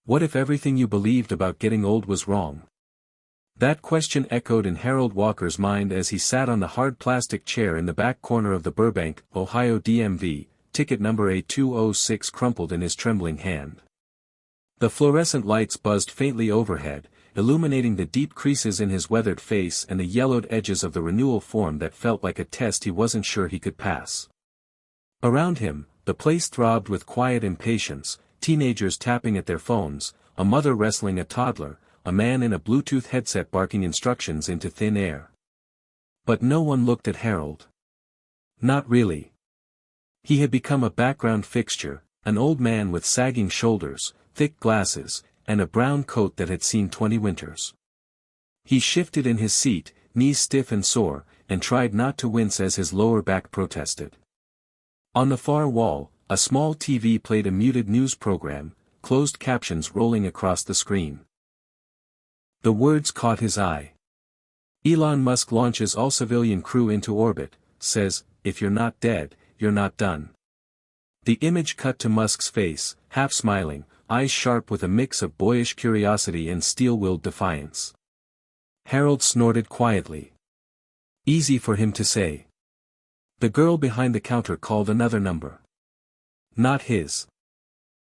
What if everything you believed about getting old was wrong? That question echoed in Harold Walker's mind as he sat on the hard plastic chair in the back corner of the Burbank, Ohio DMV, ticket number A206 crumpled in his trembling hand. The fluorescent lights buzzed faintly overhead, illuminating the deep creases in his weathered face and the yellowed edges of the renewal form that felt like a test he wasn't sure he could pass. Around him, the place throbbed with quiet impatience, teenagers tapping at their phones, a mother wrestling a toddler, a man in a Bluetooth headset barking instructions into thin air. But no one looked at Harold. Not really. He had become a background fixture, an old man with sagging shoulders, thick glasses, and a brown coat that had seen 20 winters. He shifted in his seat, knees stiff and sore, and tried not to wince as his lower back protested. On the far wall, a small TV played a muted news program, closed captions rolling across the screen. The words caught his eye. Elon Musk launches all civilian crew into orbit, says, "If you're not dead, you're not done." The image cut to Musk's face, half smiling, eyes sharp with a mix of boyish curiosity and steel-willed defiance. Harold snorted quietly. Easy for him to say. The girl behind the counter called another number. Not his.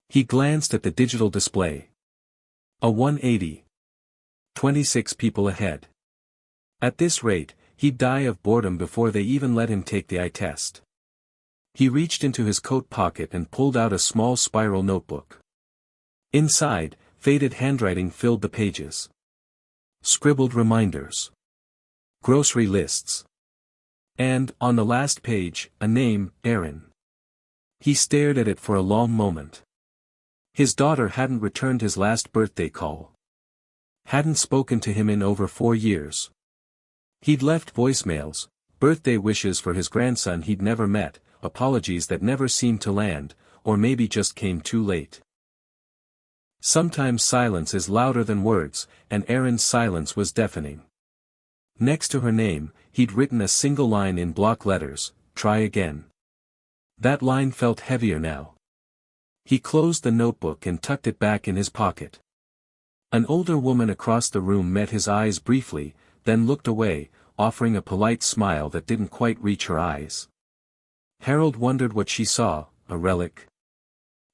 He glanced at the digital display. A 180. 26 people ahead. At this rate, he'd die of boredom before they even let him take the eye test. He reached into his coat pocket and pulled out a small spiral notebook. Inside, faded handwriting filled the pages. Scribbled reminders. Grocery lists. And, on the last page, a name, Aaron. He stared at it for a long moment. His daughter hadn't returned his last birthday call. Hadn't spoken to him in over 4 years. He'd left voicemails, birthday wishes for his grandson he'd never met, apologies that never seemed to land, or maybe just came too late. Sometimes silence is louder than words, and Erin's silence was deafening. Next to her name, he'd written a single line in block letters, "Try again." That line felt heavier now. He closed the notebook and tucked it back in his pocket. An older woman across the room met his eyes briefly, then looked away, offering a polite smile that didn't quite reach her eyes. Harold wondered what she saw, a relic.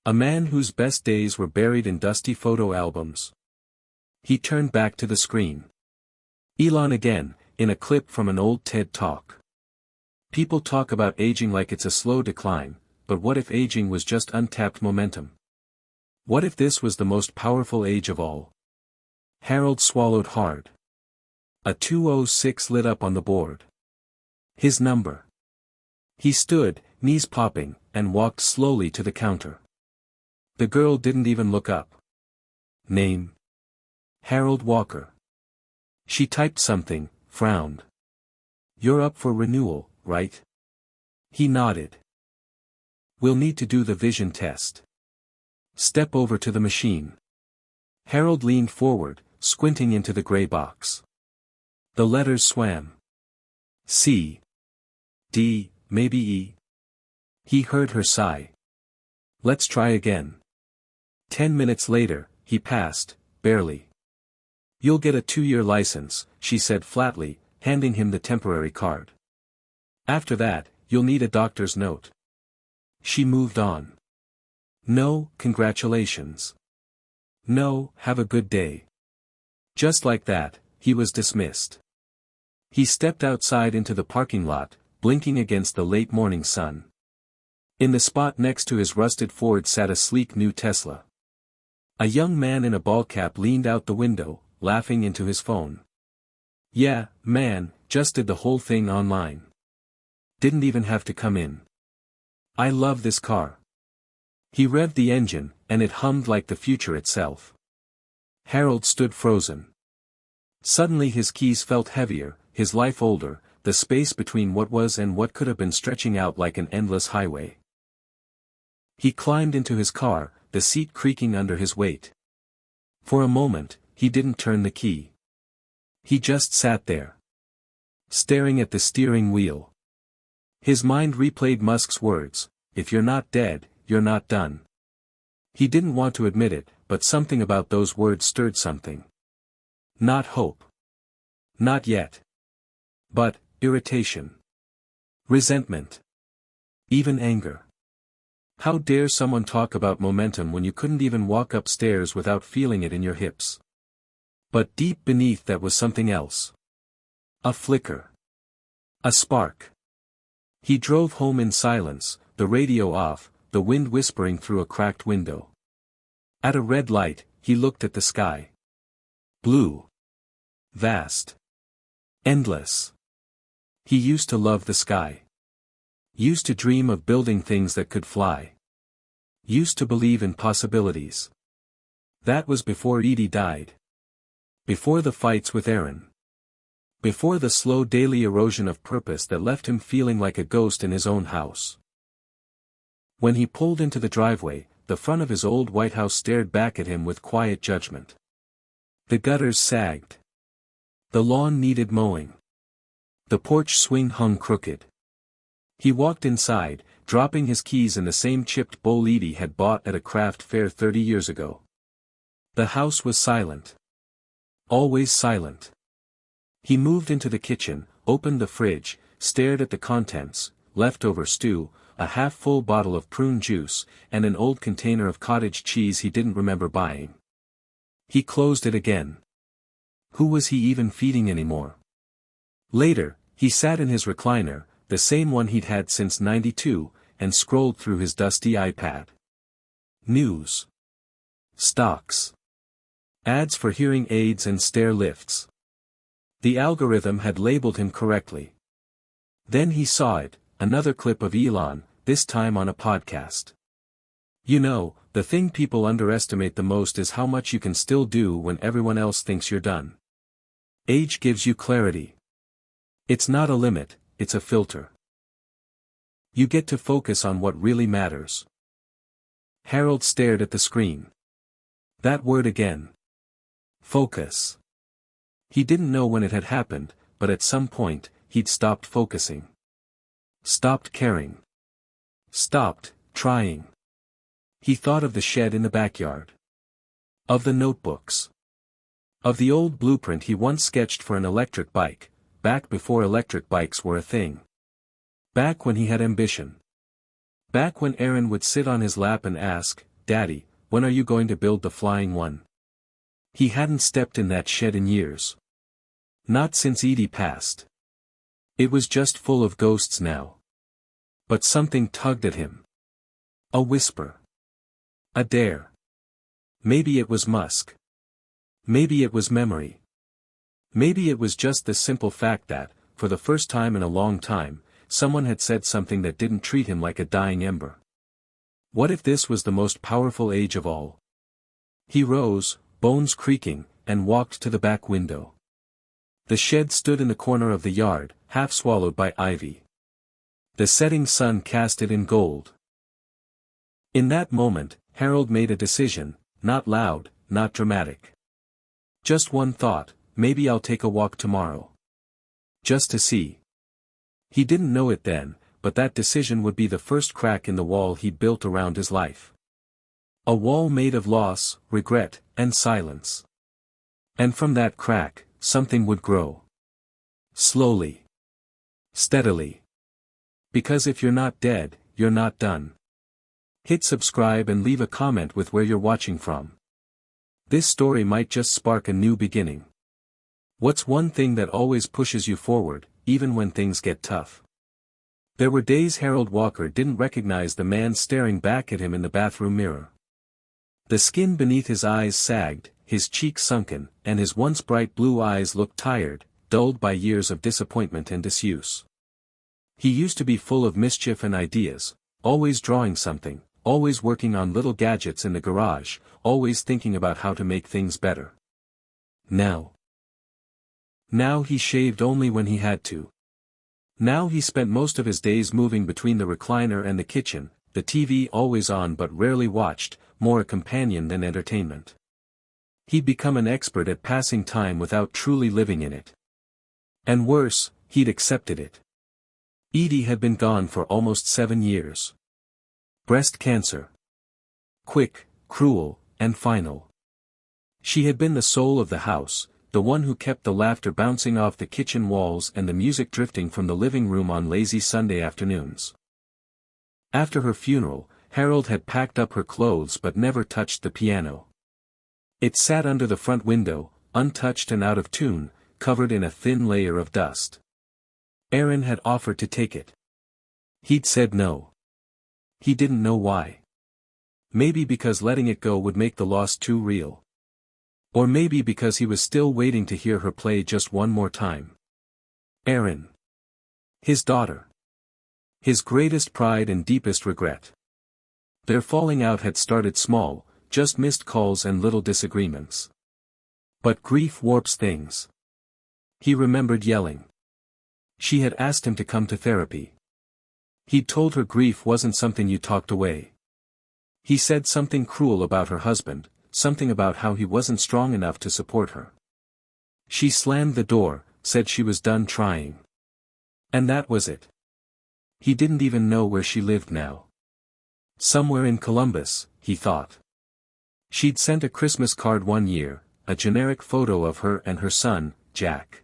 A man whose best days were buried in dusty photo albums. He turned back to the screen. Elon again, in a clip from an old TED Talk. People talk about aging like it's a slow decline, but what if aging was just untapped momentum? What if this was the most powerful age of all? Harold swallowed hard. A 206 lit up on the board. His number. He stood, knees popping, and walked slowly to the counter. The girl didn't even look up. Name? Harold Walker. She typed something, frowned. "You're up for renewal, right?" He nodded. "We'll need to do the vision test. Step over to the machine." Harold leaned forward, squinting into the gray box. The letters swam. C. D, maybe E. He heard her sigh. "Let's try again." 10 minutes later, he passed, barely. "You'll get a 2-year license," she said flatly, handing him the temporary card. "After that, you'll need a doctor's note." She moved on. "No, congratulations." "No, have a good day." Just like that, he was dismissed. He stepped outside into the parking lot, blinking against the late morning sun. In the spot next to his rusted Ford sat a sleek new Tesla. A young man in a ball cap leaned out the window, laughing into his phone. "Yeah, man, just did the whole thing online. Didn't even have to come in. I love this car." He revved the engine, and it hummed like the future itself. Harold stood frozen. Suddenly his keys felt heavier, his life older, the space between what was and what could have been stretching out like an endless highway. He climbed into his car, the seat creaking under his weight. For a moment, he didn't turn the key. He just sat there, staring at the steering wheel. His mind replayed Musk's words, "If you're not dead, you're not done." He didn't want to admit it, but something about those words stirred something. Not hope. Not yet. But, irritation. Resentment. Even anger. How dare someone talk about momentum when you couldn't even walk upstairs without feeling it in your hips? But deep beneath that was something else. A flicker. A spark. He drove home in silence, the radio off, the wind whispering through a cracked window. At a red light, he looked at the sky. Blue. Vast. Endless. He used to love the sky. Used to dream of building things that could fly. Used to believe in possibilities. That was before Edie died. Before the fights with Aaron. Before the slow daily erosion of purpose that left him feeling like a ghost in his own house. When he pulled into the driveway, the front of his old White House stared back at him with quiet judgment. The gutters sagged. The lawn needed mowing. The porch swing hung crooked. He walked inside, dropping his keys in the same chipped bowl Edie had bought at a craft fair 30 years ago. The house was silent. Always silent. He moved into the kitchen, opened the fridge, stared at the contents, leftover stew, a half-full bottle of prune juice, and an old container of cottage cheese he didn't remember buying. He closed it again. Who was he even feeding anymore? Later, he sat in his recliner, the same one he'd had since '92, and scrolled through his dusty iPad. News. Stocks. Ads for hearing aids and stair lifts. The algorithm had labeled him correctly. Then he saw it, another clip of Elon, this time on a podcast. You know, the thing people underestimate the most is how much you can still do when everyone else thinks you're done. Age gives you clarity. It's not a limit, it's a filter. You get to focus on what really matters. Harold stared at the screen. That word again. Focus. He didn't know when it had happened, but at some point, he'd stopped focusing. Stopped caring. Stopped trying. He thought of the shed in the backyard. Of the notebooks. Of the old blueprint he once sketched for an electric bike, back before electric bikes were a thing. Back when he had ambition. Back when Aaron would sit on his lap and ask, "Daddy, when are you going to build the flying one?" He hadn't stepped in that shed in years. Not since Edie passed. It was just full of ghosts now. But something tugged at him. A whisper. A dare. Maybe it was Musk. Maybe it was memory. Maybe it was just the simple fact that, for the first time in a long time, someone had said something that didn't treat him like a dying ember. What if this was the most powerful age of all? He rose, bones creaking, and walked to the back window. The shed stood in the corner of the yard, half swallowed by ivy. The setting sun cast it in gold. In that moment, Harold made a decision, not loud, not dramatic. Just one thought, maybe I'll take a walk tomorrow. Just to see. He didn't know it then, but that decision would be the first crack in the wall he'd built around his life. A wall made of loss, regret, and silence. And from that crack, something would grow. Slowly. Steadily. Because if you're not dead, you're not done. Hit subscribe and leave a comment with where you're watching from. This story might just spark a new beginning. What's one thing that always pushes you forward, even when things get tough? There were days Harold Walker didn't recognize the man staring back at him in the bathroom mirror. The skin beneath his eyes sagged, his cheeks sunken, and his once bright blue eyes looked tired, dulled by years of disappointment and disuse. He used to be full of mischief and ideas, always drawing something, always working on little gadgets in the garage, always thinking about how to make things better. Now he shaved only when he had to. Now he spent most of his days moving between the recliner and the kitchen, the TV always on but rarely watched, more a companion than entertainment. He'd become an expert at passing time without truly living in it. And worse, he'd accepted it. Edie had been gone for almost 7 years. Breast cancer. Quick, cruel, and final. She had been the soul of the house, the one who kept the laughter bouncing off the kitchen walls and the music drifting from the living room on lazy Sunday afternoons. After her funeral, Harold had packed up her clothes but never touched the piano. It sat under the front window, untouched and out of tune, covered in a thin layer of dust. Erin had offered to take it. He'd said no. He didn't know why. Maybe because letting it go would make the loss too real. Or maybe because he was still waiting to hear her play just one more time. Erin. His daughter. His greatest pride and deepest regret. Their falling out had started small, just missed calls and little disagreements. But grief warps things. He remembered yelling. She had asked him to come to therapy. He'd told her grief wasn't something you talked away. He said something cruel about her husband, something about how he wasn't strong enough to support her. She slammed the door, said she was done trying. And that was it. He didn't even know where she lived now. Somewhere in Columbus, he thought. She'd sent a Christmas card one year, a generic photo of her and her son, Jack.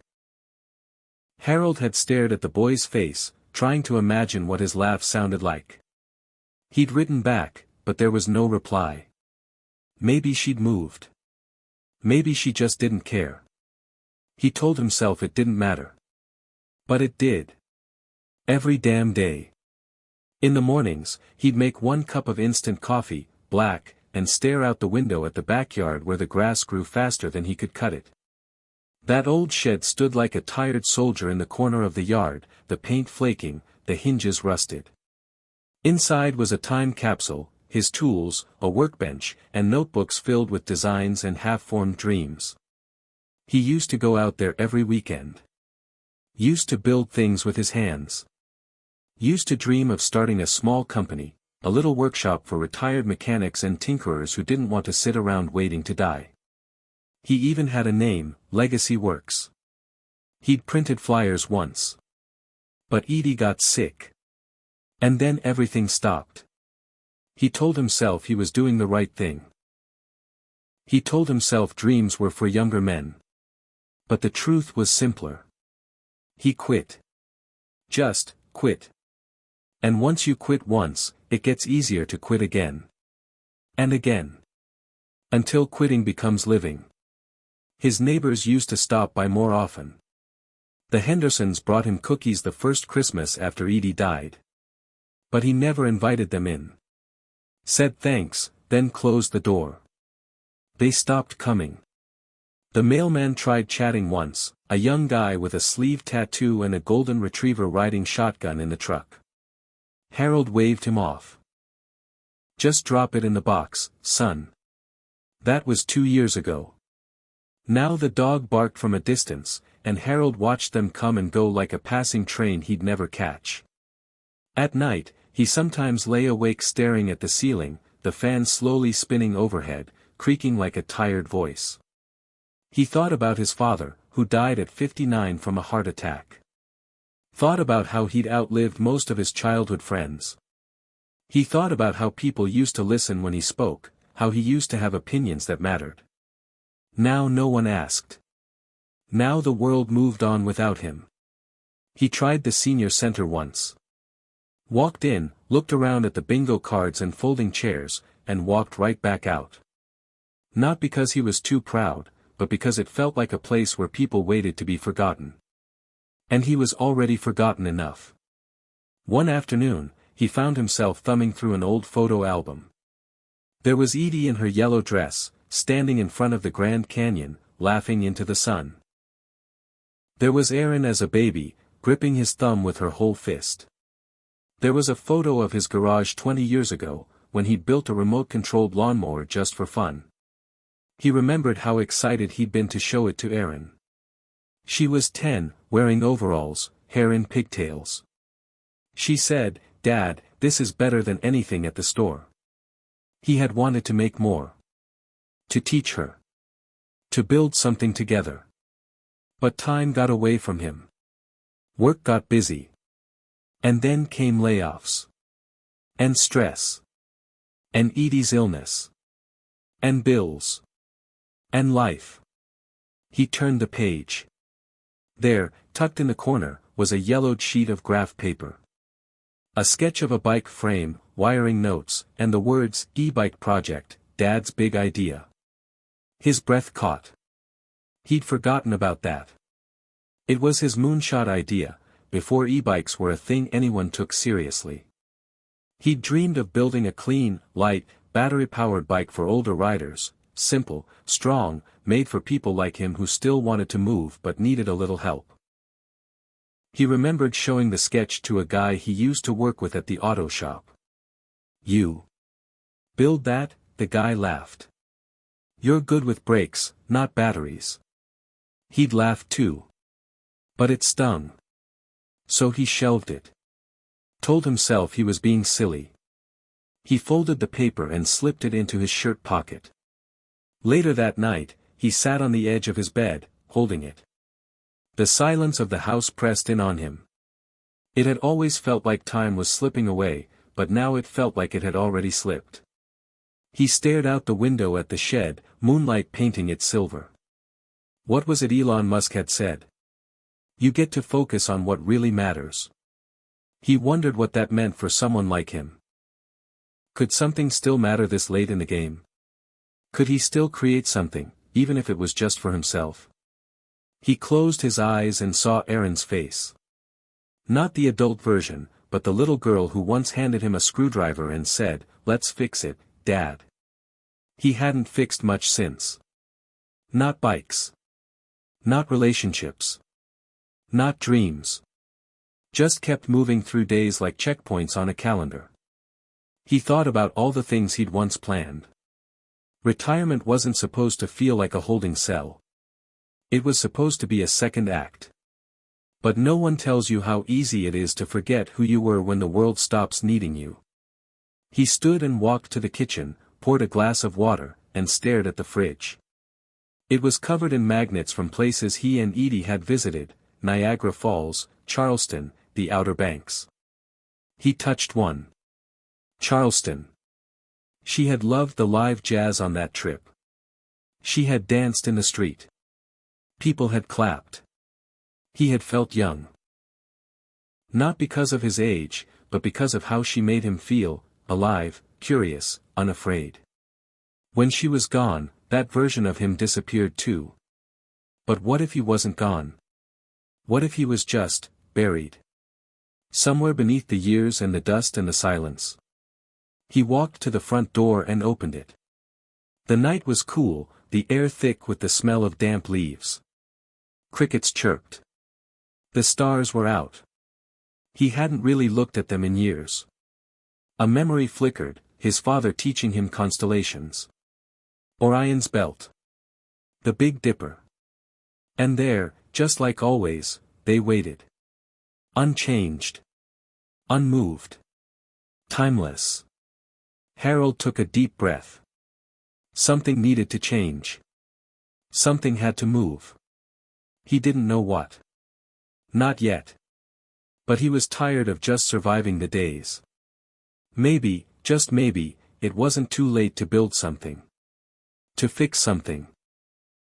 Harold had stared at the boy's face, trying to imagine what his laugh sounded like. He'd written back, but there was no reply. Maybe she'd moved. Maybe she just didn't care. He told himself it didn't matter. But it did. Every damn day. In the mornings, he'd make 1 cup of instant coffee, black, and stare out the window at the backyard where the grass grew faster than he could cut it. That old shed stood like a tired soldier in the corner of the yard, the paint flaking, the hinges rusted. Inside was a time capsule, his tools, a workbench, and notebooks filled with designs and half-formed dreams. He used to go out there every weekend. Used to build things with his hands. Used to dream of starting a small company, a little workshop for retired mechanics and tinkerers who didn't want to sit around waiting to die. He even had a name, Legacy Works. He'd printed flyers once. But Edie got sick. And then everything stopped. He told himself he was doing the right thing. He told himself dreams were for younger men. But the truth was simpler. He quit. Just quit. And once you quit once, it gets easier to quit again. And again. Until quitting becomes living. His neighbors used to stop by more often. The Hendersons brought him cookies the first Christmas after Edie died. But he never invited them in. Said thanks, then closed the door. They stopped coming. The mailman tried chatting once, a young guy with a sleeve tattoo and a golden retriever riding shotgun in the truck. Harold waved him off. Just drop it in the box, son. That was 2 years ago. Now the dog barked from a distance, and Harold watched them come and go like a passing train he'd never catch. At night, he sometimes lay awake staring at the ceiling, the fan slowly spinning overhead, creaking like a tired voice. He thought about his father, who died at 59 from a heart attack. Thought about how he'd outlived most of his childhood friends. He thought about how people used to listen when he spoke, how he used to have opinions that mattered. Now no one asked. Now the world moved on without him. He tried the senior center once. Walked in, looked around at the bingo cards and folding chairs, and walked right back out. Not because he was too proud, but because it felt like a place where people waited to be forgotten. And he was already forgotten enough. One afternoon, he found himself thumbing through an old photo album. There was Edie in her yellow dress, standing in front of the Grand Canyon, laughing into the sun. There was Erin as a baby, gripping his thumb with her whole fist. There was a photo of his garage 20 years ago, when he'd built a remote-controlled lawnmower just for fun. He remembered how excited he'd been to show it to Erin. She was 10, wearing overalls, hair in pigtails. She said, "Dad, this is better than anything at the store." He had wanted to make more. To teach her. To build something together. But time got away from him. Work got busy. And then came layoffs. And stress. And Edie's illness. And bills. And life. He turned the page. There, tucked in the corner, was a yellowed sheet of graph paper. A sketch of a bike frame, wiring notes, and the words, e-bike project, Dad's big idea. His breath caught. He'd forgotten about that. It was his moonshot idea, before e-bikes were a thing anyone took seriously. He'd dreamed of building a clean, light, battery-powered bike for older riders, simple, strong, made for people like him who still wanted to move but needed a little help. He remembered showing the sketch to a guy he used to work with at the auto shop. "You build that?" the guy laughed. "You're good with brakes, not batteries." He'd laughed too. But it stung. So he shelved it. Told himself he was being silly. He folded the paper and slipped it into his shirt pocket. Later that night, he sat on the edge of his bed, holding it. The silence of the house pressed in on him. It had always felt like time was slipping away, but now it felt like it had already slipped. He stared out the window at the shed, moonlight painting it silver. What was it Elon Musk had said? You get to focus on what really matters. He wondered what that meant for someone like him. Could something still matter this late in the game? Could he still create something, even if it was just for himself? He closed his eyes and saw Erin's face. Not the adult version, but the little girl who once handed him a screwdriver and said, "Let's fix it, Dad." He hadn't fixed much since. Not bikes. Not relationships. Not dreams. Just kept moving through days like checkpoints on a calendar. He thought about all the things he'd once planned. Retirement wasn't supposed to feel like a holding cell. It was supposed to be a second act. But no one tells you how easy it is to forget who you were when the world stops needing you. He stood and walked to the kitchen, poured a glass of water, and stared at the fridge. It was covered in magnets from places he and Edie had visited, Niagara Falls, Charleston, the Outer Banks. He touched one. Charleston. She had loved the live jazz on that trip. She had danced in the street. People had clapped. He had felt young. Not because of his age, but because of how she made him feel, alive, curious, unafraid. When she was gone, that version of him disappeared too. But what if he wasn't gone? What if he was just buried? Somewhere beneath the years and the dust and the silence. He walked to the front door and opened it. The night was cool, the air thick with the smell of damp leaves. Crickets chirped. The stars were out. He hadn't really looked at them in years. A memory flickered, his father teaching him constellations. Orion's belt. The Big Dipper. And there, just like always, they waited. Unchanged. Unmoved. Timeless. Harold took a deep breath. Something needed to change. Something had to move. He didn't know what. Not yet. But he was tired of just surviving the days. Maybe, just maybe, it wasn't too late to build something. To fix something.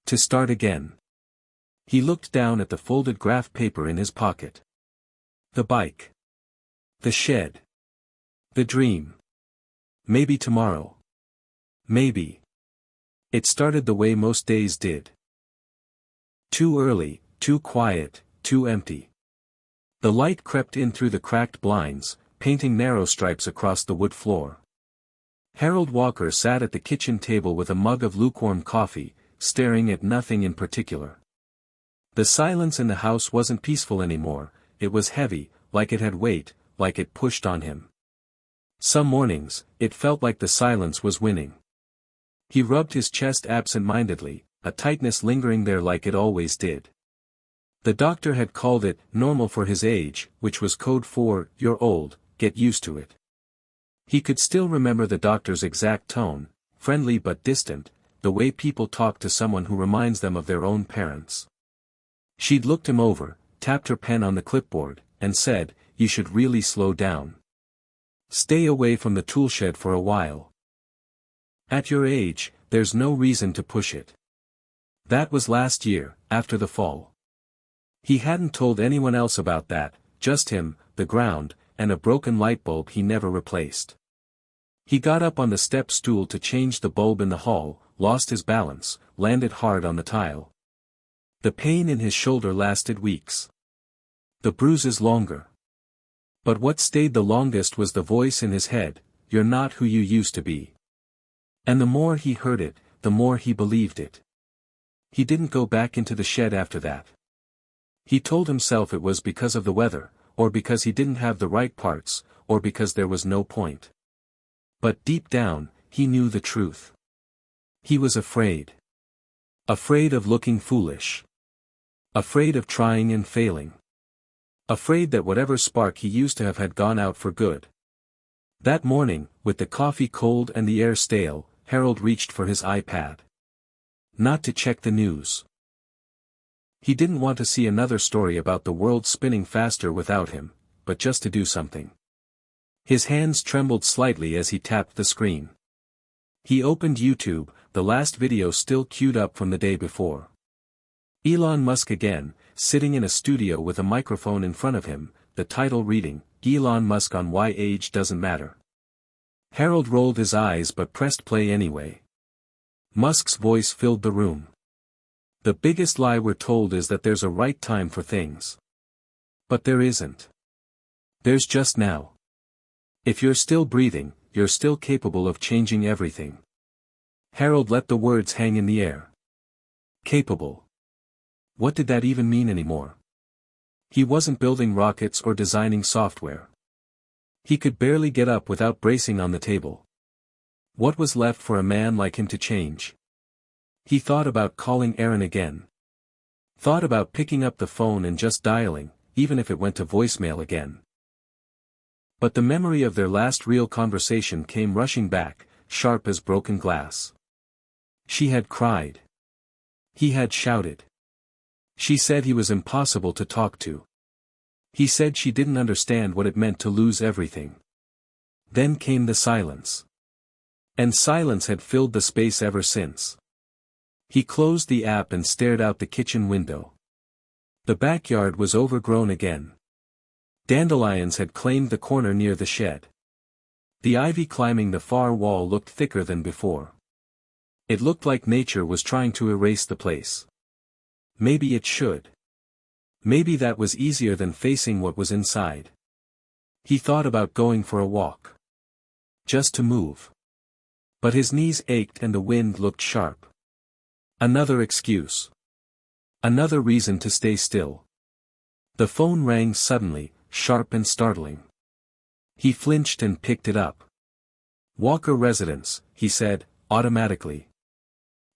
To start again. He looked down at the folded graph paper in his pocket. The bike. The shed. The dream. Maybe tomorrow. Maybe. It started the way most days did. Too early, too quiet, too empty. The light crept in through the cracked blinds, painting narrow stripes across the wood floor. Harold Walker sat at the kitchen table with a mug of lukewarm coffee, staring at nothing in particular. The silence in the house wasn't peaceful anymore, it was heavy, like it had weight, like it pushed on him. Some mornings, it felt like the silence was winning. He rubbed his chest absent-mindedly, a tightness lingering there like it always did. The doctor had called it normal for his age, which was code for, "You're old, get used to it." He could still remember the doctor's exact tone, friendly but distant, the way people talk to someone who reminds them of their own parents. She'd looked him over, tapped her pen on the clipboard, and said, "You should really slow down. Stay away from the toolshed for a while. At your age, there's no reason to push it. That was last year, after the fall. He hadn't told anyone else about that, just him, the ground, and a broken light bulb he never replaced. He got up on the step stool to change the bulb in the hall, lost his balance, landed hard on the tile. The pain in his shoulder lasted weeks. The bruises longer. But what stayed the longest was the voice in his head, "You're not who you used to be." And the more he heard it, the more he believed it. He didn't go back into the shed after that. He told himself it was because of the weather, or because he didn't have the right parts, or because there was no point. But deep down, he knew the truth. He was afraid. Afraid of looking foolish. Afraid of trying and failing. Afraid that whatever spark he used to have had gone out for good. That morning, with the coffee cold and the air stale, Harold reached for his iPad. Not to check the news. He didn't want to see another story about the world spinning faster without him, but just to do something. His hands trembled slightly as he tapped the screen. He opened YouTube, the last video still queued up from the day before. Elon Musk again, sitting in a studio with a microphone in front of him, the title reading, "Elon Musk on Why Age Doesn't Matter." Harold rolled his eyes but pressed play anyway. Musk's voice filled the room. "The biggest lie we're told is that there's a right time for things. But there isn't. There's just now. If you're still breathing, you're still capable of changing everything." Harold let the words hang in the air. Capable. What did that even mean anymore? He wasn't building rockets or designing software. He could barely get up without bracing on the table. What was left for a man like him to change? He thought about calling Aaron again. Thought about picking up the phone and just dialing, even if it went to voicemail again. But the memory of their last real conversation came rushing back, sharp as broken glass. She had cried. He had shouted. She said he was impossible to talk to. He said she didn't understand what it meant to lose everything. Then came the silence. And silence had filled the space ever since. He closed the app and stared out the kitchen window. The backyard was overgrown again. Dandelions had claimed the corner near the shed. The ivy climbing the far wall looked thicker than before. It looked like nature was trying to erase the place. Maybe it should. Maybe that was easier than facing what was inside. He thought about going for a walk. Just to move. But his knees ached and the wind looked sharp. Another excuse. Another reason to stay still. The phone rang suddenly, sharp and startling. He flinched and picked it up. "Walker Residence," he said, automatically.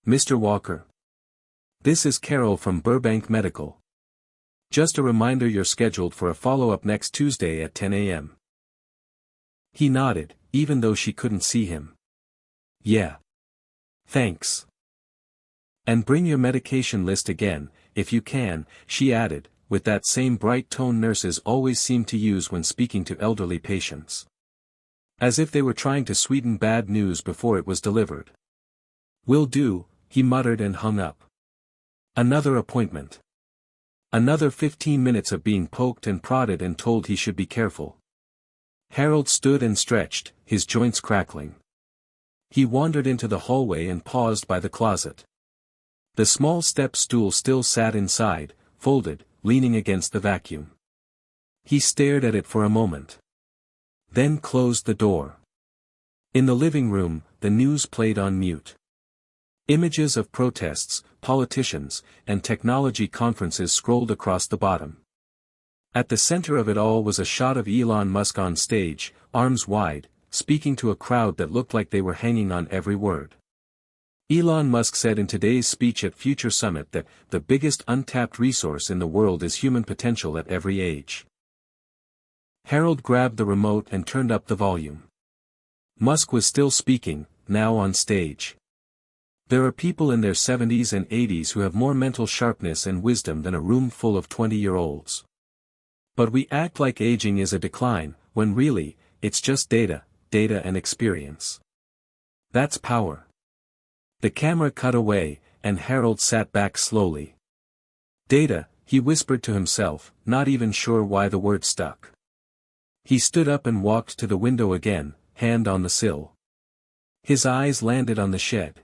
"Mr. Walker. This is Carol from Burbank Medical. Just a reminder you're scheduled for a follow-up next Tuesday at 10 a.m. He nodded, even though she couldn't see him. "Yeah. Thanks. And bring your medication list again, if you can," she added, with that same bright tone nurses always seem to use when speaking to elderly patients. As if they were trying to sweeten bad news before it was delivered. "Will do," he muttered and hung up. Another appointment. Another 15 minutes of being poked and prodded and told he should be careful. Harold stood and stretched, his joints crackling. He wandered into the hallway and paused by the closet. The small step stool still sat inside, folded, leaning against the vacuum. He stared at it for a moment. Then closed the door. In the living room, the news played on mute. Images of protests, politicians, and technology conferences scrolled across the bottom. At the center of it all was a shot of Elon Musk on stage, arms wide, speaking to a crowd that looked like they were hanging on every word. Elon Musk said in today's speech at Future Summit that the biggest untapped resource in the world is human potential at every age. Harold grabbed the remote and turned up the volume. Musk was still speaking, now on stage. There are people in their 70s and 80s who have more mental sharpness and wisdom than a room full of 20-year-olds. But we act like aging is a decline, when really, it's just data and experience. That's power. The camera cut away, and Harold sat back slowly. Data, he whispered to himself, not even sure why the word stuck. He stood up and walked to the window again, hand on the sill. His eyes landed on the shed.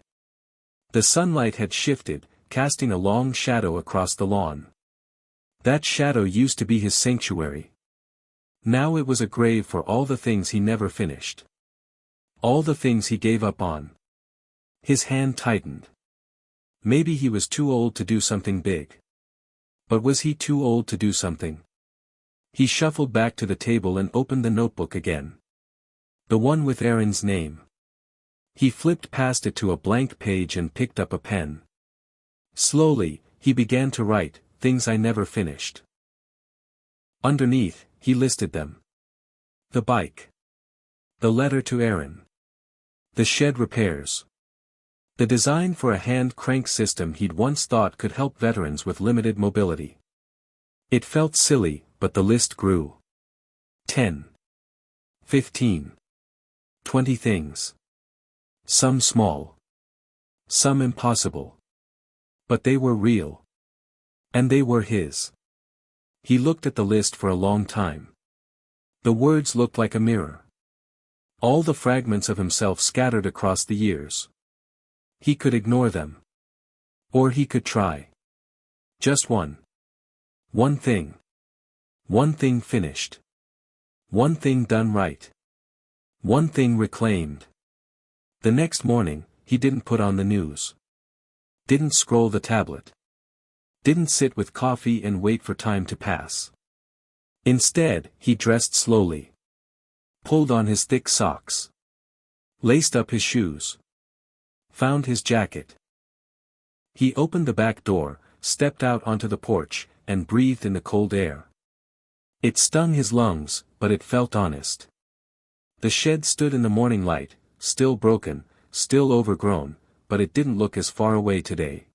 The sunlight had shifted, casting a long shadow across the lawn. That shadow used to be his sanctuary. Now it was a grave for all the things he never finished. All the things he gave up on. His hand tightened. Maybe he was too old to do something big. But was he too old to do something? He shuffled back to the table and opened the notebook again. The one with Aaron's name. He flipped past it to a blank page and picked up a pen. Slowly, he began to write, things I never finished. Underneath, he listed them. The bike. The letter to Aaron. The shed repairs. The design for a hand crank system he'd once thought could help veterans with limited mobility. It felt silly, but the list grew. 10. 15. 20 things. Some small. Some impossible. But they were real. And they were his. He looked at the list for a long time. The words looked like a mirror. All the fragments of himself scattered across the years. He could ignore them. Or he could try. Just one. One thing. One thing finished. One thing done right. One thing reclaimed. The next morning, he didn't put on the news. Didn't scroll the tablet. Didn't sit with coffee and wait for time to pass. Instead, he dressed slowly. Pulled on his thick socks. Laced up his shoes. Found his jacket. He opened the back door, stepped out onto the porch, and breathed in the cold air. It stung his lungs, but it felt honest. The shed stood in the morning light, still broken, still overgrown, but it didn't look as far away today.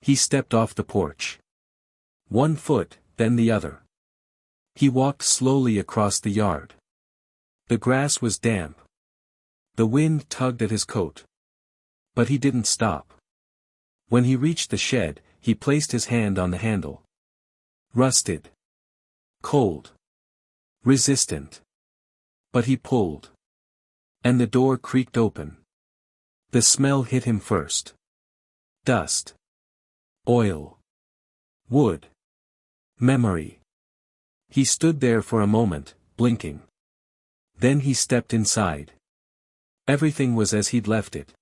He stepped off the porch. One foot, then the other. He walked slowly across the yard. The grass was damp. The wind tugged at his coat. But he didn't stop. When he reached the shed, he placed his hand on the handle. Rusted. Cold. Resistant. But he pulled. And the door creaked open. The smell hit him first. Dust. Oil. Wood. Memory. He stood there for a moment, blinking. Then he stepped inside. Everything was as he'd left it.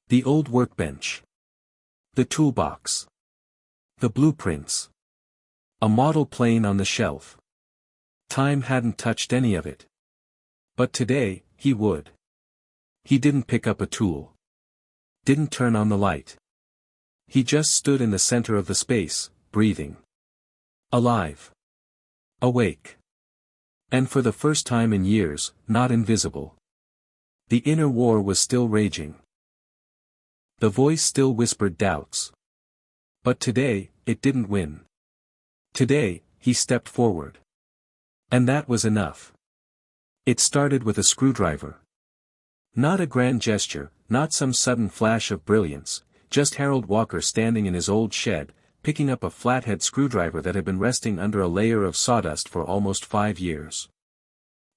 The old workbench. The toolbox. The blueprints. A model plane on the shelf. Time hadn't touched any of it. But today, he would. He didn't pick up a tool. Didn't turn on the light. He just stood in the center of the space, breathing. Alive. Awake. And for the first time in years, not invisible. The inner war was still raging. The voice still whispered doubts. But today, it didn't win. Today, he stepped forward. And that was enough. It started with a screwdriver. Not a grand gesture, not some sudden flash of brilliance, just Harold Walker standing in his old shed, picking up a flathead screwdriver that had been resting under a layer of sawdust for almost 5 years.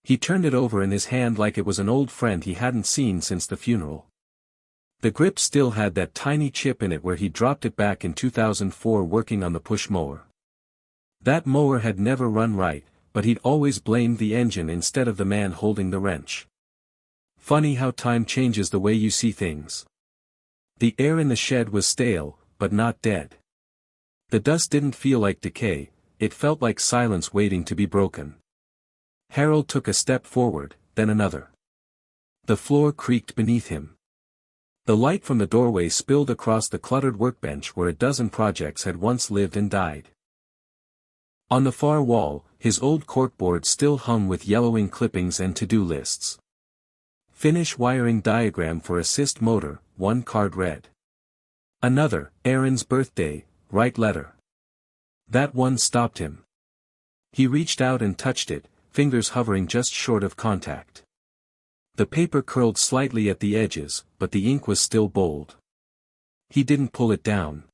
He turned it over in his hand like it was an old friend he hadn't seen since the funeral. The grip still had that tiny chip in it where he dropped it back in 2004 working on the push mower. That mower had never run right, but he'd always blamed the engine instead of the man holding the wrench. Funny how time changes the way you see things. The air in the shed was stale, but not dead. The dust didn't feel like decay, it felt like silence waiting to be broken. Harold took a step forward, then another. The floor creaked beneath him. The light from the doorway spilled across the cluttered workbench where a dozen projects had once lived and died. On the far wall, his old corkboard still hung with yellowing clippings and to-do lists. Finish wiring diagram for assist motor, one card read. Another, Aaron's birthday, write letter. That one stopped him. He reached out and touched it, fingers hovering just short of contact. The paper curled slightly at the edges, but the ink was still bold. He didn't pull it down.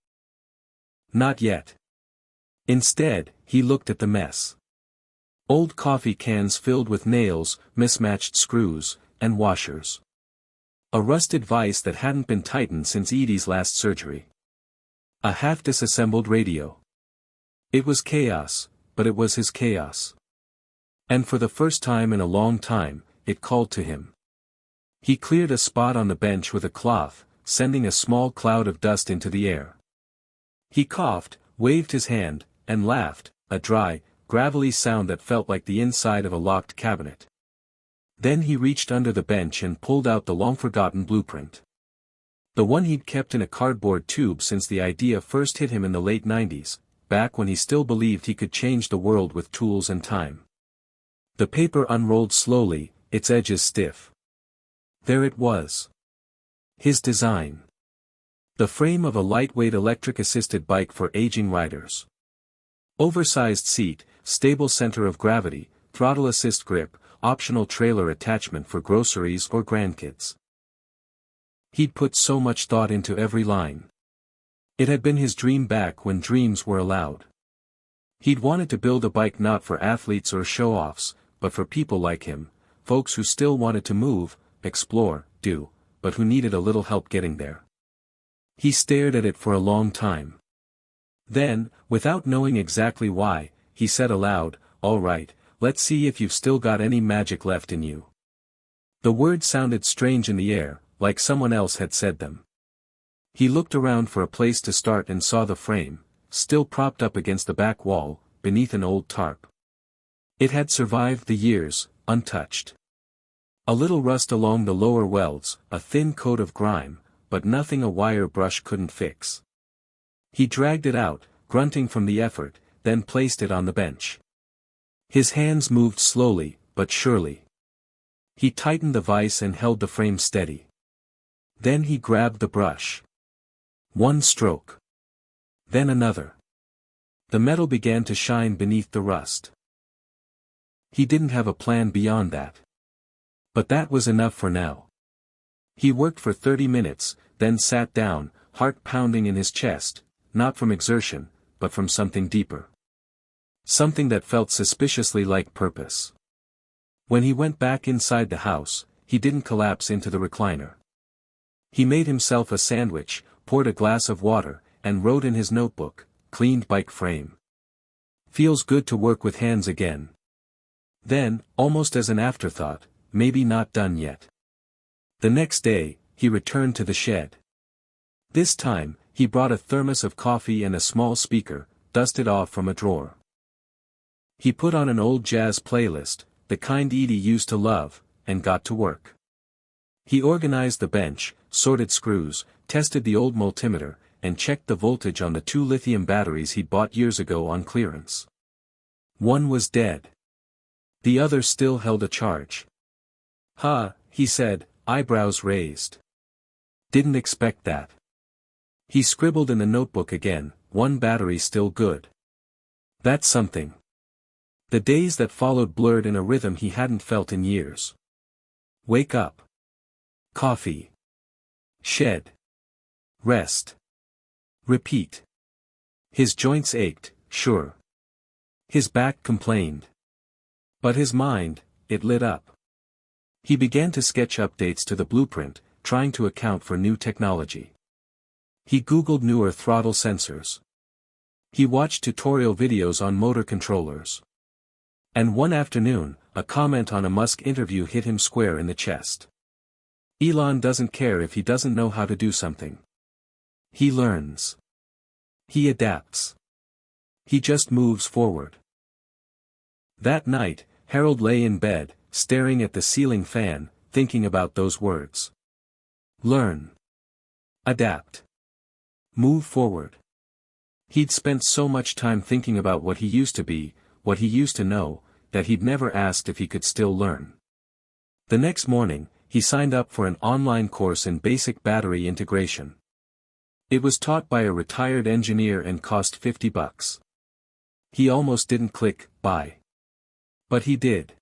Not yet. Instead, he looked at the mess. Old coffee cans filled with nails, mismatched screws, and washers. A rusted vise that hadn't been tightened since Edie's last surgery. A half-disassembled radio. It was chaos, but it was his chaos. And for the first time in a long time, it called to him. He cleared a spot on the bench with a cloth, sending a small cloud of dust into the air. He coughed, waved his hand, and laughed, a dry, gravelly sound that felt like the inside of a locked cabinet. Then he reached under the bench and pulled out the long-forgotten blueprint. The one he'd kept in a cardboard tube since the idea first hit him in the late 90s, back when he still believed he could change the world with tools and time. The paper unrolled slowly, its edges stiff. There it was. His design. The frame of a lightweight electric-assisted bike for aging riders. Oversized seat, stable center of gravity, throttle assist grip, optional trailer attachment for groceries or grandkids. He'd put so much thought into every line. It had been his dream back when dreams were allowed. He'd wanted to build a bike not for athletes or show-offs, but for people like him, folks who still wanted to move, explore, do, but who needed a little help getting there. He stared at it for a long time. Then, without knowing exactly why, he said aloud, "All right, let's see if you've still got any magic left in you." The words sounded strange in the air, like someone else had said them. He looked around for a place to start and saw the frame, still propped up against the back wall, beneath an old tarp. It had survived the years, untouched. A little rust along the lower welds, a thin coat of grime, but nothing a wire brush couldn't fix. He dragged it out, grunting from the effort, then placed it on the bench. His hands moved slowly, but surely. He tightened the vise and held the frame steady. Then he grabbed the brush. One stroke. Then another. The metal began to shine beneath the rust. He didn't have a plan beyond that. But that was enough for now. He worked for 30 minutes, then sat down, heart pounding in his chest, not from exertion, but from something deeper. Something that felt suspiciously like purpose. When he went back inside the house, he didn't collapse into the recliner. He made himself a sandwich, poured a glass of water, and wrote in his notebook, "Cleaned bike frame. Feels good to work with hands again." Then, almost as an afterthought, "Maybe not done yet." The next day, he returned to the shed. This time, he brought a thermos of coffee and a small speaker, dusted off from a drawer. He put on an old jazz playlist, the kind Edie used to love, and got to work. He organized the bench, sorted screws, tested the old multimeter, and checked the voltage on the 2 lithium batteries he'd bought years ago on clearance. One was dead. The other still held a charge. "Huh," he said, eyebrows raised. "Didn't expect that." He scribbled in the notebook again, "1 battery still good. That's something." The days that followed blurred in a rhythm he hadn't felt in years. Wake up. Coffee. Shed. Rest. Repeat. His joints ached, sure. His back complained. But his mind, it lit up. He began to sketch updates to the blueprint, trying to account for new technology. He Googled newer throttle sensors. He watched tutorial videos on motor controllers. And one afternoon, a comment on a Musk interview hit him square in the chest. Elon doesn't care if he doesn't know how to do something. He learns. He adapts. He just moves forward. That night, Harold lay in bed, staring at the ceiling fan, thinking about those words. Learn. Adapt. Move forward. He'd spent so much time thinking about what he used to be, what he used to know, that he'd never asked if he could still learn. The next morning, he signed up for an online course in basic battery integration. It was taught by a retired engineer and cost $50. He almost didn't click buy. But he did.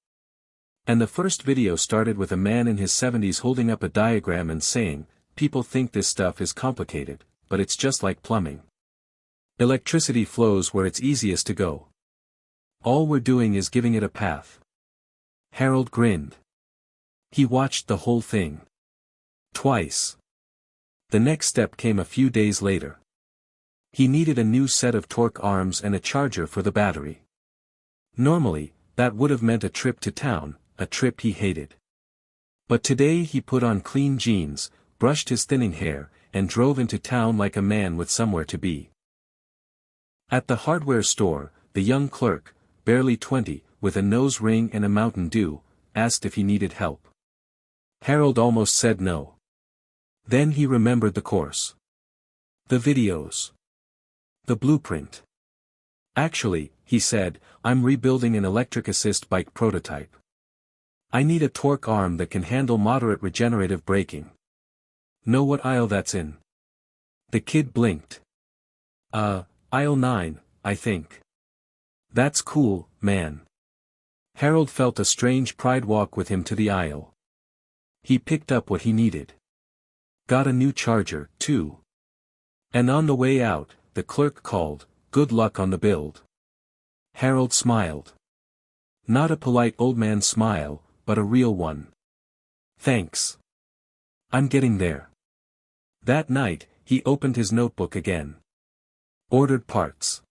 And the first video started with a man in his 70s holding up a diagram and saying, "People think this stuff is complicated, but it's just like plumbing. Electricity flows where it's easiest to go. All we're doing is giving it a path." Harold grinned. He watched the whole thing. Twice. The next step came a few days later. He needed a new set of torque arms and a charger for the battery. Normally, that would have meant a trip to town, a trip he hated. But today he put on clean jeans, brushed his thinning hair, and drove into town like a man with somewhere to be. At the hardware store, the young clerk, barely 20, with a nose ring and a Mountain Dew, asked if he needed help. Harold almost said no. Then he remembered the course. The videos. The blueprint. "Actually," he said, "I'm rebuilding an electric assist bike prototype. I need a torque arm that can handle moderate regenerative braking. Know what aisle that's in?" The kid blinked. Aisle 9, I think." "That's cool, man." Harold felt a strange pride walk with him to the aisle. He picked up what he needed. Got a new charger, too. And on the way out, the clerk called, "Good luck on the build." Harold smiled. Not a polite old man smile, but a real one. "Thanks. I'm getting there." That night, he opened his notebook again. Ordered parts.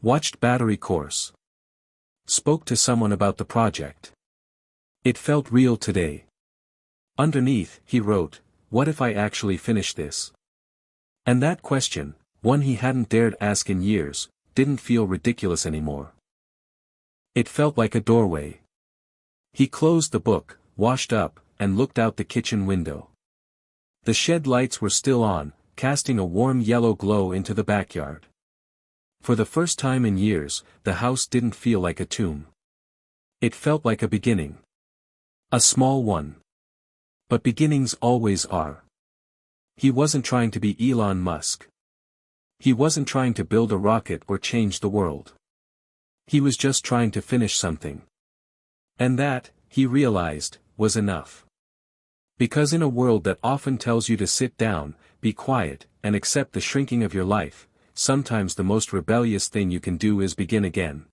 Watched battery course. Spoke to someone about the project. It felt real today. Underneath, he wrote, "What if I actually finish this?" And that question, one he hadn't dared ask in years, didn't feel ridiculous anymore. It felt like a doorway. He closed the book, washed up, and looked out the kitchen window. The shed lights were still on, casting a warm yellow glow into the backyard. For the first time in years, the house didn't feel like a tomb. It felt like a beginning. A small one. But beginnings always are. He wasn't trying to be Elon Musk. He wasn't trying to build a rocket or change the world. He was just trying to finish something. And that, he realized, was enough. Because in a world that often tells you to sit down, be quiet, and accept the shrinking of your life, sometimes the most rebellious thing you can do is begin again.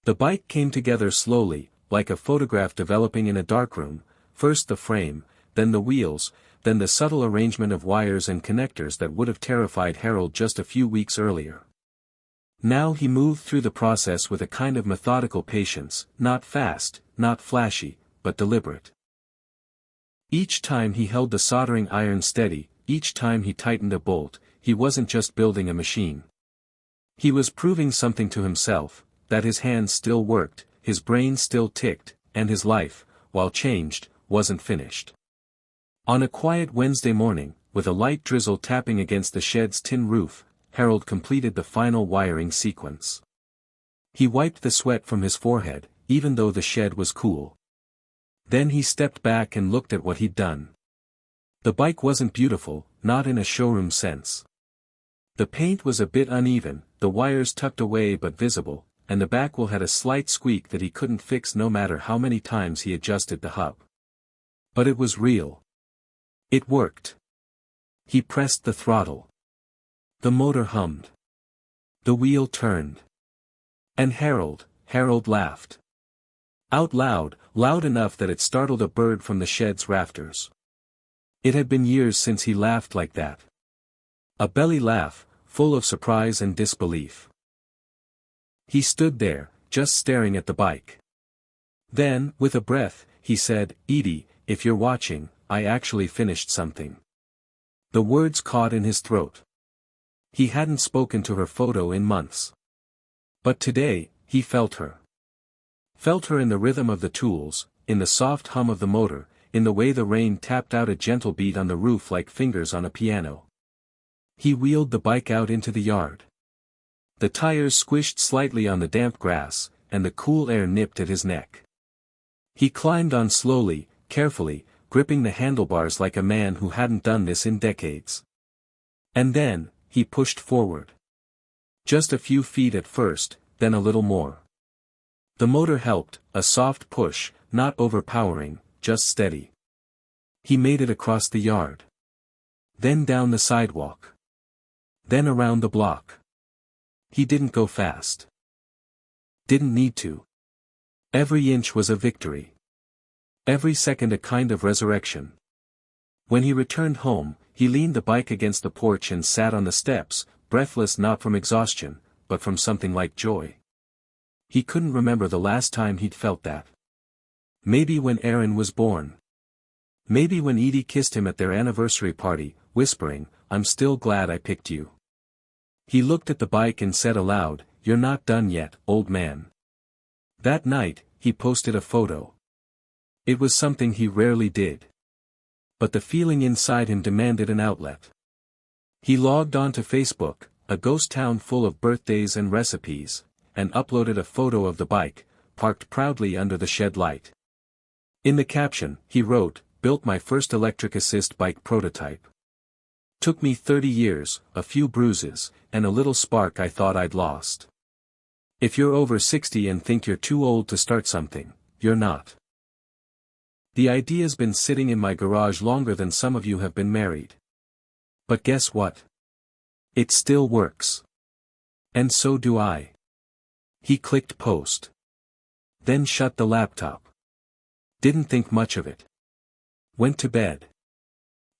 The bike came together slowly, like a photograph developing in a darkroom, first the frame, then the wheels, then the subtle arrangement of wires and connectors that would have terrified Harold just a few weeks earlier. Now he moved through the process with a kind of methodical patience, not fast, not flashy, but deliberate. Each time he held the soldering iron steady, each time he tightened a bolt, he wasn't just building a machine. He was proving something to himself, that his hands still worked, his brain still ticked, and his life, while changed, wasn't finished. On a quiet Wednesday morning, with a light drizzle tapping against the shed's tin roof, Harold completed the final wiring sequence. He wiped the sweat from his forehead, even though the shed was cool. Then he stepped back and looked at what he'd done. The bike wasn't beautiful, not in a showroom sense. The paint was a bit uneven, the wires tucked away but visible, and the back wheel had a slight squeak that he couldn't fix no matter how many times he adjusted the hub. But it was real. It worked. He pressed the throttle. The motor hummed. The wheel turned. And Harold laughed. Out loud, loud enough that it startled a bird from the shed's rafters. It had been years since he laughed like that. A belly laugh, full of surprise and disbelief. He stood there, just staring at the bike. Then, with a breath, he said, "Edie, if you're watching, I actually finished something." The words caught in his throat. He hadn't spoken to her photo in months. But today, he felt her. Felt her in the rhythm of the tools, in the soft hum of the motor, in the way the rain tapped out a gentle beat on the roof like fingers on a piano. He wheeled the bike out into the yard. The tires squished slightly on the damp grass, and the cool air nipped at his neck. He climbed on slowly, carefully, gripping the handlebars like a man who hadn't done this in decades. And then, he pushed forward. Just a few feet at first, then a little more. The motor helped, a soft push, not overpowering, just steady. He made it across the yard. Then down the sidewalk. Then around the block. He didn't go fast. Didn't need to. Every inch was a victory. Every second a kind of resurrection. When he returned home, he leaned the bike against the porch and sat on the steps, breathless not from exhaustion, but from something like joy. He couldn't remember the last time he'd felt that. Maybe when Aaron was born. Maybe when Edie kissed him at their anniversary party, whispering, "I'm still glad I picked you." He looked at the bike and said aloud, "You're not done yet, old man." That night, he posted a photo. It was something he rarely did. But the feeling inside him demanded an outlet. He logged on to Facebook, a ghost town full of birthdays and recipes, and uploaded a photo of the bike, parked proudly under the shed light. In the caption, he wrote, "Built my first electric assist bike prototype. Took me 30 years, a few bruises, and a little spark I thought I'd lost. If you're over 60 and think you're too old to start something, you're not. The idea's been sitting in my garage longer than some of you have been married. But guess what? It still works. And so do I." He clicked post. Then shut the laptop. Didn't think much of it. Went to bed.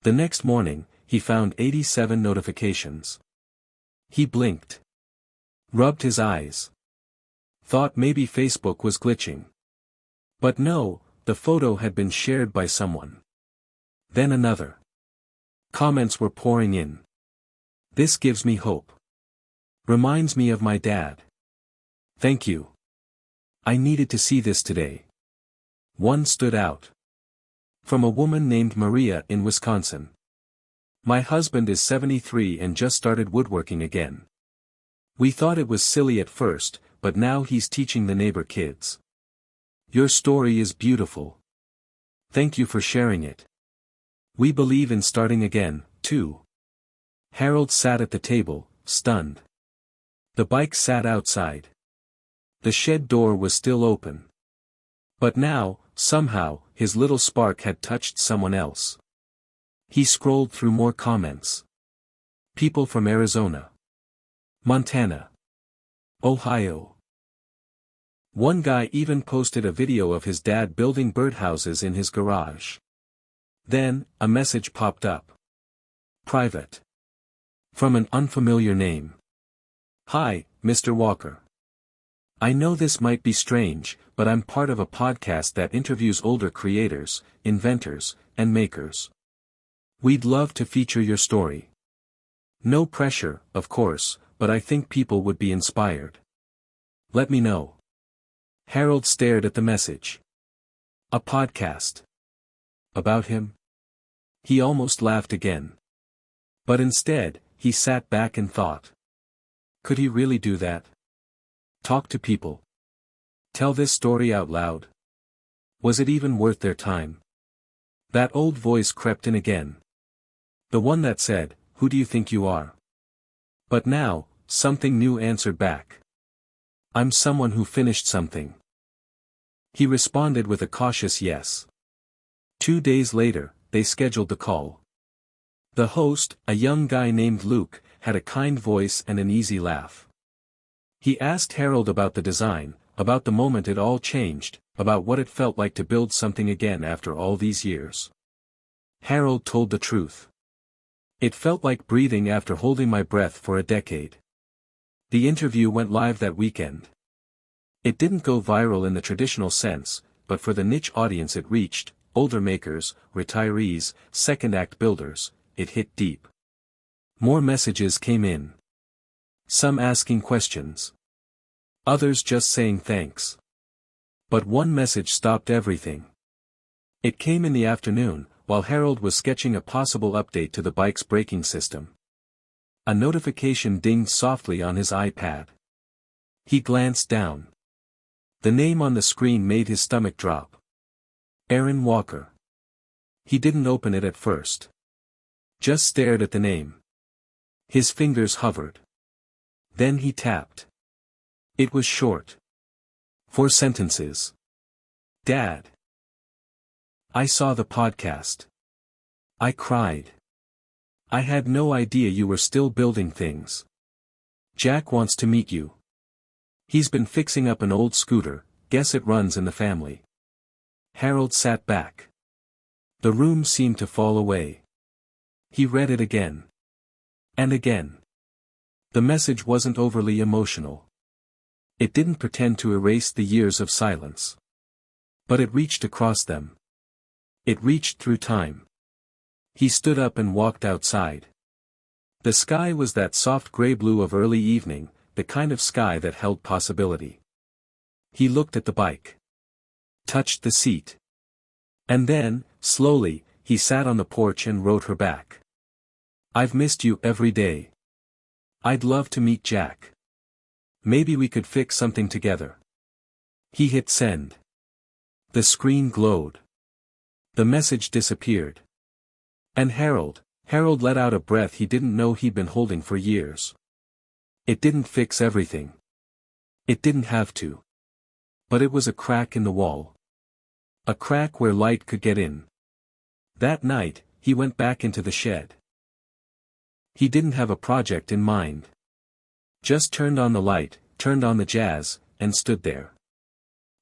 The next morning, he found 87 notifications. He blinked. Rubbed his eyes. Thought maybe Facebook was glitching. But no, the photo had been shared by someone. Then another. Comments were pouring in. "This gives me hope. Reminds me of my dad. Thank you. I needed to see this today." One stood out. From a woman named Maria in Wisconsin. "My husband is 73 and just started woodworking again. We thought it was silly at first, but now he's teaching the neighbor kids. Your story is beautiful. Thank you for sharing it. We believe in starting again, too." Harold sat at the table, stunned. The bike sat outside. The shed door was still open. But now, somehow, his little spark had touched someone else. He scrolled through more comments. People from Arizona, Montana, Ohio. One guy even posted a video of his dad building birdhouses in his garage. Then, a message popped up. Private. From an unfamiliar name. "Hi, Mr. Walker. I know this might be strange, but I'm part of a podcast that interviews older creators, inventors, and makers. We'd love to feature your story. No pressure, of course, but I think people would be inspired. Let me know." Harold stared at the message. A podcast. About him? He almost laughed again. But instead, he sat back and thought. Could he really do that? Talk to people. Tell this story out loud. Was it even worth their time? That old voice crept in again. The one that said, "Who do you think you are?" But now, something new answered back. "I'm someone who finished something." He responded with a cautious yes. 2 days later, they scheduled the call. The host, a young guy named Luke, had a kind voice and an easy laugh. He asked Harold about the design, about the moment it all changed, about what it felt like to build something again after all these years. Harold told the truth. "It felt like breathing after holding my breath for a decade." The interview went live that weekend. It didn't go viral in the traditional sense, but for the niche audience it reached, older makers, retirees, second-act builders, it hit deep. More messages came in. Some asking questions. Others just saying thanks. But one message stopped everything. It came in the afternoon, while Harold was sketching a possible update to the bike's braking system. A notification dinged softly on his iPad. He glanced down. The name on the screen made his stomach drop. Aaron Walker. He didn't open it at first. Just stared at the name. His fingers hovered. Then he tapped. It was short. 4 sentences. Dad. I saw the podcast. I cried. I had no idea you were still building things. Jack wants to meet you. He's been fixing up an old scooter, guess it runs in the family. Harold sat back. The room seemed to fall away. He read it again. And again. The message wasn't overly emotional. It didn't pretend to erase the years of silence. But it reached across them. It reached through time. He stood up and walked outside. The sky was that soft gray blue of early evening, the kind of sky that held possibility. He looked at the bike. Touched the seat. And then, slowly, he sat on the porch and wrote her back. I've missed you every day. I'd love to meet Jack. Maybe we could fix something together. He hit send. The screen glowed. The message disappeared. And Harold let out a breath he didn't know he'd been holding for years. It didn't fix everything. It didn't have to. But it was a crack in the wall. A crack where light could get in. That night, he went back into the shed. He didn't have a project in mind. Just turned on the light, turned on the jazz, and stood there.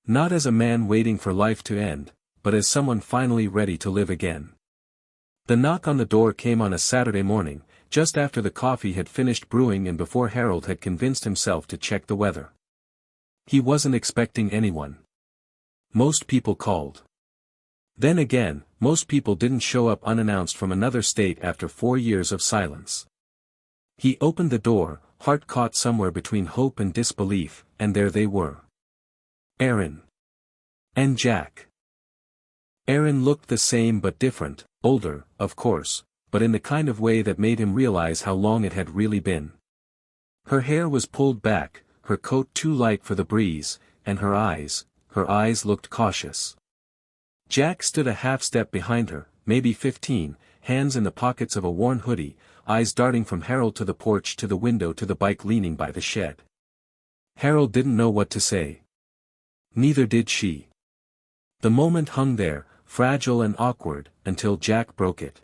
Not as a man waiting for life to end, but as someone finally ready to live again. The knock on the door came on a Saturday morning, just after the coffee had finished brewing and before Harold had convinced himself to check the weather. He wasn't expecting anyone. Most people called. Then again, most people didn't show up unannounced from another state after 4 years of silence. He opened the door, heart caught somewhere between hope and disbelief, and there they were. Aaron. And Jack. Aaron looked the same but different, older, of course, but in the kind of way that made him realize how long it had really been. Her hair was pulled back, her coat too light for the breeze, and her eyes looked cautious. Jack stood a half step behind her, maybe 15, hands in the pockets of a worn hoodie, eyes darting from Harold to the porch to the window to the bike leaning by the shed. Harold didn't know what to say. Neither did she. The moment hung there, fragile and awkward, until Jack broke it.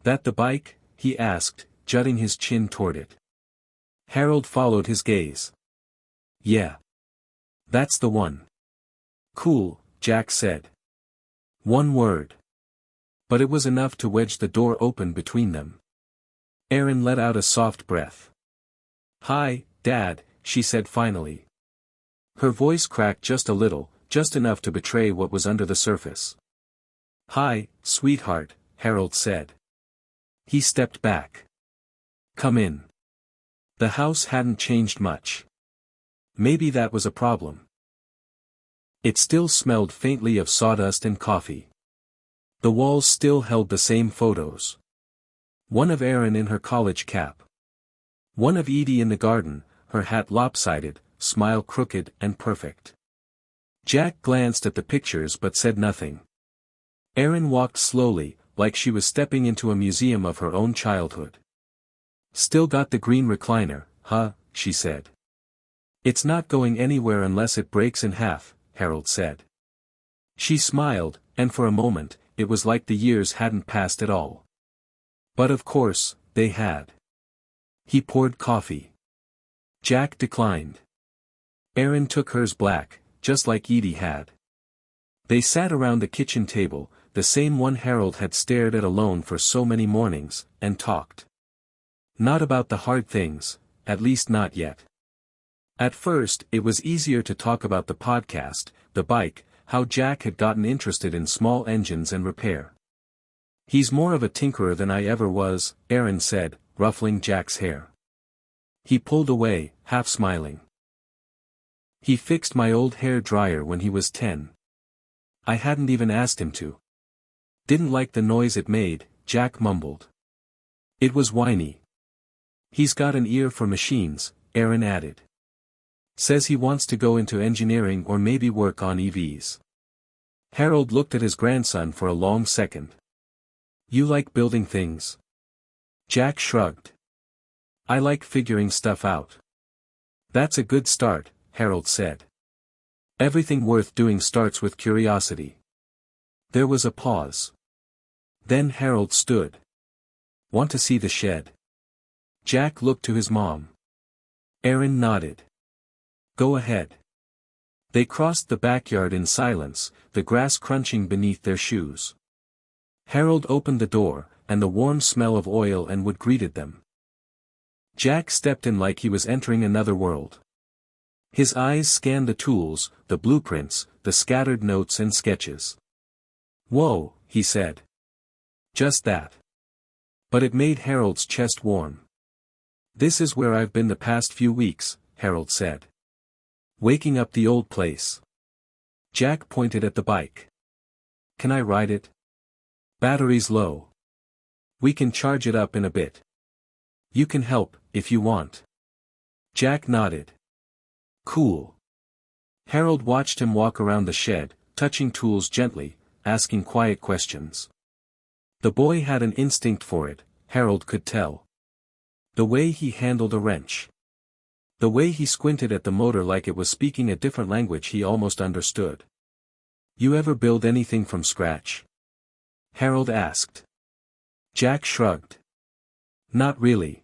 That the bike? He asked, jutting his chin toward it. Harold followed his gaze. Yeah. That's the one. Cool, Jack said. One word. But it was enough to wedge the door open between them. Aaron let out a soft breath. Hi, Dad, she said finally. Her voice cracked just a little, just enough to betray what was under the surface. Hi, sweetheart, Harold said. He stepped back. Come in. The house hadn't changed much. Maybe that was a problem. It still smelled faintly of sawdust and coffee. The walls still held the same photos. One of Aaron in her college cap. One of Edie in the garden, her hat lopsided, smile crooked and perfect. Jack glanced at the pictures but said nothing. Aaron walked slowly, like she was stepping into a museum of her own childhood. Still got the green recliner, huh, she said. It's not going anywhere unless it breaks in half, Harold said. She smiled, and for a moment, it was like the years hadn't passed at all. But of course, they had. He poured coffee. Jack declined. Aaron took hers black, just like Edie had. They sat around the kitchen table, the same one Harold had stared at alone for so many mornings, and talked. Not about the hard things, at least not yet. At first, it was easier to talk about the podcast, the bike, how Jack had gotten interested in small engines and repair. He's more of a tinkerer than I ever was, Aaron said, ruffling Jack's hair. He pulled away, half smiling. He fixed my old hair dryer when he was 10. I hadn't even asked him to. Didn't like the noise it made, Jack mumbled. It was whiny. He's got an ear for machines, Aaron added. Says he wants to go into engineering or maybe work on EVs. Harold looked at his grandson for a long second. You like building things? Jack shrugged. I like figuring stuff out. That's a good start, Harold said. Everything worth doing starts with curiosity. There was a pause. Then Harold stood. Want to see the shed? Jack looked to his mom. Erin nodded. Go ahead. They crossed the backyard in silence, the grass crunching beneath their shoes. Harold opened the door, and the warm smell of oil and wood greeted them. Jack stepped in like he was entering another world. His eyes scanned the tools, the blueprints, the scattered notes and sketches. Whoa, he said. Just that. But it made Harold's chest warm. This is where I've been the past few weeks, Harold said. Waking up the old place. Jack pointed at the bike. Can I ride it? Battery's low. We can charge it up in a bit. You can help, if you want. Jack nodded. Cool. Harold watched him walk around the shed, touching tools gently, asking quiet questions. The boy had an instinct for it, Harold could tell. The way he handled a wrench. The way he squinted at the motor like it was speaking a different language he almost understood. You ever build anything from scratch? Harold asked. Jack shrugged. Not really.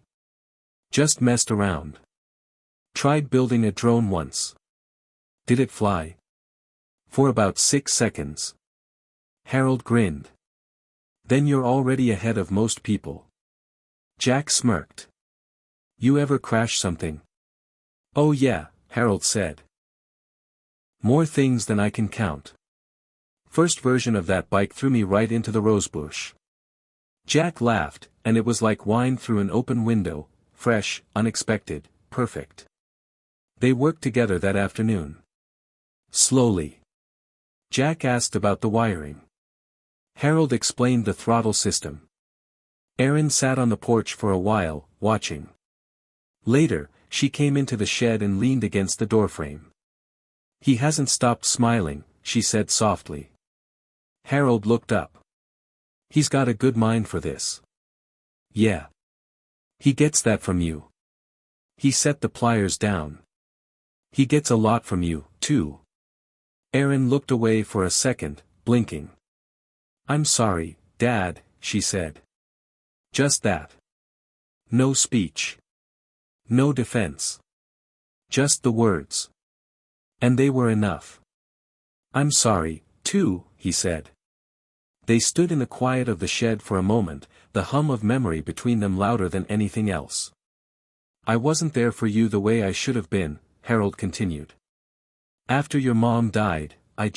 Just messed around. Tried building a drone once. Did it fly? For about 6 seconds. Harold grinned. Then you're already ahead of most people. Jack smirked. You ever crash something? Oh yeah, Harold said. More things than I can count. First version of that bike threw me right into the rosebush. Jack laughed, and it was like wine through an open window, fresh, unexpected, perfect. They worked together that afternoon. Slowly. Jack asked about the wiring. Harold explained the throttle system. Erin sat on the porch for a while, watching. Later, she came into the shed and leaned against the doorframe. He hasn't stopped smiling, she said softly. Harold looked up. He's got a good mind for this. Yeah. He gets that from you. He set the pliers down. He gets a lot from you, too. Erin looked away for a second, blinking. I'm sorry, Dad, she said. Just that. No speech. No defense. Just the words. And they were enough. I'm sorry, too, he said. They stood in the quiet of the shed for a moment, the hum of memory between them louder than anything else. I wasn't there for you the way I should have been, Harold continued. After your mom died, I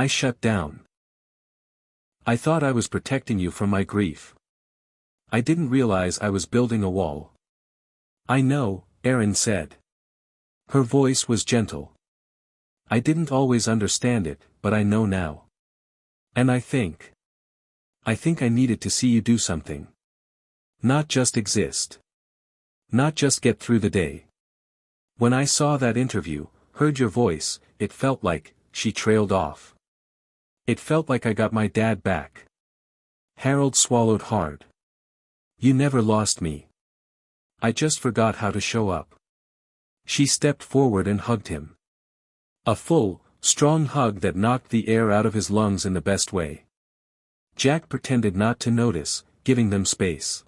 shut down. I thought I was protecting you from my grief. I didn't realize I was building a wall. I know, Erin said. Her voice was gentle. I didn't always understand it, but I know now. And I think I needed to see you do something. Not just exist. Not just get through the day. When I saw that interview, heard your voice, it felt like, she trailed off. It felt like I got my dad back. Harold swallowed hard. You never lost me. I just forgot how to show up. She stepped forward and hugged him. A full, strong hug that knocked the air out of his lungs in the best way. Jack pretended not to notice, giving them space.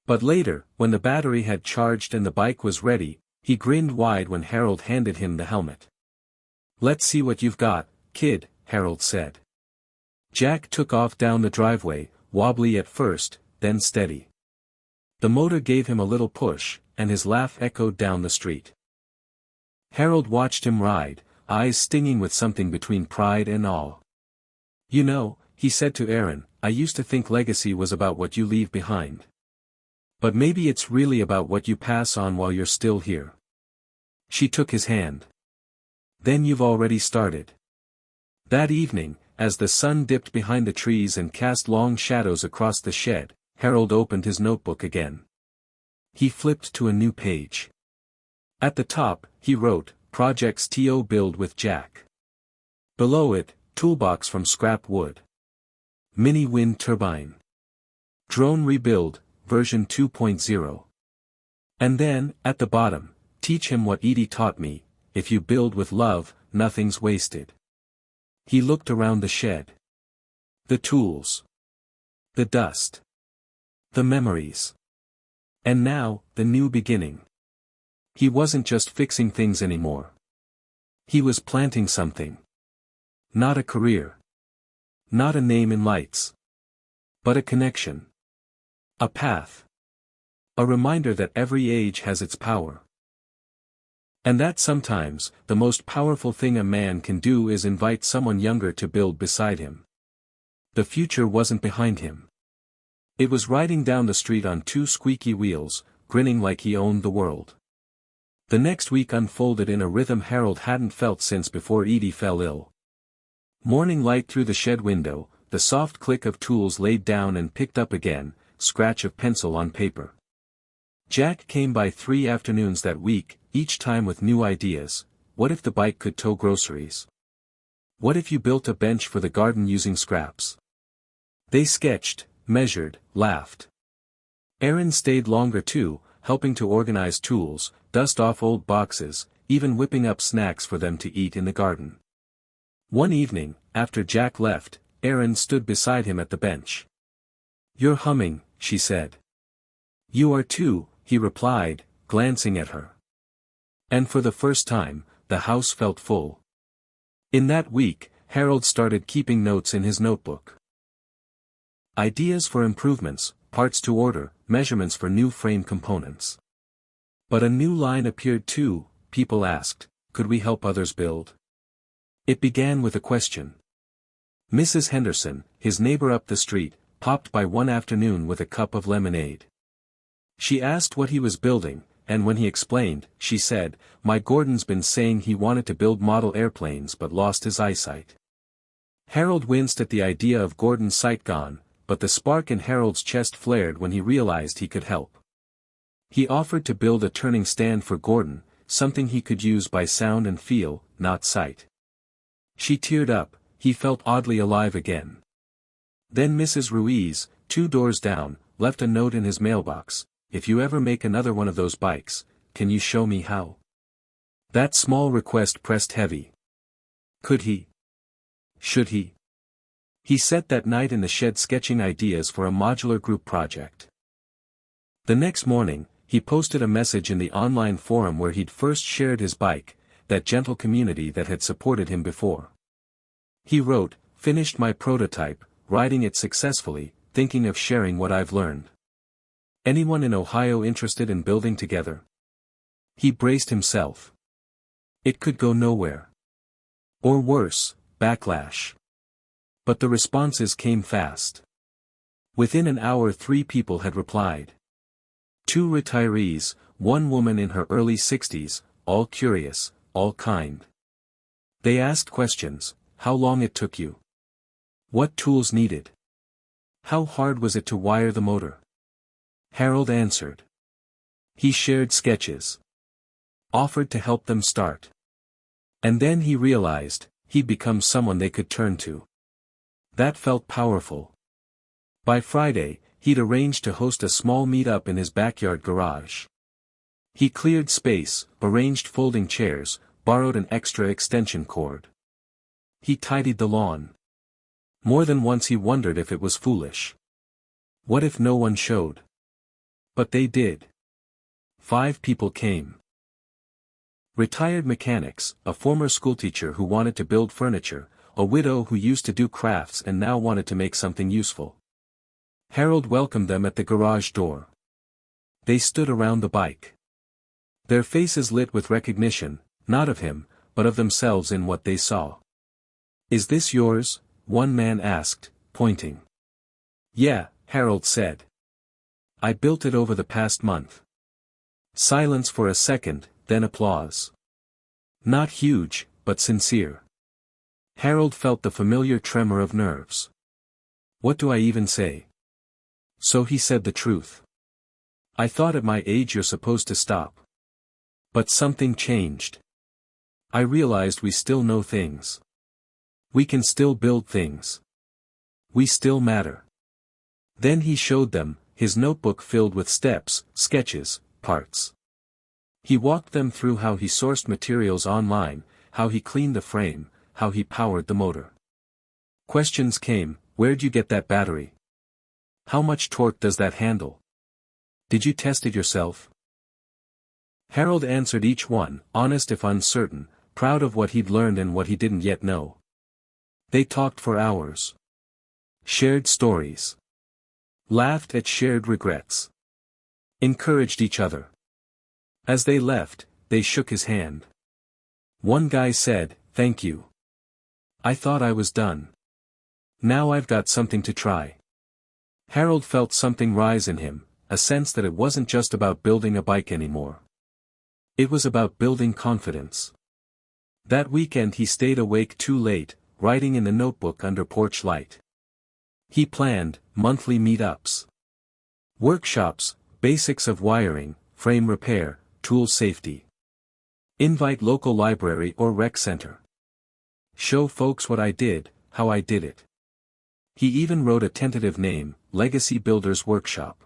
But later, when the battery had charged and the bike was ready, he grinned wide when Harold handed him the helmet. Let's see what you've got, kid, Harold said. Jack took off down the driveway, wobbly at first, then steady. The motor gave him a little push, and his laugh echoed down the street. Harold watched him ride, eyes stinging with something between pride and awe. You know, he said to Erin, I used to think legacy was about what you leave behind. But maybe it's really about what you pass on while you're still here. She took his hand. Then you've already started. That evening, as the sun dipped behind the trees and cast long shadows across the shed, Harold opened his notebook again. He flipped to a new page. At the top, he wrote, Projects to build with Jack. Below it, toolbox from scrap wood. Mini wind turbine. Drone rebuild, version 2.0. And then, at the bottom, teach him what Edie taught me, if you build with love, nothing's wasted. He looked around the shed. The tools. The dust. The memories. And now, the new beginning. He wasn't just fixing things anymore. He was planting something. Not a career. Not a name in lights. But a connection. A path. A reminder that every age has its power. And that sometimes, the most powerful thing a man can do is invite someone younger to build beside him. The future wasn't behind him. It was riding down the street on two squeaky wheels, grinning like he owned the world. The next week unfolded in a rhythm Harold hadn't felt since before Edie fell ill. Morning light through the shed window, the soft click of tools laid down and picked up again, scratch of pencil on paper. Jack came by 3 afternoons that week, each time with new ideas. What if the bike could tow groceries? What if you built a bench for the garden using scraps? They sketched, measured, laughed. Aaron stayed longer too, helping to organize tools, dust off old boxes, even whipping up snacks for them to eat in the garden. One evening, after Jack left, Erin stood beside him at the bench. "You're humming," she said. "You are too," he replied, glancing at her. And for the first time, the house felt full. In that week, Harold started keeping notes in his notebook. Ideas for improvements, parts to order, measurements for new frame components. But a new line appeared too. People asked, could we help others build? It began with a question. Mrs. Henderson, his neighbor up the street, popped by one afternoon with a cup of lemonade. She asked what he was building, and when he explained, she said, "My Gordon's been saying he wanted to build model airplanes but lost his eyesight." Harold winced at the idea of Gordon's sight gone, but the spark in Harold's chest flared when he realized he could help. He offered to build a turning stand for Gordon, something he could use by sound and feel, not sight. She teared up. He felt oddly alive again. Then Mrs. Ruiz, 2 doors down, left a note in his mailbox. "If you ever make another one of those bikes, can you show me how?" That small request pressed heavy. Could he? Should he? He sat that night in the shed sketching ideas for a modular group project. The next morning, he posted a message in the online forum where he'd first shared his bike, that gentle community that had supported him before. He wrote, "Finished my prototype, riding it successfully, thinking of sharing what I've learned. Anyone in Ohio interested in building together?" He braced himself. It could go nowhere. Or worse, backlash. But the responses came fast. Within an hour 3 people had replied. 2 retirees, 1 woman in her early 60s, all curious, all kind. They asked questions: how long it took you? What tools needed? How hard was it to wire the motor? Harold answered. He shared sketches. Offered to help them start. And then he realized, he'd become someone they could turn to. That felt powerful. By Friday, he'd arranged to host a small meet-up in his backyard garage. He cleared space, arranged folding chairs, borrowed an extra extension cord. He tidied the lawn. More than once he wondered if it was foolish. What if no one showed? But they did. 5 people came. Retired mechanics, a former schoolteacher who wanted to build furniture, a widow who used to do crafts and now wanted to make something useful. Harold welcomed them at the garage door. They stood around the bike. Their faces lit with recognition, not of him, but of themselves in what they saw. "Is this yours?" one man asked, pointing. "Yeah," Harold said. "I built it over the past month." Silence for a second, then applause. Not huge, but sincere. Harold felt the familiar tremor of nerves. What do I even say? So he said the truth. "I thought at my age you're supposed to stop. But something changed. I realized we still know things. We can still build things. We still matter." Then he showed them, his notebook filled with steps, sketches, parts. He walked them through how he sourced materials online, how he cleaned the frame, how he powered the motor. Questions came: where'd you get that battery? How much torque does that handle? Did you test it yourself? Harold answered each one, honest if uncertain, proud of what he'd learned and what he didn't yet know. They talked for hours. Shared stories. Laughed at shared regrets. Encouraged each other. As they left, they shook his hand. One guy said, "Thank you. I thought I was done. Now I've got something to try." Harold felt something rise in him, a sense that it wasn't just about building a bike anymore. It was about building confidence. That weekend he stayed awake too late, writing in the notebook under porch light. He planned monthly meetups. Workshops, basics of wiring, frame repair, tool safety. Invite local library or rec center. Show folks what I did, how I did it. He even wrote a tentative name, Legacy Builders Workshop.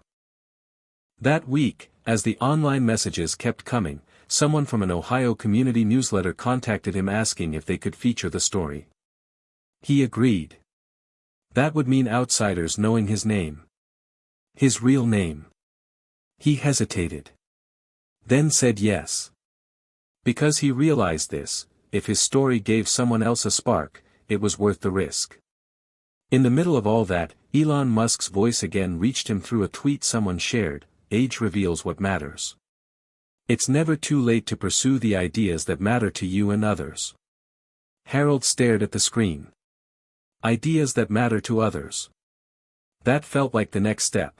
That week, as the online messages kept coming, someone from an Ohio community newsletter contacted him asking if they could feature the story. He agreed. That would mean outsiders knowing his name. His real name. He hesitated. Then said yes. Because he realized this: if his story gave someone else a spark, it was worth the risk. In the middle of all that, Elon Musk's voice again reached him through a tweet someone shared: "Age reveals what matters. It's never too late to pursue the ideas that matter to you and others." Harold stared at the screen. Ideas that matter to others. That felt like the next step.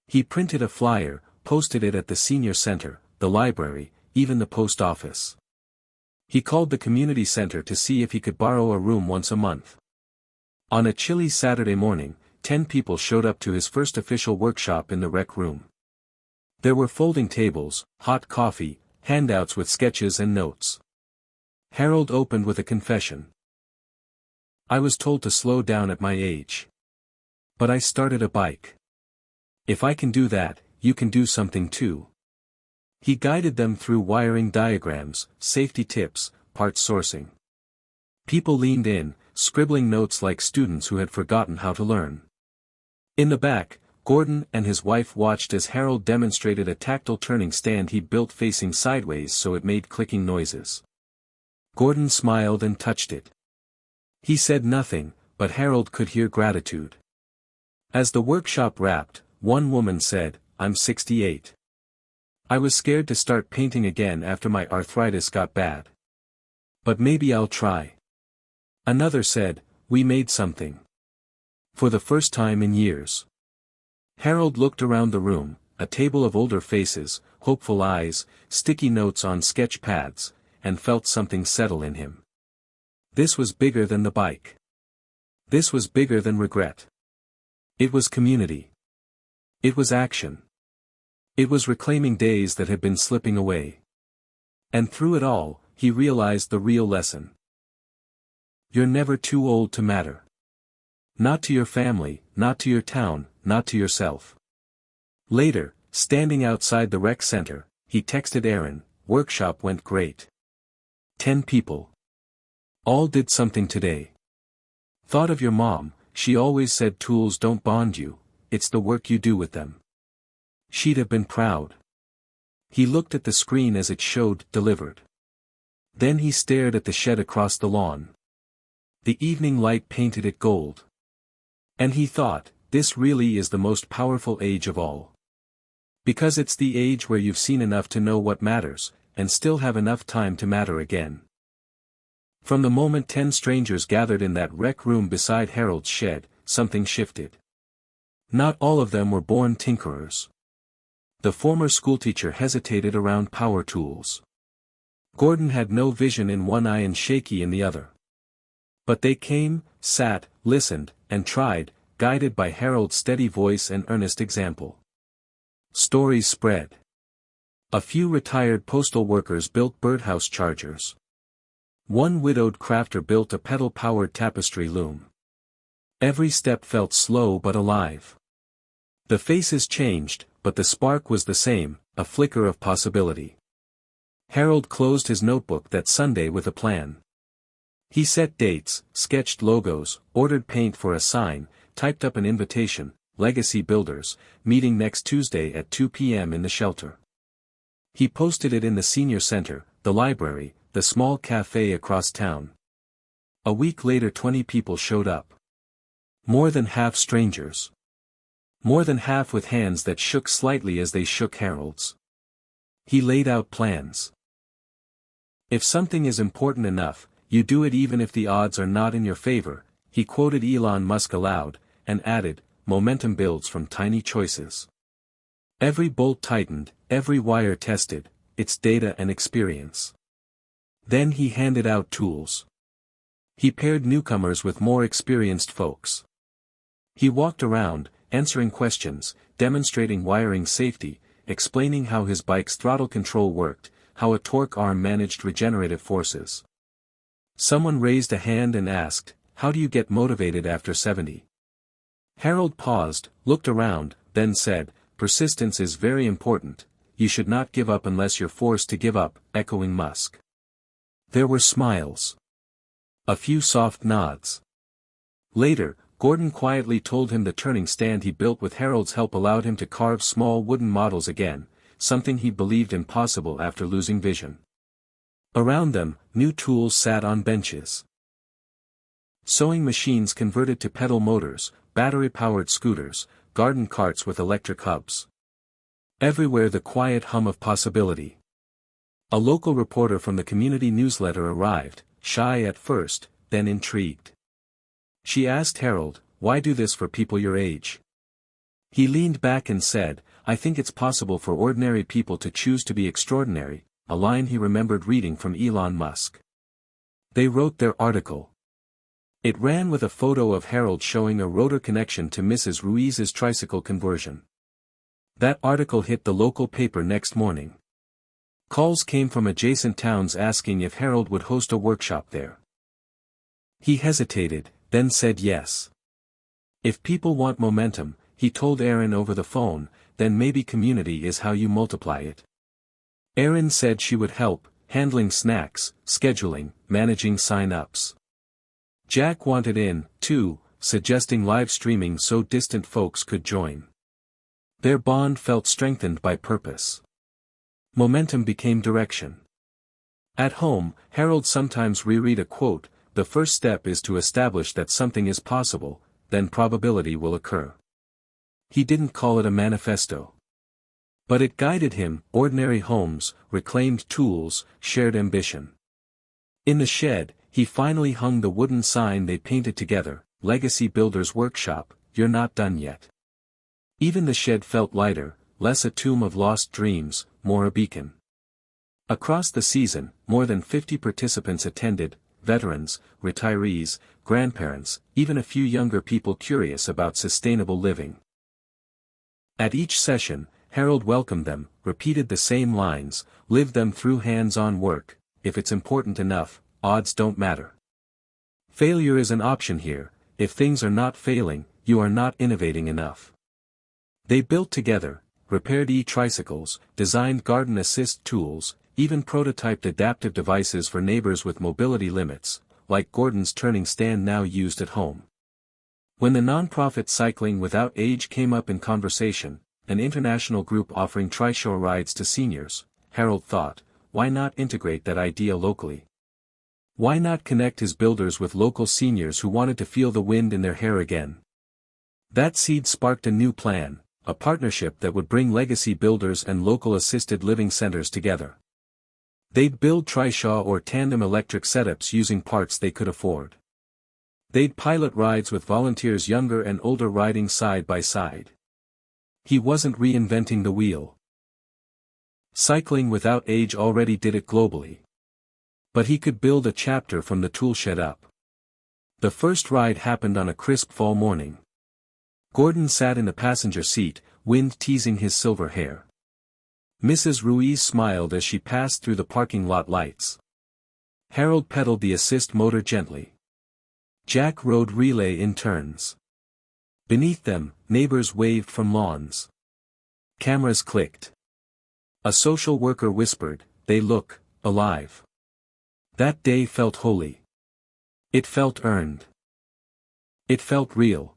He printed a flyer, posted it at the senior center, the library, even the post office. He called the community center to see if he could borrow a room once a month. On a chilly Saturday morning, 10 people showed up to his first official workshop in the rec room. There were folding tables, hot coffee, handouts with sketches and notes. Harold opened with a confession. "I was told to slow down at my age. But I started a bike. If I can do that, you can do something too." He guided them through wiring diagrams, safety tips, parts sourcing. People leaned in, scribbling notes like students who had forgotten how to learn. In the back, Gordon and his wife watched as Harold demonstrated a tactile turning stand he'd built facing sideways so it made clicking noises. Gordon smiled and touched it. He said nothing, but Harold could hear gratitude. As the workshop wrapped, one woman said, "I'm 68. I was scared to start painting again after my arthritis got bad. But maybe I'll try." Another said, "We made something. For the first time in years." Harold looked around the room, a table of older faces, hopeful eyes, sticky notes on sketch pads, and felt something settle in him. This was bigger than the bike. This was bigger than regret. It was community. It was action. It was reclaiming days that had been slipping away. And through it all, he realized the real lesson. You're never too old to matter. Not to your family, not to your town, not to yourself. Later, standing outside the rec center, he texted Aaron, "Workshop went great. 10 people. All did something today. Thought of your mom, she always said tools don't bond you, it's the work you do with them. She'd have been proud." He looked at the screen as it showed, "Delivered." Then he stared at the shed across the lawn. The evening light painted it gold. And he thought, this really is the most powerful age of all. Because it's the age where you've seen enough to know what matters, and still have enough time to matter again. From the moment 10 strangers gathered in that rec room beside Harold's shed, something shifted. Not all of them were born tinkerers. The former schoolteacher hesitated around power tools. Gordon had no vision in one eye and shaky in the other. But they came, sat, listened, and tried, guided by Harold's steady voice and earnest example. Stories spread. A few retired postal workers built birdhouse chargers. One widowed crafter built a pedal-powered tapestry loom. Every step felt slow but alive. The faces changed, but the spark was the same, a flicker of possibility. Harold closed his notebook that Sunday with a plan. He set dates, sketched logos, ordered paint for a sign, typed up an invitation, Legacy Builders, meeting next Tuesday at 2 p.m. in the shelter. He posted it in the senior center, the library, the small cafe across town. A week later 20 people showed up. More than half strangers. More than half with hands that shook slightly as they shook Harold's. He laid out plans. If something is important enough, you do it even if the odds are not in your favor, he quoted Elon Musk aloud, and added, momentum builds from tiny choices. Every bolt tightened, every wire tested, it's data and experience. Then he handed out tools. He paired newcomers with more experienced folks. He walked around, answering questions, demonstrating wiring safety, explaining how his bike's throttle control worked, how a torque arm managed regenerative forces. Someone raised a hand and asked, "How do you get motivated after 70? Harold paused, looked around, then said, "Persistence is very important, you should not give up unless you're forced to give up," echoing Musk. There were smiles. A few soft nods. Later, Gordon quietly told him the turning stand he built with Harold's help allowed him to carve small wooden models again, something he believed impossible after losing vision. Around them, new tools sat on benches. Sewing machines converted to pedal motors, battery-powered scooters, garden carts with electric hubs. Everywhere the quiet hum of possibility. A local reporter from the community newsletter arrived, shy at first, then intrigued. She asked Harold, "Why do this for people your age?" He leaned back and said, "I think it's possible for ordinary people to choose to be extraordinary," a line he remembered reading from Elon Musk. They wrote their article. It ran with a photo of Harold showing a rotor connection to Mrs. Ruiz's tricycle conversion. That article hit the local paper next morning. Calls came from adjacent towns asking if Harold would host a workshop there. He hesitated, then said yes. If people want momentum, he told Erin over the phone, then maybe community is how you multiply it. Erin said she would help, handling snacks, scheduling, managing sign-ups. Jack wanted in, too, suggesting live streaming so distant folks could join. Their bond felt strengthened by purpose. Momentum became direction. At home, Harold sometimes reread a quote, "The first step is to establish that something is possible, then probability will occur." He didn't call it a manifesto. But it guided him, ordinary homes, reclaimed tools, shared ambition. In the shed, he finally hung the wooden sign they painted together, "Legacy Builders Workshop, you're not done yet." Even the shed felt lighter, less a tomb of lost dreams, more a beacon. Across the season, more than 50 participants attended, veterans, retirees, grandparents, even a few younger people curious about sustainable living. At each session, Harold welcomed them, repeated the same lines, lived them through hands-on work, "If it's important enough, odds don't matter. Failure is an option here, if things are not failing, you are not innovating enough." They built together, repaired e-tricycles, designed garden assist tools, even prototyped adaptive devices for neighbors with mobility limits, like Gordon's turning stand now used at home. When the nonprofit Cycling Without Age came up in conversation, an international group offering trishaw rides to seniors, Harold thought, why not integrate that idea locally? Why not connect his builders with local seniors who wanted to feel the wind in their hair again? That seed sparked a new plan, a partnership that would bring legacy builders and local assisted living centers together. They'd build trishaw or tandem electric setups using parts they could afford. They'd pilot rides with volunteers younger and older riding side by side. He wasn't reinventing the wheel. Cycling Without Age already did it globally. But he could build a chapter from the toolshed up. The first ride happened on a crisp fall morning. Gordon sat in the passenger seat, wind teasing his silver hair. Mrs. Ruiz smiled as she passed through the parking lot lights. Harold pedaled the assist motor gently. Jack rode relay in turns. Beneath them, neighbors waved from lawns. Cameras clicked. A social worker whispered, "They look alive. That day felt holy. It felt earned. It felt real.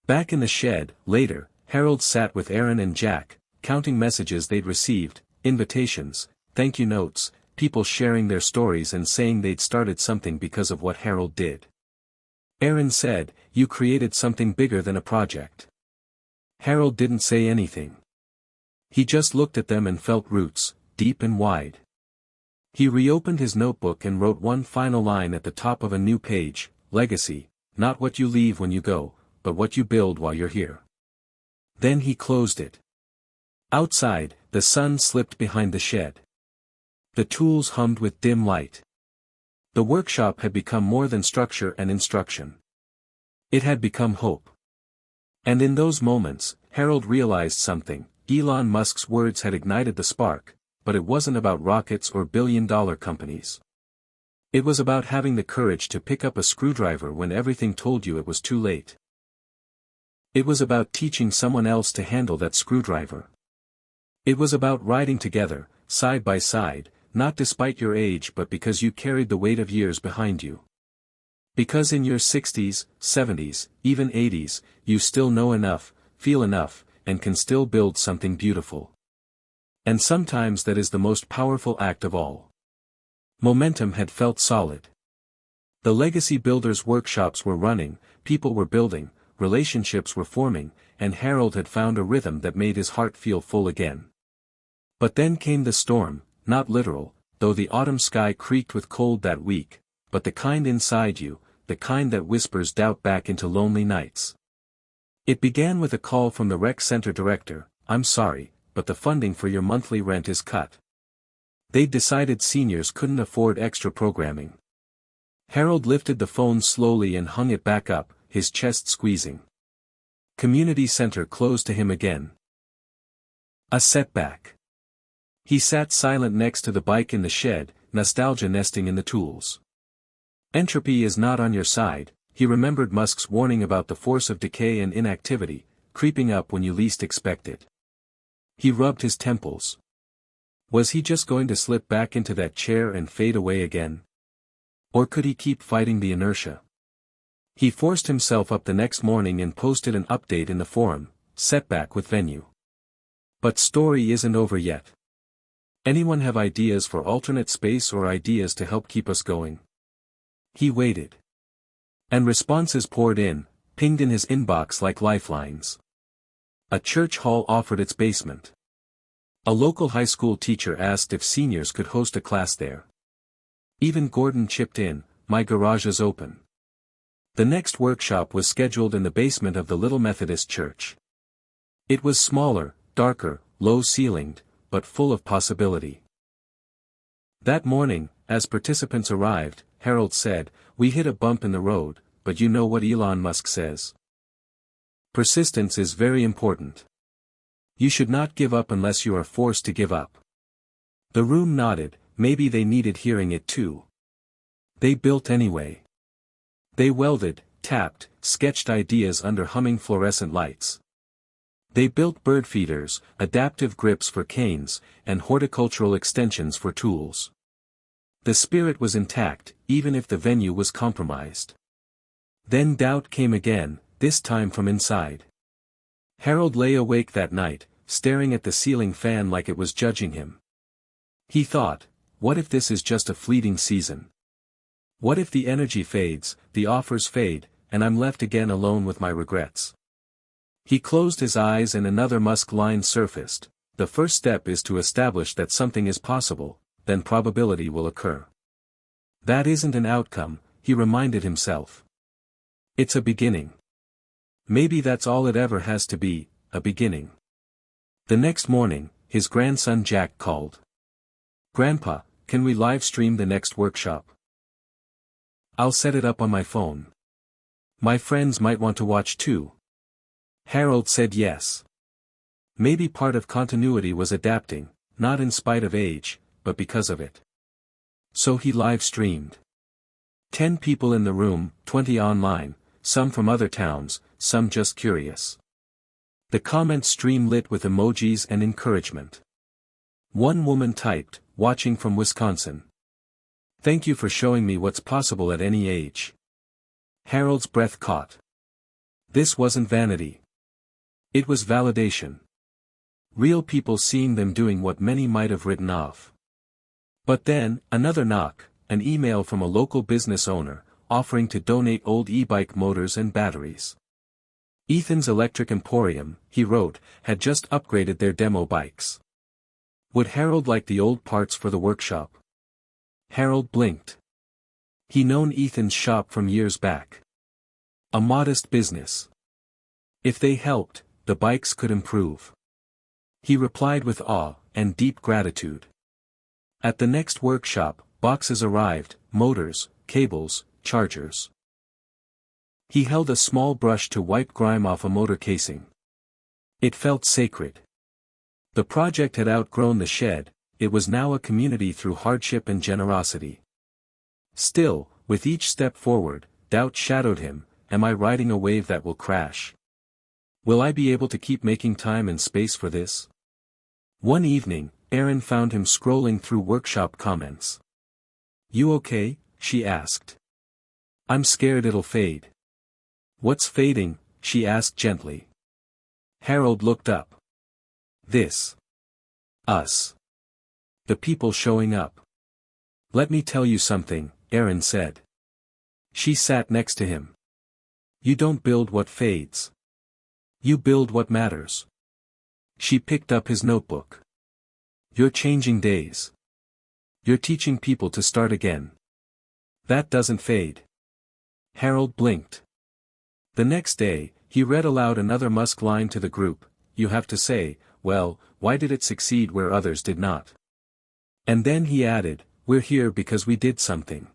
Back in the shed, later, Harold sat with Aaron and Jack, counting messages they'd received, invitations, thank you notes, people sharing their stories and saying they'd started something because of what Harold did. Aaron said, "You created something bigger than a project." Harold didn't say anything. He just looked at them and felt roots, deep and wide. He reopened his notebook and wrote one final line at the top of a new page: legacy, not what you leave when you go, but what you build while you're here. Then he closed it. Outside, the sun slipped behind the shed. The tools hummed with dim light. The workshop had become more than structure and instruction. It had become hope. And in those moments, Harold realized something: Elon Musk's words had ignited the spark, but it wasn't about rockets or billion-dollar companies. It was about having the courage to pick up a screwdriver when everything told you it was too late. It was about teaching someone else to handle that screwdriver. It was about riding together, side by side, not despite your age but because you carried the weight of years behind you. Because in your 60s, 70s, even 80s, you still know enough, feel enough, and can still build something beautiful. And sometimes that is the most powerful act of all. Momentum had felt solid. The legacy builders' workshops were running, people were building, relationships were forming, and Harold had found a rhythm that made his heart feel full again. But then came the storm, not literal, though the autumn sky creaked with cold that week, but the kind inside you, the kind that whispers doubt back into lonely nights. It began with a call from the rec center director: "I'm sorry, but the funding for your monthly rent is cut." They'd decided seniors couldn't afford extra programming. Harold lifted the phone slowly and hung it back up, his chest squeezing. Community center closed to him again. A setback. He sat silent next to the bike in the shed, nostalgia nesting in the tools. Entropy is not on your side, he remembered Musk's warning about the force of decay and inactivity, creeping up when you least expect it. He rubbed his temples. Was he just going to slip back into that chair and fade away again? Or could he keep fighting the inertia? He forced himself up the next morning and posted an update in the forum: setback with venue. But story isn't over yet. Anyone have ideas for alternate space or ideas to help keep us going? He waited. And responses poured in, pinged in his inbox like lifelines. A church hall offered its basement. A local high school teacher asked if seniors could host a class there. Even Gordon chipped in: "My garage is open." The next workshop was scheduled in the basement of the little Methodist church. It was smaller, darker, low-ceilinged, but full of possibility. That morning, as participants arrived, Harold said, "We hit a bump in the road, but you know what Elon Musk says. Persistence is very important. You should not give up unless you are forced to give up." The room nodded, maybe they needed hearing it too. They built anyway. They welded, tapped, sketched ideas under humming fluorescent lights. They built bird feeders, adaptive grips for canes, and horticultural extensions for tools. The spirit was intact, even if the venue was compromised. Then doubt came again, this time from inside. Harold lay awake that night, staring at the ceiling fan like it was judging him. He thought, what if this is just a fleeting season? What if the energy fades, the offers fade, and I'm left again alone with my regrets? He closed his eyes and another Musk line surfaced: the first step is to establish that something is possible, then probability will occur. That isn't an outcome, he reminded himself. It's a beginning. Maybe that's all it ever has to be, a beginning. The next morning, his grandson Jack called. "Grandpa, can we live stream the next workshop? I'll set it up on my phone. My friends might want to watch too." Harold said yes. Maybe part of continuity was adapting, not in spite of age, but because of it. So he live streamed. 10 people in the room, 20 online, some from other towns, some just curious. The comment stream lit with emojis and encouragement. One woman typed, watching from Wisconsin. Thank you for showing me what's possible at any age. Harold's breath caught. This wasn't vanity. It was validation. Real people seeing them doing what many might have written off. But then, another knock, an email from a local business owner, offering to donate old e-bike motors and batteries. Ethan's Electric Emporium, he wrote, had just upgraded their demo bikes. Would Harold like the old parts for the workshop? Harold blinked. He'd known Ethan's shop from years back. A modest business. If they helped, the bikes could improve. He replied with awe and deep gratitude. At the next workshop, boxes arrived, motors, cables, chargers. He held a small brush to wipe grime off a motor casing. It felt sacred. The project had outgrown the shed, it was now a community through hardship and generosity. Still, with each step forward, doubt shadowed him. Am I riding a wave that will crash? Will I be able to keep making time and space for this? One evening, Erin found him scrolling through workshop comments. You okay? She asked. I'm scared it'll fade. What's fading? She asked gently. Harold looked up. This. Us. The people showing up. Let me tell you something, Erin said. She sat next to him. You don't build what fades. You build what matters. She picked up his notebook. You're changing days. You're teaching people to start again. That doesn't fade. Harold blinked. The next day, he read aloud another Musk line to the group. You have to say, well, why did it succeed where others did not? And then he added, we're here because we did something.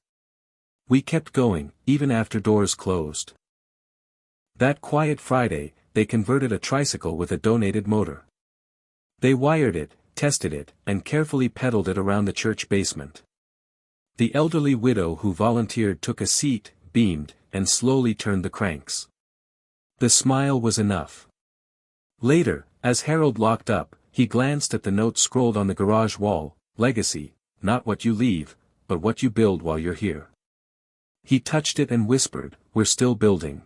We kept going, even after doors closed. That quiet Friday, they converted a tricycle with a donated motor. They wired it, tested it, and carefully pedaled it around the church basement. The elderly widow who volunteered took a seat, beamed, and slowly turned the cranks. The smile was enough. Later, as Harold locked up, he glanced at the note scrolled on the garage wall, legacy, not what you leave, but what you build while you're here. He touched it and whispered, we're still building.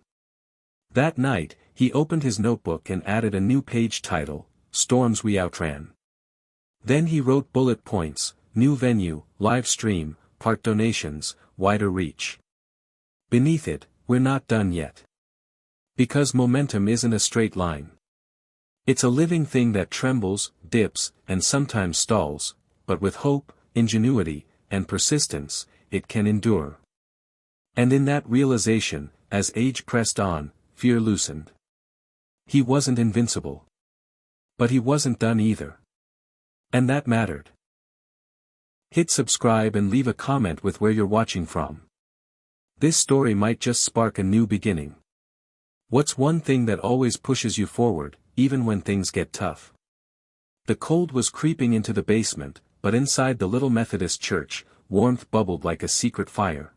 That night, he opened his notebook and added a new page title, Storms We Outran. Then he wrote bullet points, new venue, live stream, part donations, wider reach. Beneath it, we're not done yet. Because momentum isn't a straight line. It's a living thing that trembles, dips, and sometimes stalls, but with hope, ingenuity, and persistence, it can endure. And in that realization, as age pressed on, fear loosened. He wasn't invincible. But he wasn't done either. And that mattered. Hit subscribe and leave a comment with where you're watching from. This story might just spark a new beginning. What's one thing that always pushes you forward, even when things get tough? The cold was creeping into the basement, but inside the little Methodist church, warmth bubbled like a secret fire.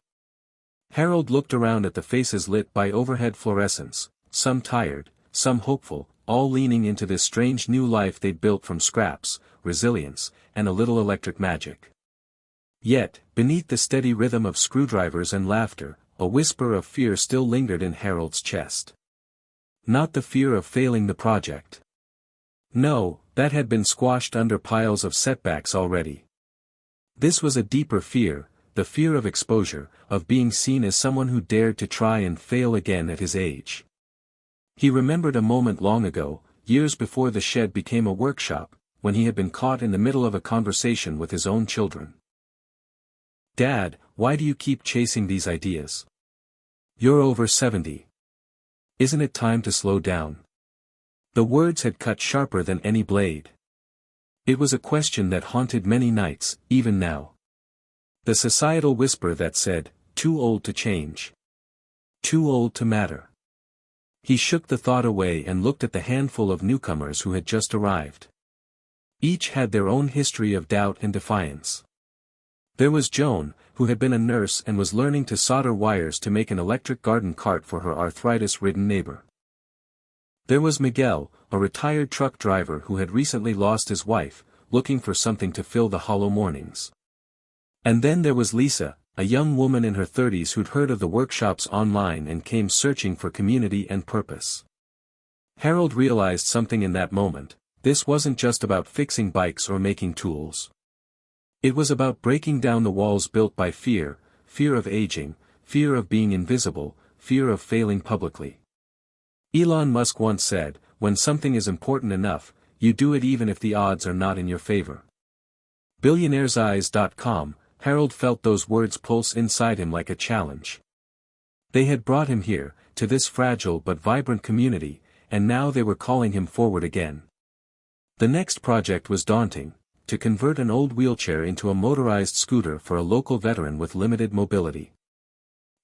Harold looked around at the faces lit by overhead fluorescents, some tired, some hopeful, all leaning into this strange new life they'd built from scraps, resilience, and a little electric magic. Yet, beneath the steady rhythm of screwdrivers and laughter, a whisper of fear still lingered in Harold's chest. Not the fear of failing the project. No, that had been squashed under piles of setbacks already. This was a deeper fear, the fear of exposure, of being seen as someone who dared to try and fail again at his age. He remembered a moment long ago, years before the shed became a workshop, when he had been caught in the middle of a conversation with his own children. Dad, why do you keep chasing these ideas? You're over 70. Isn't it time to slow down? The words had cut sharper than any blade. It was a question that haunted many nights, even now. The societal whisper that said, too old to change. Too old to matter. He shook the thought away and looked at the handful of newcomers who had just arrived. Each had their own history of doubt and defiance. There was Joan, who had been a nurse and was learning to solder wires to make an electric garden cart for her arthritis-ridden neighbor. There was Miguel, a retired truck driver who had recently lost his wife, looking for something to fill the hollow mornings. And then there was Lisa, a young woman in her 30s who'd heard of the workshops online and came searching for community and purpose. Harold realized something in that moment: this wasn't just about fixing bikes or making tools. It was about breaking down the walls built by fear, fear of aging, fear of being invisible, fear of failing publicly. Elon Musk once said, "When something is important enough, you do it even if the odds are not in your favor." Billionaireseyes.com, Harold felt those words pulse inside him like a challenge. They had brought him here, to this fragile but vibrant community, and now they were calling him forward again. The next project was daunting: to convert an old wheelchair into a motorized scooter for a local veteran with limited mobility.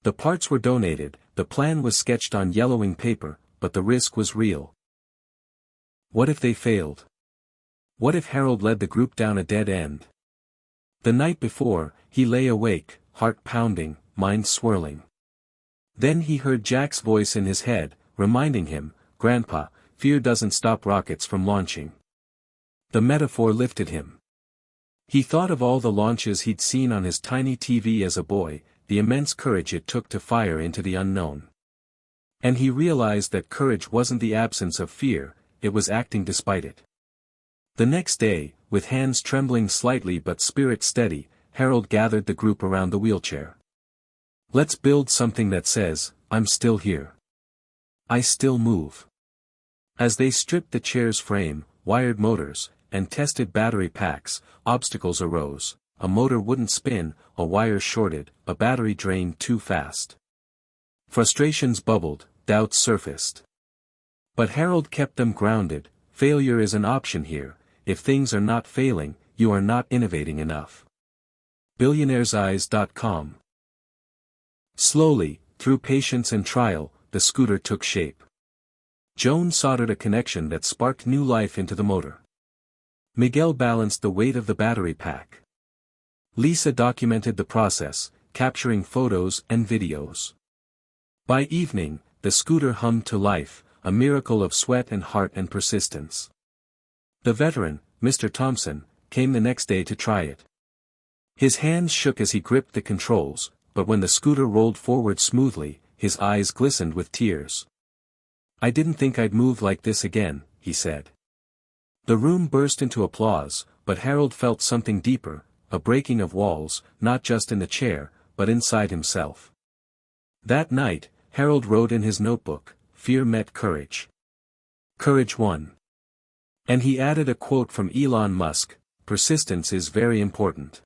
The parts were donated, the plan was sketched on yellowing paper, but the risk was real. What if they failed? What if Harold led the group down a dead end? The night before, he lay awake, heart pounding, mind swirling. Then he heard Jack's voice in his head, reminding him, "Grandpa, fear doesn't stop rockets from launching." The metaphor lifted him. He thought of all the launches he'd seen on his tiny TV as a boy, the immense courage it took to fire into the unknown. And he realized that courage wasn't the absence of fear, it was acting despite it. The next day, with hands trembling slightly but spirit steady, Harold gathered the group around the wheelchair. "Let's build something that says, 'I'm still here. I still move.'" As they stripped the chair's frame, wired motors, and tested battery packs, obstacles arose: a motor wouldn't spin, a wire shorted, a battery drained too fast. Frustrations bubbled, doubts surfaced. But Harold kept them grounded. Failure is an option here. If things are not failing, you are not innovating enough. Billionaireseyes.com. Slowly, through patience and trial, the scooter took shape. Joan soldered a connection that sparked new life into the motor. Miguel balanced the weight of the battery pack. Lisa documented the process, capturing photos and videos. By evening, the scooter hummed to life, a miracle of sweat and heart and persistence. The veteran, Mr. Thompson, came the next day to try it. His hands shook as he gripped the controls, but when the scooter rolled forward smoothly, his eyes glistened with tears. "I didn't think I'd move like this again," he said. The room burst into applause, but Harold felt something deeper, a breaking of walls, not just in the chair, but inside himself. That night, Harold wrote in his notebook, "Fear met courage. Courage won." And he added a quote from Elon Musk: "Persistence is very important.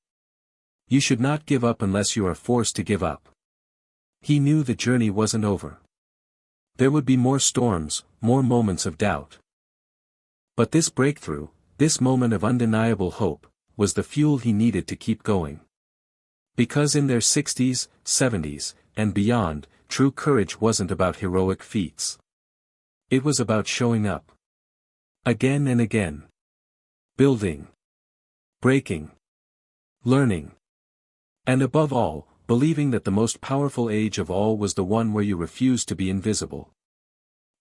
You should not give up unless you are forced to give up." He knew the journey wasn't over. There would be more storms, more moments of doubt. But this breakthrough, this moment of undeniable hope, was the fuel he needed to keep going. Because in their 60s, 70s, and beyond, true courage wasn't about heroic feats. It was about showing up. Again and again. Building. Breaking. Learning. And above all, believing that the most powerful age of all was the one where you refuse to be invisible.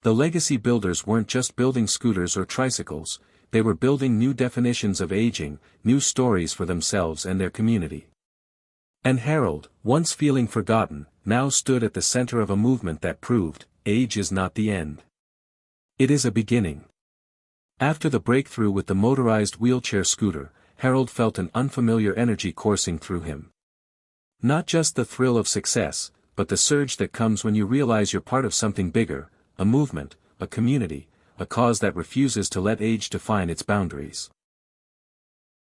The legacy builders weren't just building scooters or tricycles, they were building new definitions of aging, new stories for themselves and their community. And Harold, once feeling forgotten, now stood at the center of a movement that proved, age is not the end. It is a beginning. After the breakthrough with the motorized wheelchair scooter, Harold felt an unfamiliar energy coursing through him. Not just the thrill of success, but the surge that comes when you realize you're part of something bigger, a movement, a community, a cause that refuses to let age define its boundaries.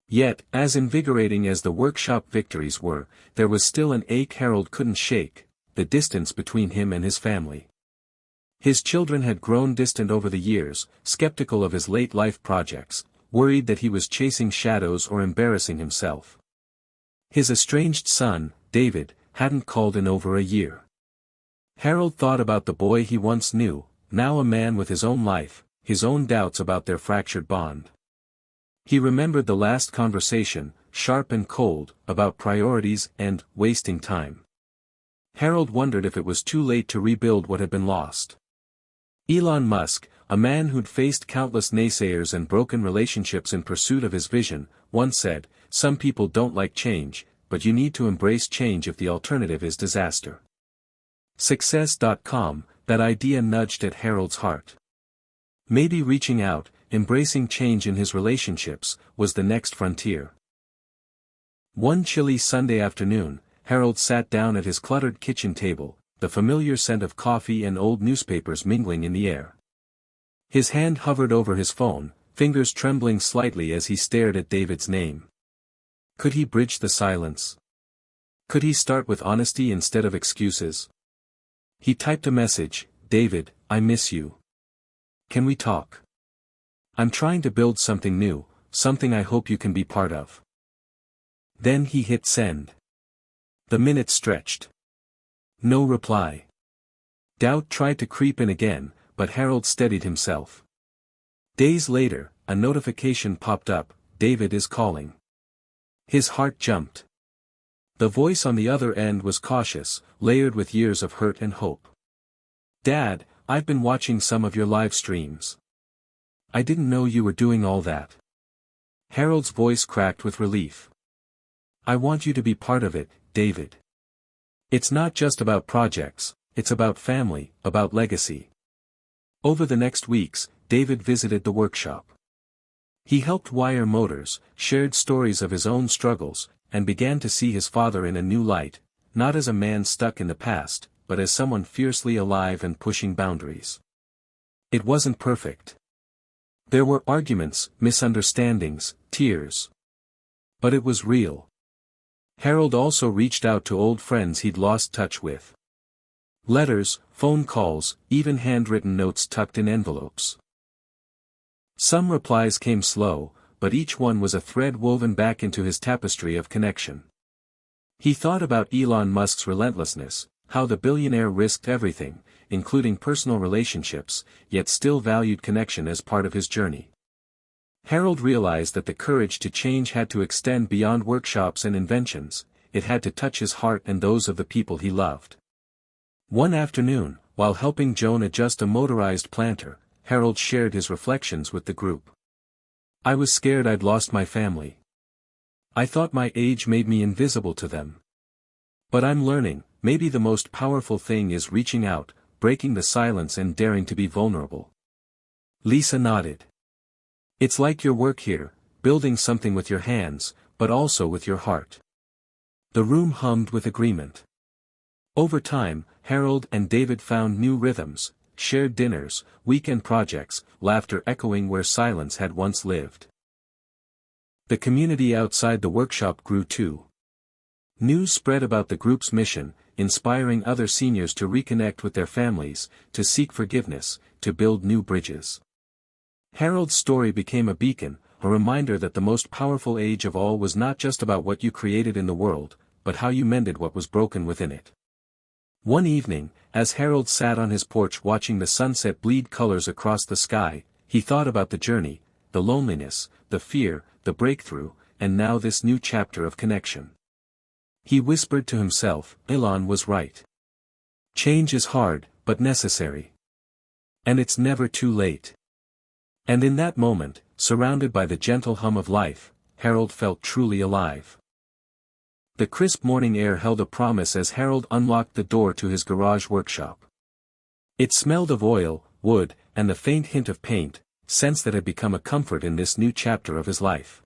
Yet, as invigorating as the workshop victories were, there was still an ache Harold couldn't shake: the distance between him and his family. His children had grown distant over the years, skeptical of his late-life projects, worried that he was chasing shadows or embarrassing himself. His estranged son, David, hadn't called in over a year. Harold thought about the boy he once knew, now a man with his own life, his own doubts about their fractured bond. He remembered the last conversation, sharp and cold, about priorities and wasting time. Harold wondered if it was too late to rebuild what had been lost. Elon Musk, a man who'd faced countless naysayers and broken relationships in pursuit of his vision, once said, "Some people don't like change, but you need to embrace change if the alternative is disaster." Success.com, that idea nudged at Harold's heart. Maybe reaching out, embracing change in his relationships, was the next frontier. One chilly Sunday afternoon, Harold sat down at his cluttered kitchen table, the familiar scent of coffee and old newspapers mingling in the air. His hand hovered over his phone, fingers trembling slightly as he stared at David's name. Could he bridge the silence? Could he start with honesty instead of excuses? He typed a message, "David, I miss you. Can we talk? I'm trying to build something new, something I hope you can be part of." Then he hit send. The minutes stretched. No reply. Doubt tried to creep in again, but Harold steadied himself. Days later, a notification popped up, "David is calling." His heart jumped. The voice on the other end was cautious, layered with years of hurt and hope. "Dad, I've been watching some of your live streams. I didn't know you were doing all that." Harold's voice cracked with relief. "I want you to be part of it, David. It's not just about projects, it's about family, about legacy." Over the next weeks, David visited the workshop. He helped wire motors, shared stories of his own struggles, and began to see his father in a new light, not as a man stuck in the past, but as someone fiercely alive and pushing boundaries. It wasn't perfect. There were arguments, misunderstandings, tears. But it was real. Harold also reached out to old friends he'd lost touch with. Letters, phone calls, even handwritten notes tucked in envelopes. Some replies came slow, but each one was a thread woven back into his tapestry of connection. He thought about Elon Musk's relentlessness, how the billionaire risked everything, including personal relationships, yet still valued connection as part of his journey. Harold realized that the courage to change had to extend beyond workshops and inventions, it had to touch his heart and those of the people he loved. One afternoon, while helping Joan adjust a motorized planter, Harold shared his reflections with the group. "I was scared I'd lost my family. I thought my age made me invisible to them. But I'm learning, maybe the most powerful thing is reaching out, breaking the silence and daring to be vulnerable." Lisa nodded. "It's like your work here, building something with your hands, but also with your heart." The room hummed with agreement. Over time, Harold and David found new rhythms, shared dinners, weekend projects, laughter echoing where silence had once lived. The community outside the workshop grew too. News spread about the group's mission, inspiring other seniors to reconnect with their families, to seek forgiveness, to build new bridges. Harold's story became a beacon, a reminder that the most powerful age of all was not just about what you created in the world, but how you mended what was broken within it. One evening, as Harold sat on his porch watching the sunset bleed colors across the sky, he thought about the journey, the loneliness, the fear, the breakthrough, and now this new chapter of connection. He whispered to himself, Elon was right. Change is hard, but necessary. And it's never too late. And in that moment, surrounded by the gentle hum of life, Harold felt truly alive. The crisp morning air held a promise as Harold unlocked the door to his garage workshop. It smelled of oil, wood, and the faint hint of paint, scents that had become a comfort in this new chapter of his life.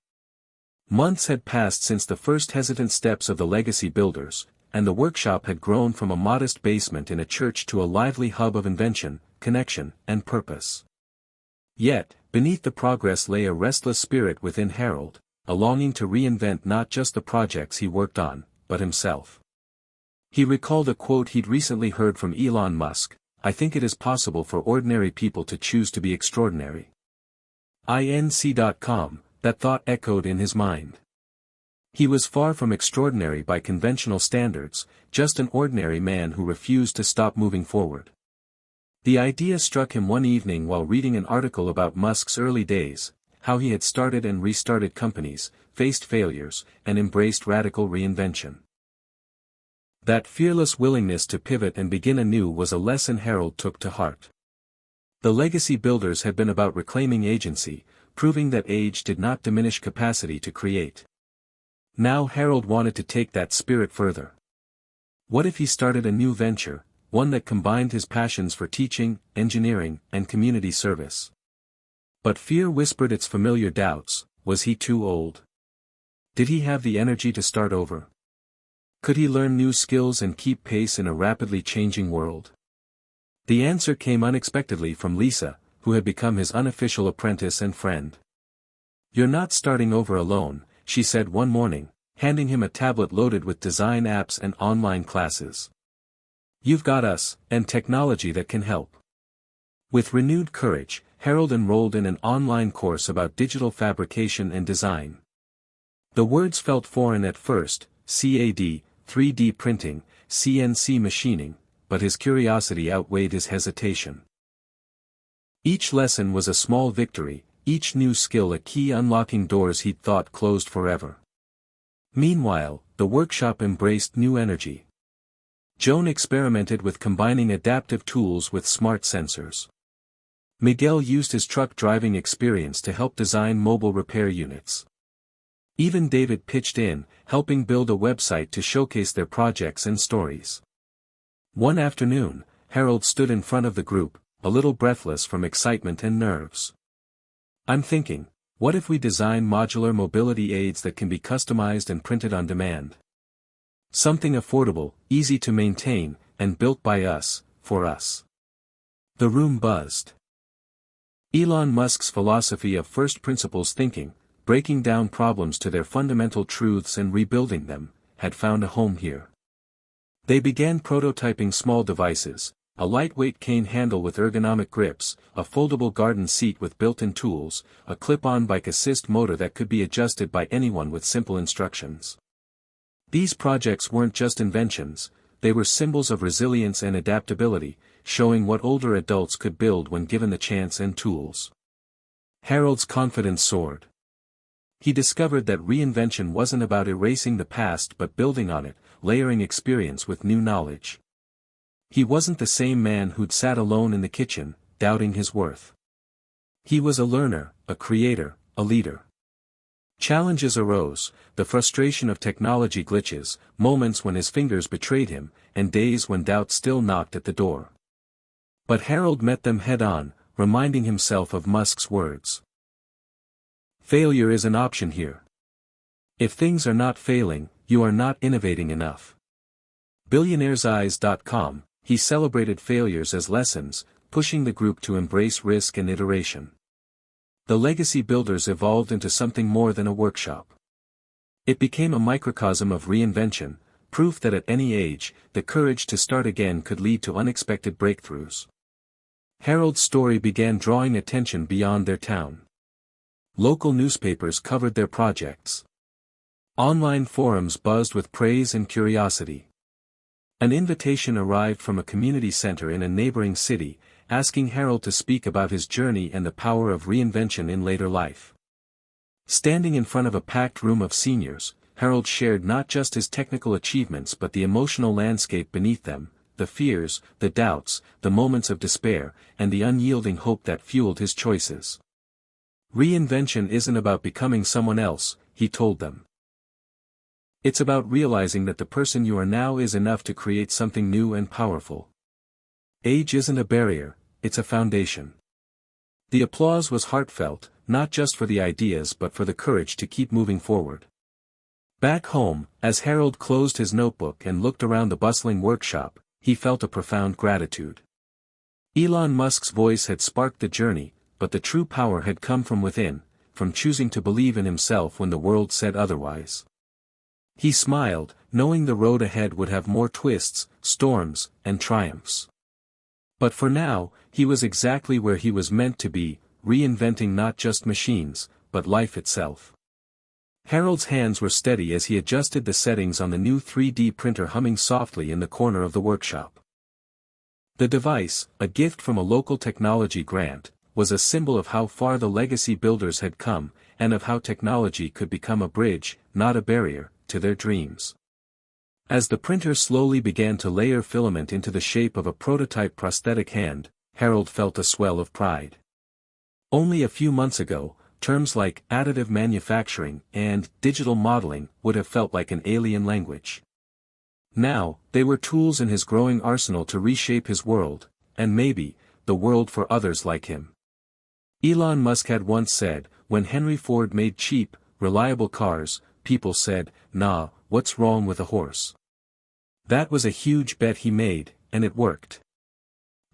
Months had passed since the first hesitant steps of the legacy builders, and the workshop had grown from a modest basement in a church to a lively hub of invention, connection, and purpose. Yet, beneath the progress lay a restless spirit within Harold, a longing to reinvent not just the projects he worked on, but himself. He recalled a quote he'd recently heard from Elon Musk, "I think it is possible for ordinary people to choose to be extraordinary." Inc.com, that thought echoed in his mind. He was far from extraordinary by conventional standards, just an ordinary man who refused to stop moving forward. The idea struck him one evening while reading an article about Musk's early days, how he had started and restarted companies, faced failures, and embraced radical reinvention. That fearless willingness to pivot and begin anew was a lesson Harold took to heart. The legacy builders had been about reclaiming agency, proving that age did not diminish capacity to create. Now Harold wanted to take that spirit further. What if he started a new venture, one that combined his passions for teaching, engineering, and community service? But fear whispered its familiar doubts. Was he too old? Did he have the energy to start over? Could he learn new skills and keep pace in a rapidly changing world? The answer came unexpectedly from Lisa, who had become his unofficial apprentice and friend. "You're not starting over alone," she said one morning, handing him a tablet loaded with design apps and online classes. "You've got us, and technology that can help." With renewed courage, Harold enrolled in an online course about digital fabrication and design. The words felt foreign at first: CAD, 3D printing, CNC machining, but his curiosity outweighed his hesitation. Each lesson was a small victory, each new skill a key unlocking doors he'd thought closed forever. Meanwhile, the workshop embraced new energy. Joan experimented with combining adaptive tools with smart sensors. Miguel used his truck driving experience to help design mobile repair units. Even David pitched in, helping build a website to showcase their projects and stories. One afternoon, Harold stood in front of the group, a little breathless from excitement and nerves. "I'm thinking, what if we design modular mobility aids that can be customized and printed on demand? Something affordable, easy to maintain, and built by us, for us." The room buzzed. Elon Musk's philosophy of first principles thinking, breaking down problems to their fundamental truths and rebuilding them, had found a home here. They began prototyping small devices: a lightweight cane handle with ergonomic grips, a foldable garden seat with built-in tools, a clip-on bike assist motor that could be adjusted by anyone with simple instructions. These projects weren't just inventions, they were symbols of resilience and adaptability, showing what older adults could build when given the chance and tools. Harold's confidence soared. He discovered that reinvention wasn't about erasing the past but building on it, layering experience with new knowledge. He wasn't the same man who'd sat alone in the kitchen, doubting his worth. He was a learner, a creator, a leader. Challenges arose: the frustration of technology glitches, moments when his fingers betrayed him, and days when doubt still knocked at the door. But Harold met them head-on, reminding himself of Musk's words. "Failure is an option here. If things are not failing, you are not innovating enough." Billionaireseyes.com, he celebrated failures as lessons, pushing the group to embrace risk and iteration. The legacy builders evolved into something more than a workshop. It became a microcosm of reinvention, proof that at any age, the courage to start again could lead to unexpected breakthroughs. Harold's story began drawing attention beyond their town. Local newspapers covered their projects. Online forums buzzed with praise and curiosity. An invitation arrived from a community center in a neighboring city, asking Harold to speak about his journey and the power of reinvention in later life. Standing in front of a packed room of seniors, Harold shared not just his technical achievements but the emotional landscape beneath them, the fears, the doubts, the moments of despair, and the unyielding hope that fueled his choices. "Reinvention isn't about becoming someone else," he told them. "It's about realizing that the person you are now is enough to create something new and powerful. Age isn't a barrier, it's a foundation." The applause was heartfelt, not just for the ideas but for the courage to keep moving forward. Back home, as Harold closed his notebook and looked around the bustling workshop, he felt a profound gratitude. Elon Musk's voice had sparked the journey, but the true power had come from within, from choosing to believe in himself when the world said otherwise. He smiled, knowing the road ahead would have more twists, storms, and triumphs. But for now, he was exactly where he was meant to be, reinventing not just machines, but life itself. Harold's hands were steady as he adjusted the settings on the new 3D printer humming softly in the corner of the workshop. The device, a gift from a local technology grant, was a symbol of how far the legacy builders had come, and of how technology could become a bridge, not a barrier, to their dreams. As the printer slowly began to layer filament into the shape of a prototype prosthetic hand, Harold felt a swell of pride. Only a few months ago, terms like additive manufacturing and digital modeling would have felt like an alien language. Now, they were tools in his growing arsenal to reshape his world, and maybe, the world for others like him. Elon Musk had once said, when Henry Ford made cheap, reliable cars, people said, "Nah, what's wrong with a horse?" That was a huge bet he made, and it worked.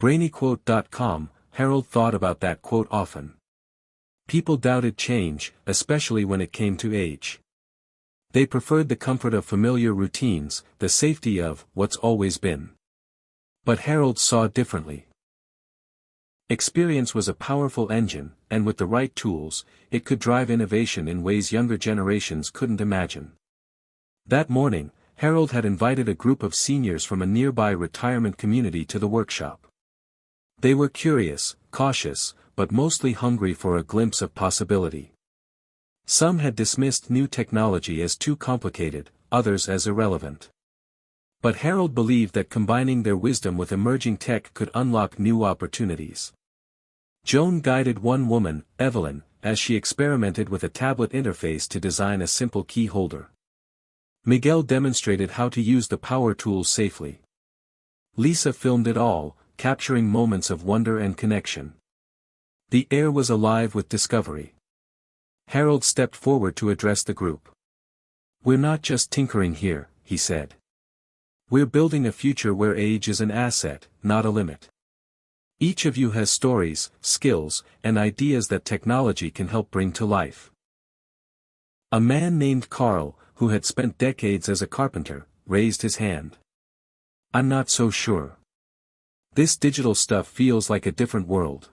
BrainyQuote.com, Harold thought about that quote often. People doubted change, especially when it came to age. They preferred the comfort of familiar routines, the safety of what's always been. But Harold saw differently. Experience was a powerful engine, and with the right tools, it could drive innovation in ways younger generations couldn't imagine. That morning, Harold had invited a group of seniors from a nearby retirement community to the workshop. They were curious, cautious, but mostly hungry for a glimpse of possibility. Some had dismissed new technology as too complicated, others as irrelevant. But Harold believed that combining their wisdom with emerging tech could unlock new opportunities. Joan guided one woman, Evelyn, as she experimented with a tablet interface to design a simple key holder. Miguel demonstrated how to use the power tools safely. Lisa filmed it all, capturing moments of wonder and connection. The air was alive with discovery. Harold stepped forward to address the group. "We're not just tinkering here," he said. "We're building a future where age is an asset, not a limit. Each of you has stories, skills, and ideas that technology can help bring to life." A man named Carl, who had spent decades as a carpenter, raised his hand. "I'm not so sure. This digital stuff feels like a different world."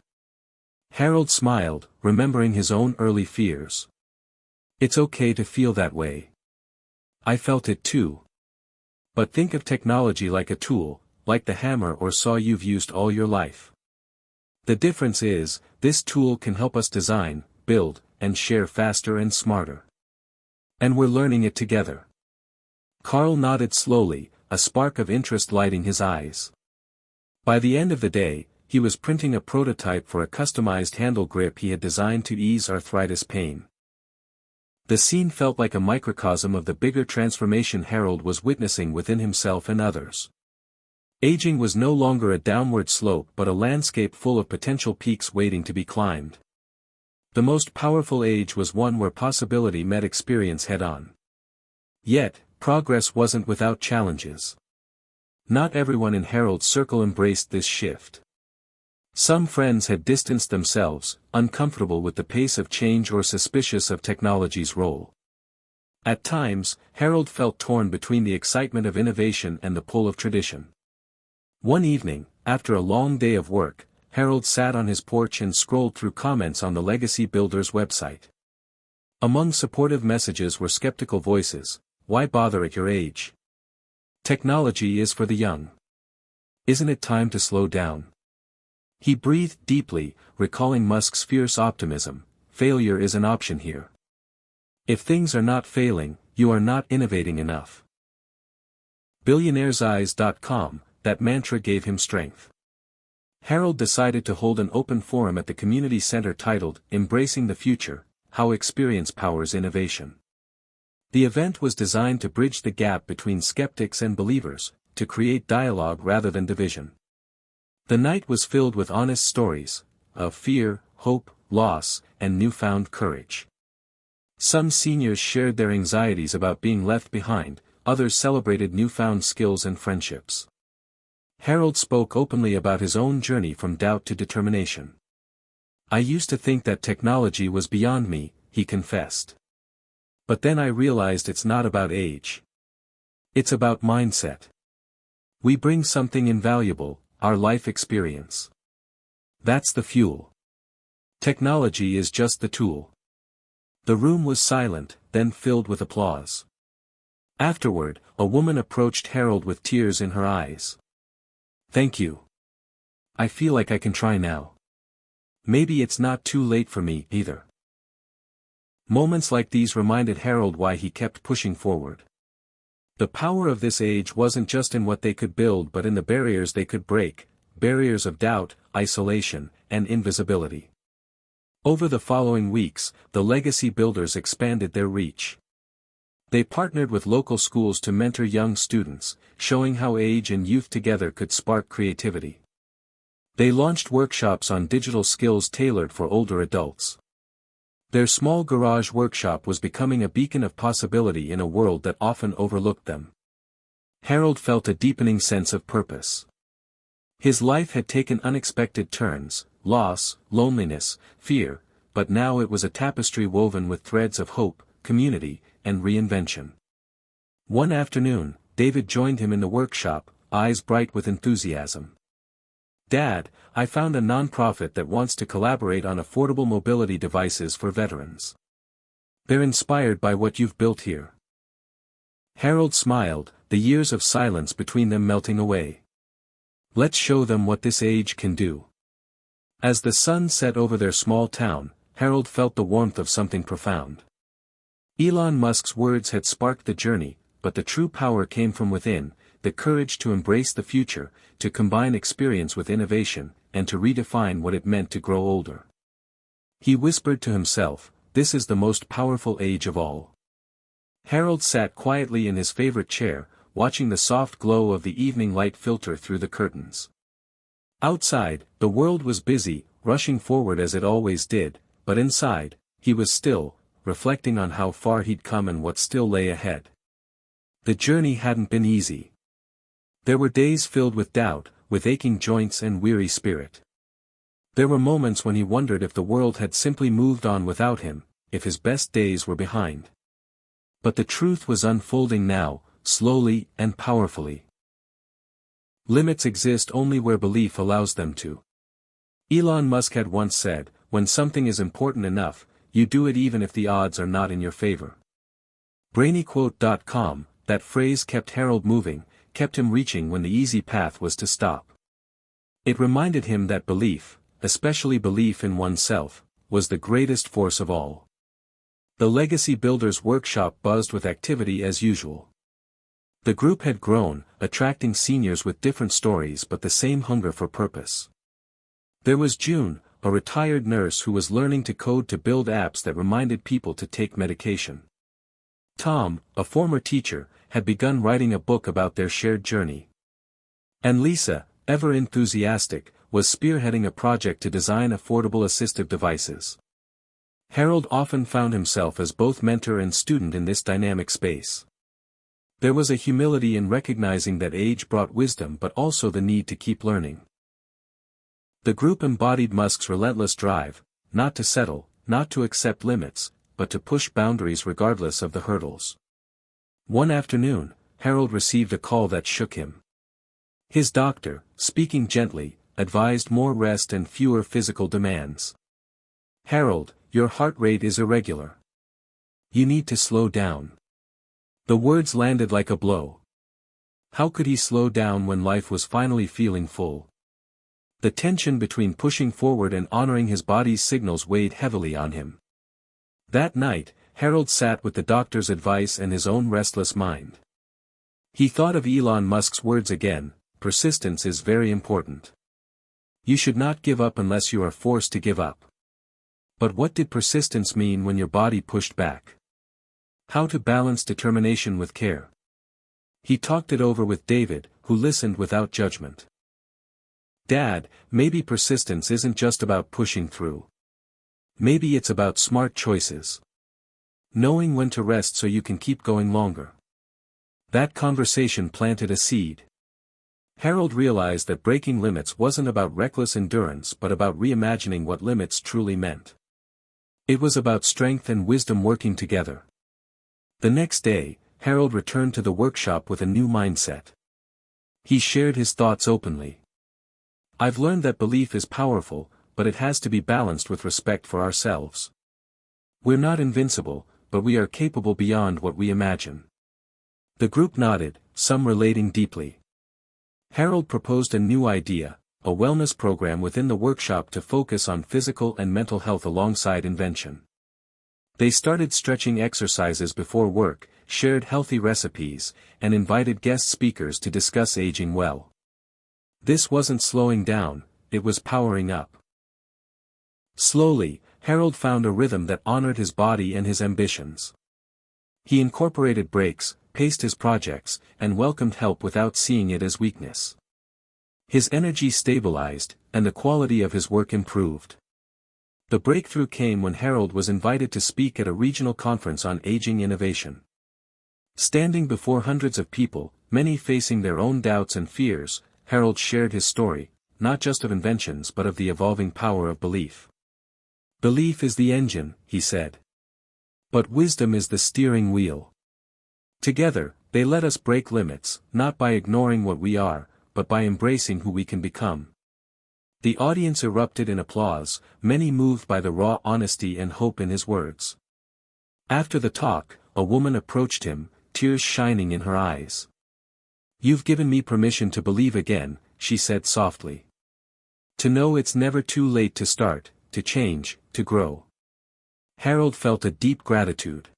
Harold smiled, remembering his own early fears. "It's okay to feel that way. I felt it too. But think of technology like a tool, like the hammer or saw you've used all your life. The difference is, this tool can help us design, build, and share faster and smarter. And we're learning it together." Carl nodded slowly, a spark of interest lighting his eyes. By the end of the day, he was printing a prototype for a customized handle grip he had designed to ease arthritis pain. The scene felt like a microcosm of the bigger transformation Harold was witnessing within himself and others. Aging was no longer a downward slope but a landscape full of potential peaks waiting to be climbed. The most powerful age was one where possibility met experience head-on. Yet, progress wasn't without challenges. Not everyone in Harold's circle embraced this shift. Some friends had distanced themselves, uncomfortable with the pace of change or suspicious of technology's role. At times, Harold felt torn between the excitement of innovation and the pull of tradition. One evening, after a long day of work, Harold sat on his porch and scrolled through comments on the Legacy Builders website. Among supportive messages were skeptical voices: "Why bother at your age? Technology is for the young. Isn't it time to slow down?" He breathed deeply, recalling Musk's fierce optimism: "Failure is an option here. If things are not failing, you are not innovating enough." Billionaireseyes.com, that mantra gave him strength. Harold decided to hold an open forum at the community center titled, "Embracing the Future: How Experience Powers Innovation." The event was designed to bridge the gap between skeptics and believers, to create dialogue rather than division. The night was filled with honest stories, of fear, hope, loss, and newfound courage. Some seniors shared their anxieties about being left behind, others celebrated newfound skills and friendships. Harold spoke openly about his own journey from doubt to determination. "I used to think that technology was beyond me," he confessed. "But then I realized it's not about age. It's about mindset. We bring something invaluable, our life experience. That's the fuel. Technology is just the tool." The room was silent, then filled with applause. Afterward, a woman approached Harold with tears in her eyes. "Thank you. I feel like I can try now. Maybe it's not too late for me, either." Moments like these reminded Harold why he kept pushing forward. The power of this age wasn't just in what they could build but in the barriers they could break, barriers of doubt, isolation, and invisibility. Over the following weeks, the legacy builders expanded their reach. They partnered with local schools to mentor young students, showing how age and youth together could spark creativity. They launched workshops on digital skills tailored for older adults. Their small garage workshop was becoming a beacon of possibility in a world that often overlooked them. Harold felt a deepening sense of purpose. His life had taken unexpected turns, loss, loneliness, fear, but now it was a tapestry woven with threads of hope, community, and reinvention. One afternoon, David joined him in the workshop, eyes bright with enthusiasm. "Dad, I found a nonprofit that wants to collaborate on affordable mobility devices for veterans. They're inspired by what you've built here." Harold smiled, the years of silence between them melting away. "Let's show them what this age can do." As the sun set over their small town, Harold felt the warmth of something profound. Elon Musk's words had sparked the journey, but the true power came from within, the courage to embrace the future, to combine experience with innovation, and to redefine what it meant to grow older. He whispered to himself, "This is the most powerful age of all." Harold sat quietly in his favorite chair, watching the soft glow of the evening light filter through the curtains. Outside, the world was busy, rushing forward as it always did, but inside, he was still, reflecting on how far he'd come and what still lay ahead. The journey hadn't been easy. There were days filled with doubt, with aching joints and weary spirit. There were moments when he wondered if the world had simply moved on without him, if his best days were behind. But the truth was unfolding now, slowly and powerfully. Limits exist only where belief allows them to. Elon Musk had once said, "When something is important enough, you do it even if the odds are not in your favor." BrainyQuote.com, that phrase kept Harold moving, kept him reaching when the easy path was to stop. It reminded him that belief, especially belief in oneself, was the greatest force of all. The Legacy Builders Workshop buzzed with activity as usual. The group had grown, attracting seniors with different stories but the same hunger for purpose. There was June, a retired nurse who was learning to code to build apps that reminded people to take medication. Tom, a former teacher, had begun writing a book about their shared journey. And Lisa, ever enthusiastic, was spearheading a project to design affordable assistive devices. Harold often found himself as both mentor and student in this dynamic space. There was a humility in recognizing that age brought wisdom but also the need to keep learning. The group embodied Musk's relentless drive, not to settle, not to accept limits, but to push boundaries regardless of the hurdles. One afternoon, Harold received a call that shook him. His doctor, speaking gently, advised more rest and fewer physical demands. "Harold, your heart rate is irregular. You need to slow down." The words landed like a blow. How could he slow down when life was finally feeling full? The tension between pushing forward and honoring his body's signals weighed heavily on him. That night, Harold sat with the doctor's advice and his own restless mind. He thought of Elon Musk's words again, "Persistence is very important. You should not give up unless you are forced to give up." But what did persistence mean when your body pushed back? How to balance determination with care? He talked it over with David, who listened without judgment. "Dad, maybe persistence isn't just about pushing through. Maybe it's about smart choices. Knowing when to rest so you can keep going longer." That conversation planted a seed. Harold realized that breaking limits wasn't about reckless endurance but about reimagining what limits truly meant. It was about strength and wisdom working together. The next day, Harold returned to the workshop with a new mindset. He shared his thoughts openly. "I've learned that belief is powerful, but it has to be balanced with respect for ourselves. We're not invincible, but we are capable beyond what we imagine." The group nodded, some relating deeply. Harold proposed a new idea, a wellness program within the workshop to focus on physical and mental health alongside invention. They started stretching exercises before work, shared healthy recipes, and invited guest speakers to discuss aging well. This wasn't slowing down, it was powering up. Slowly, Harold found a rhythm that honored his body and his ambitions. He incorporated breaks, paced his projects, and welcomed help without seeing it as weakness. His energy stabilized, and the quality of his work improved. The breakthrough came when Harold was invited to speak at a regional conference on aging innovation. Standing before hundreds of people, many facing their own doubts and fears, Harold shared his story, not just of inventions but of the evolving power of belief. "Belief is the engine," he said. "But wisdom is the steering wheel." Together, they let us break limits, not by ignoring what we are, but by embracing who we can become. The audience erupted in applause, many moved by the raw honesty and hope in his words. After the talk, a woman approached him, tears shining in her eyes. "You've given me permission to believe again," she said softly. "To know it's never too late to start, to change, to grow." Harold felt a deep gratitude.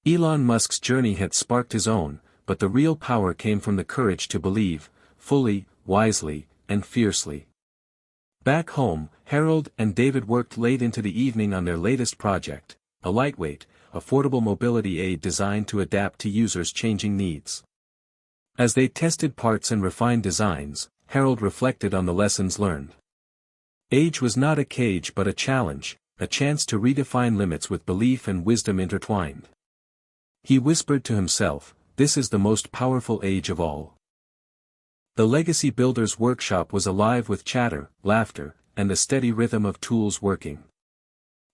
Elon Musk's journey had sparked his own, but the real power came from the courage to believe, fully, wisely, and fiercely. Back home, Harold and David worked late into the evening on their latest project, a lightweight, affordable mobility aid designed to adapt to users' changing needs. As they tested parts and refined designs, Harold reflected on the lessons learned. Age was not a cage but a challenge, a chance to redefine limits with belief and wisdom intertwined. He whispered to himself, "This is the most powerful age of all." The Legacy Builders Workshop was alive with chatter, laughter, and the steady rhythm of tools working.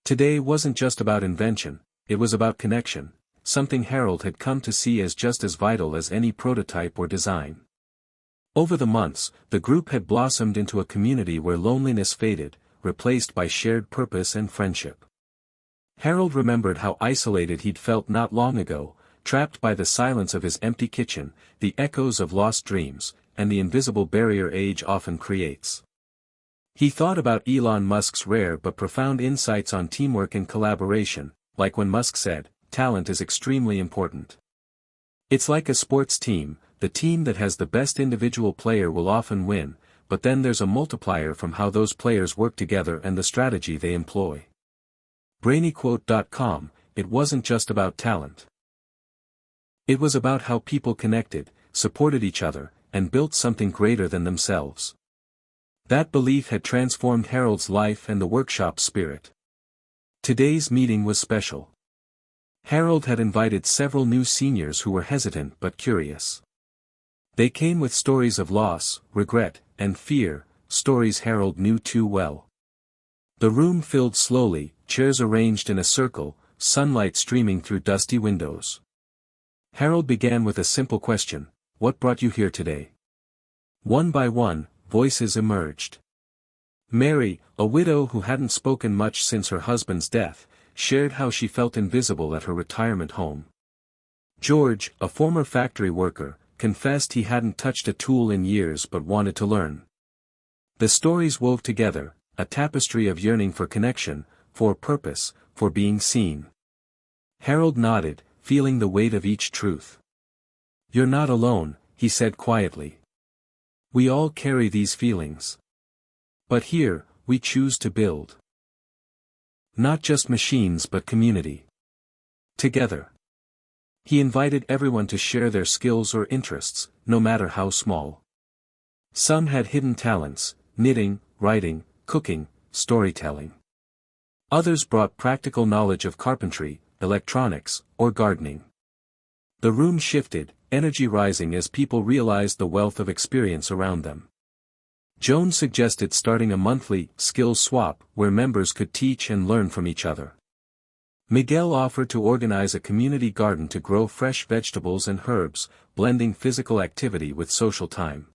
Today wasn't just about invention, it was about connection, something Harold had come to see as just as vital as any prototype or design. Over the months, the group had blossomed into a community where loneliness faded, replaced by shared purpose and friendship. Harold remembered how isolated he'd felt not long ago, trapped by the silence of his empty kitchen, the echoes of lost dreams, and the invisible barrier age often creates. He thought about Elon Musk's rare but profound insights on teamwork and collaboration, like when Musk said, "Talent is extremely important. It's like a sports team, the team that has the best individual player will often win, but then there's a multiplier from how those players work together and the strategy they employ." BrainyQuote.com, it wasn't just about talent. It was about how people connected, supported each other, and built something greater than themselves. That belief had transformed Harold's life and the workshop's spirit. Today's meeting was special. Harold had invited several new seniors who were hesitant but curious. They came with stories of loss, regret, and fear, stories Harold knew too well. The room filled slowly, chairs arranged in a circle, sunlight streaming through dusty windows. Harold began with a simple question, "What brought you here today?" One by one, voices emerged. Mary, a widow who hadn't spoken much since her husband's death, shared how she felt invisible at her retirement home. George, a former factory worker, confessed he hadn't touched a tool in years but wanted to learn. The stories wove together, a tapestry of yearning for connection, for purpose, for being seen. Harold nodded, feeling the weight of each truth. "You're not alone," he said quietly. "We all carry these feelings. But here, we choose to build. Not just machines but community. Together." He invited everyone to share their skills or interests, no matter how small. Some had hidden talents, knitting, writing, cooking, storytelling. Others brought practical knowledge of carpentry, electronics, or gardening. The room shifted, energy rising as people realized the wealth of experience around them. Joan suggested starting a monthly skills swap where members could teach and learn from each other. Miguel offered to organize a community garden to grow fresh vegetables and herbs, blending physical activity with social time.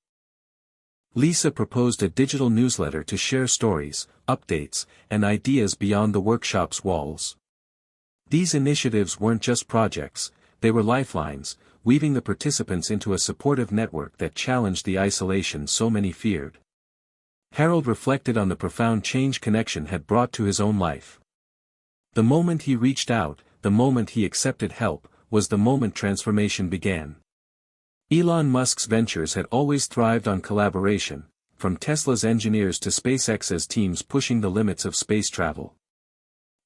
Lisa proposed a digital newsletter to share stories, updates, and ideas beyond the workshop's walls. These initiatives weren't just projects, they were lifelines, weaving the participants into a supportive network that challenged the isolation so many feared. Harold reflected on the profound change connection had brought to his own life. The moment he reached out, the moment he accepted help, was the moment transformation began. Elon Musk's ventures had always thrived on collaboration, from Tesla's engineers to SpaceX's teams pushing the limits of space travel.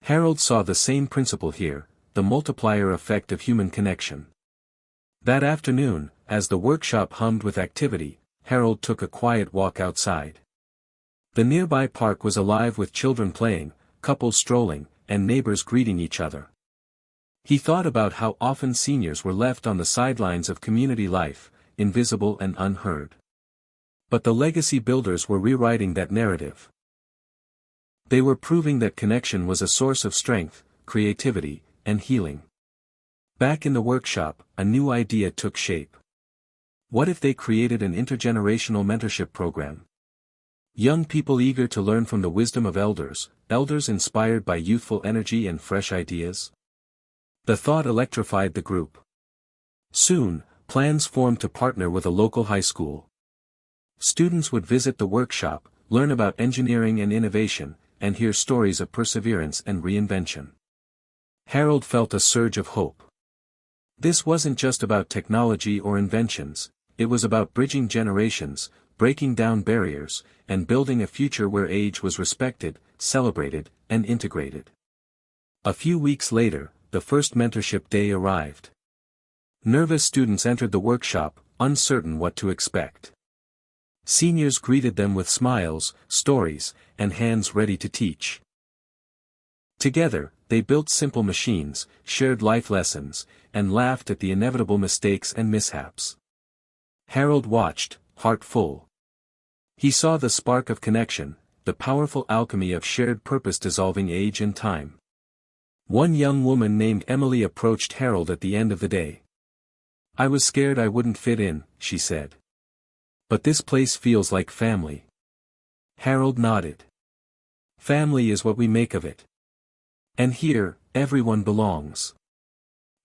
Harold saw the same principle here, the multiplier effect of human connection. That afternoon, as the workshop hummed with activity, Harold took a quiet walk outside. The nearby park was alive with children playing, couples strolling, and neighbors greeting each other. He thought about how often seniors were left on the sidelines of community life, invisible and unheard. But the legacy builders were rewriting that narrative. They were proving that connection was a source of strength, creativity, and healing. Back in the workshop, a new idea took shape. What if they created an intergenerational mentorship program? Young people eager to learn from the wisdom of elders, elders inspired by youthful energy and fresh ideas? The thought electrified the group. Soon, plans formed to partner with a local high school. Students would visit the workshop, learn about engineering and innovation, and hear stories of perseverance and reinvention. Harold felt a surge of hope. This wasn't just about technology or inventions, it was about bridging generations, breaking down barriers, and building a future where age was respected, celebrated, and integrated. A few weeks later, the first mentorship day arrived. Nervous students entered the workshop, uncertain what to expect. Seniors greeted them with smiles, stories, and hands ready to teach. Together, they built simple machines, shared life lessons, and laughed at the inevitable mistakes and mishaps. Harold watched, heart full. He saw the spark of connection, the powerful alchemy of shared purpose dissolving age and time. One young woman named Emily approached Harold at the end of the day. "I was scared I wouldn't fit in," she said. "But this place feels like family." Harold nodded. "Family is what we make of it. And here, everyone belongs."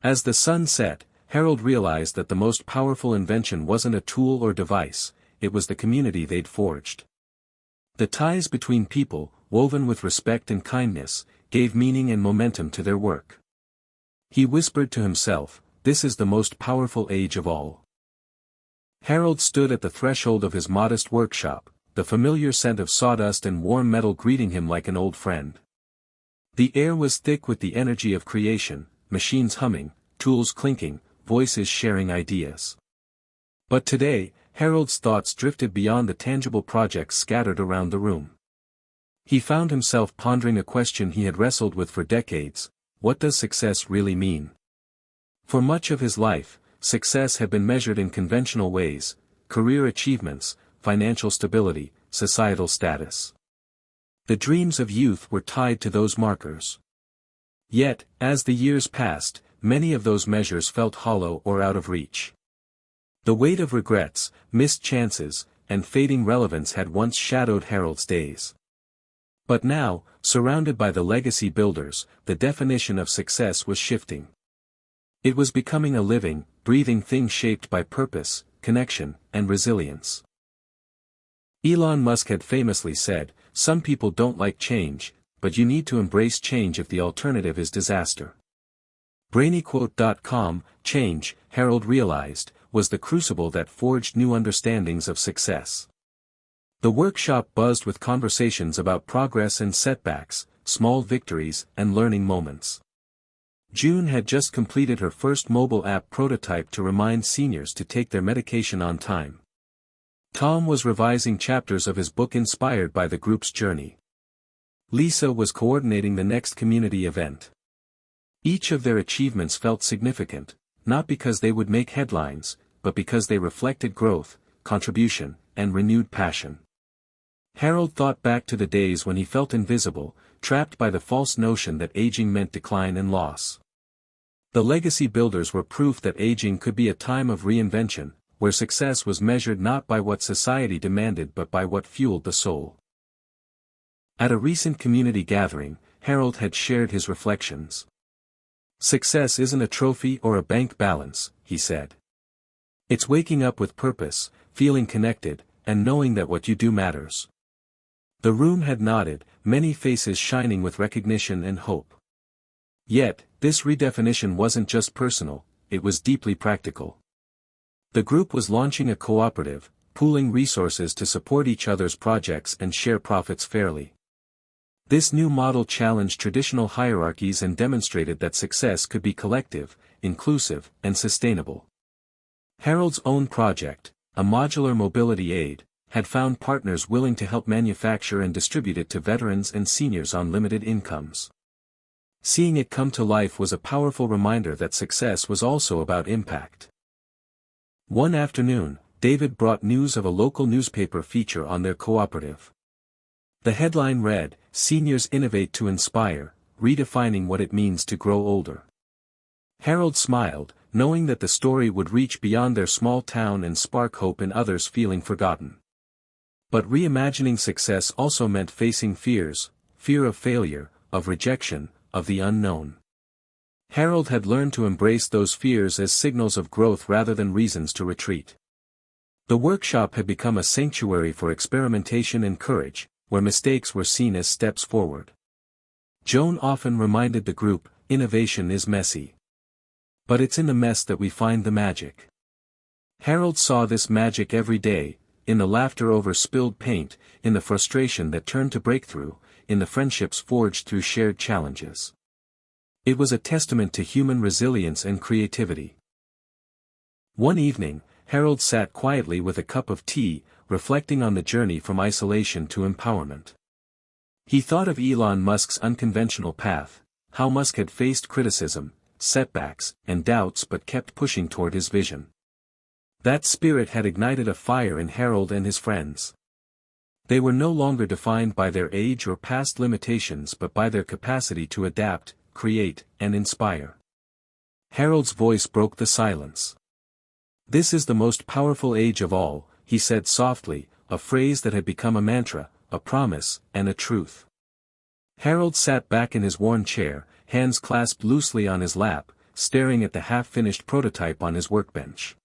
As the sun set, Harold realized that the most powerful invention wasn't a tool or device, it was the community they'd forged. The ties between people, woven with respect and kindness, gave meaning and momentum to their work. He whispered to himself, "This is the most powerful age of all." Harold stood at the threshold of his modest workshop, the familiar scent of sawdust and warm metal greeting him like an old friend. The air was thick with the energy of creation, machines humming, tools clinking, voices sharing ideas. But today, Harold's thoughts drifted beyond the tangible projects scattered around the room. He found himself pondering a question he had wrestled with for decades: what does success really mean? For much of his life, success had been measured in conventional ways: career achievements, financial stability, societal status. The dreams of youth were tied to those markers. Yet, as the years passed, many of those measures felt hollow or out of reach. The weight of regrets, missed chances, and fading relevance had once shadowed Harold's days. But now, surrounded by the legacy builders, the definition of success was shifting. It was becoming a living, breathing thing shaped by purpose, connection, and resilience. Elon Musk had famously said, "Some people don't like change, but you need to embrace change if the alternative is disaster." BrainyQuote.com, change, Harold realized, was the crucible that forged new understandings of success. The workshop buzzed with conversations about progress and setbacks, small victories and learning moments. June had just completed her first mobile app prototype to remind seniors to take their medication on time. Tom was revising chapters of his book inspired by the group's journey. Lisa was coordinating the next community event. Each of their achievements felt significant, not because they would make headlines, but because they reflected growth, contribution, and renewed passion. Harold thought back to the days when he felt invisible, trapped by the false notion that aging meant decline and loss. The legacy builders were proof that aging could be a time of reinvention, where success was measured not by what society demanded but by what fueled the soul. At a recent community gathering, Harold had shared his reflections. "Success isn't a trophy or a bank balance," he said. "It's waking up with purpose, feeling connected, and knowing that what you do matters." The room had nodded, many faces shining with recognition and hope. Yet, this redefinition wasn't just personal, it was deeply practical. The group was launching a cooperative, pooling resources to support each other's projects and share profits fairly. This new model challenged traditional hierarchies and demonstrated that success could be collective, inclusive, and sustainable. Harold's own project, a modular mobility aid, had found partners willing to help manufacture and distribute it to veterans and seniors on limited incomes. Seeing it come to life was a powerful reminder that success was also about impact. One afternoon, David brought news of a local newspaper feature on their cooperative. The headline read, "Seniors Innovate to Inspire, Redefining What It Means to Grow Older." Harold smiled, knowing that the story would reach beyond their small town and spark hope in others feeling forgotten. But reimagining success also meant facing fears, fear of failure, of rejection, of the unknown. Harold had learned to embrace those fears as signals of growth rather than reasons to retreat. The workshop had become a sanctuary for experimentation and courage, where mistakes were seen as steps forward. Joan often reminded the group, innovation is messy. But it's in the mess that we find the magic. Harold saw this magic every day, in the laughter over spilled paint, in the frustration that turned to breakthrough, in the friendships forged through shared challenges. It was a testament to human resilience and creativity. One evening, Harold sat quietly with a cup of tea, reflecting on the journey from isolation to empowerment. He thought of Elon Musk's unconventional path, how Musk had faced criticism, setbacks, and doubts but kept pushing toward his vision. That spirit had ignited a fire in Harold and his friends. They were no longer defined by their age or past limitations but by their capacity to adapt, create, and inspire. Harold's voice broke the silence. "This is the most powerful age of all," he said softly, a phrase that had become a mantra, a promise, and a truth. Harold sat back in his worn chair, hands clasped loosely on his lap, staring at the half-finished prototype on his workbench.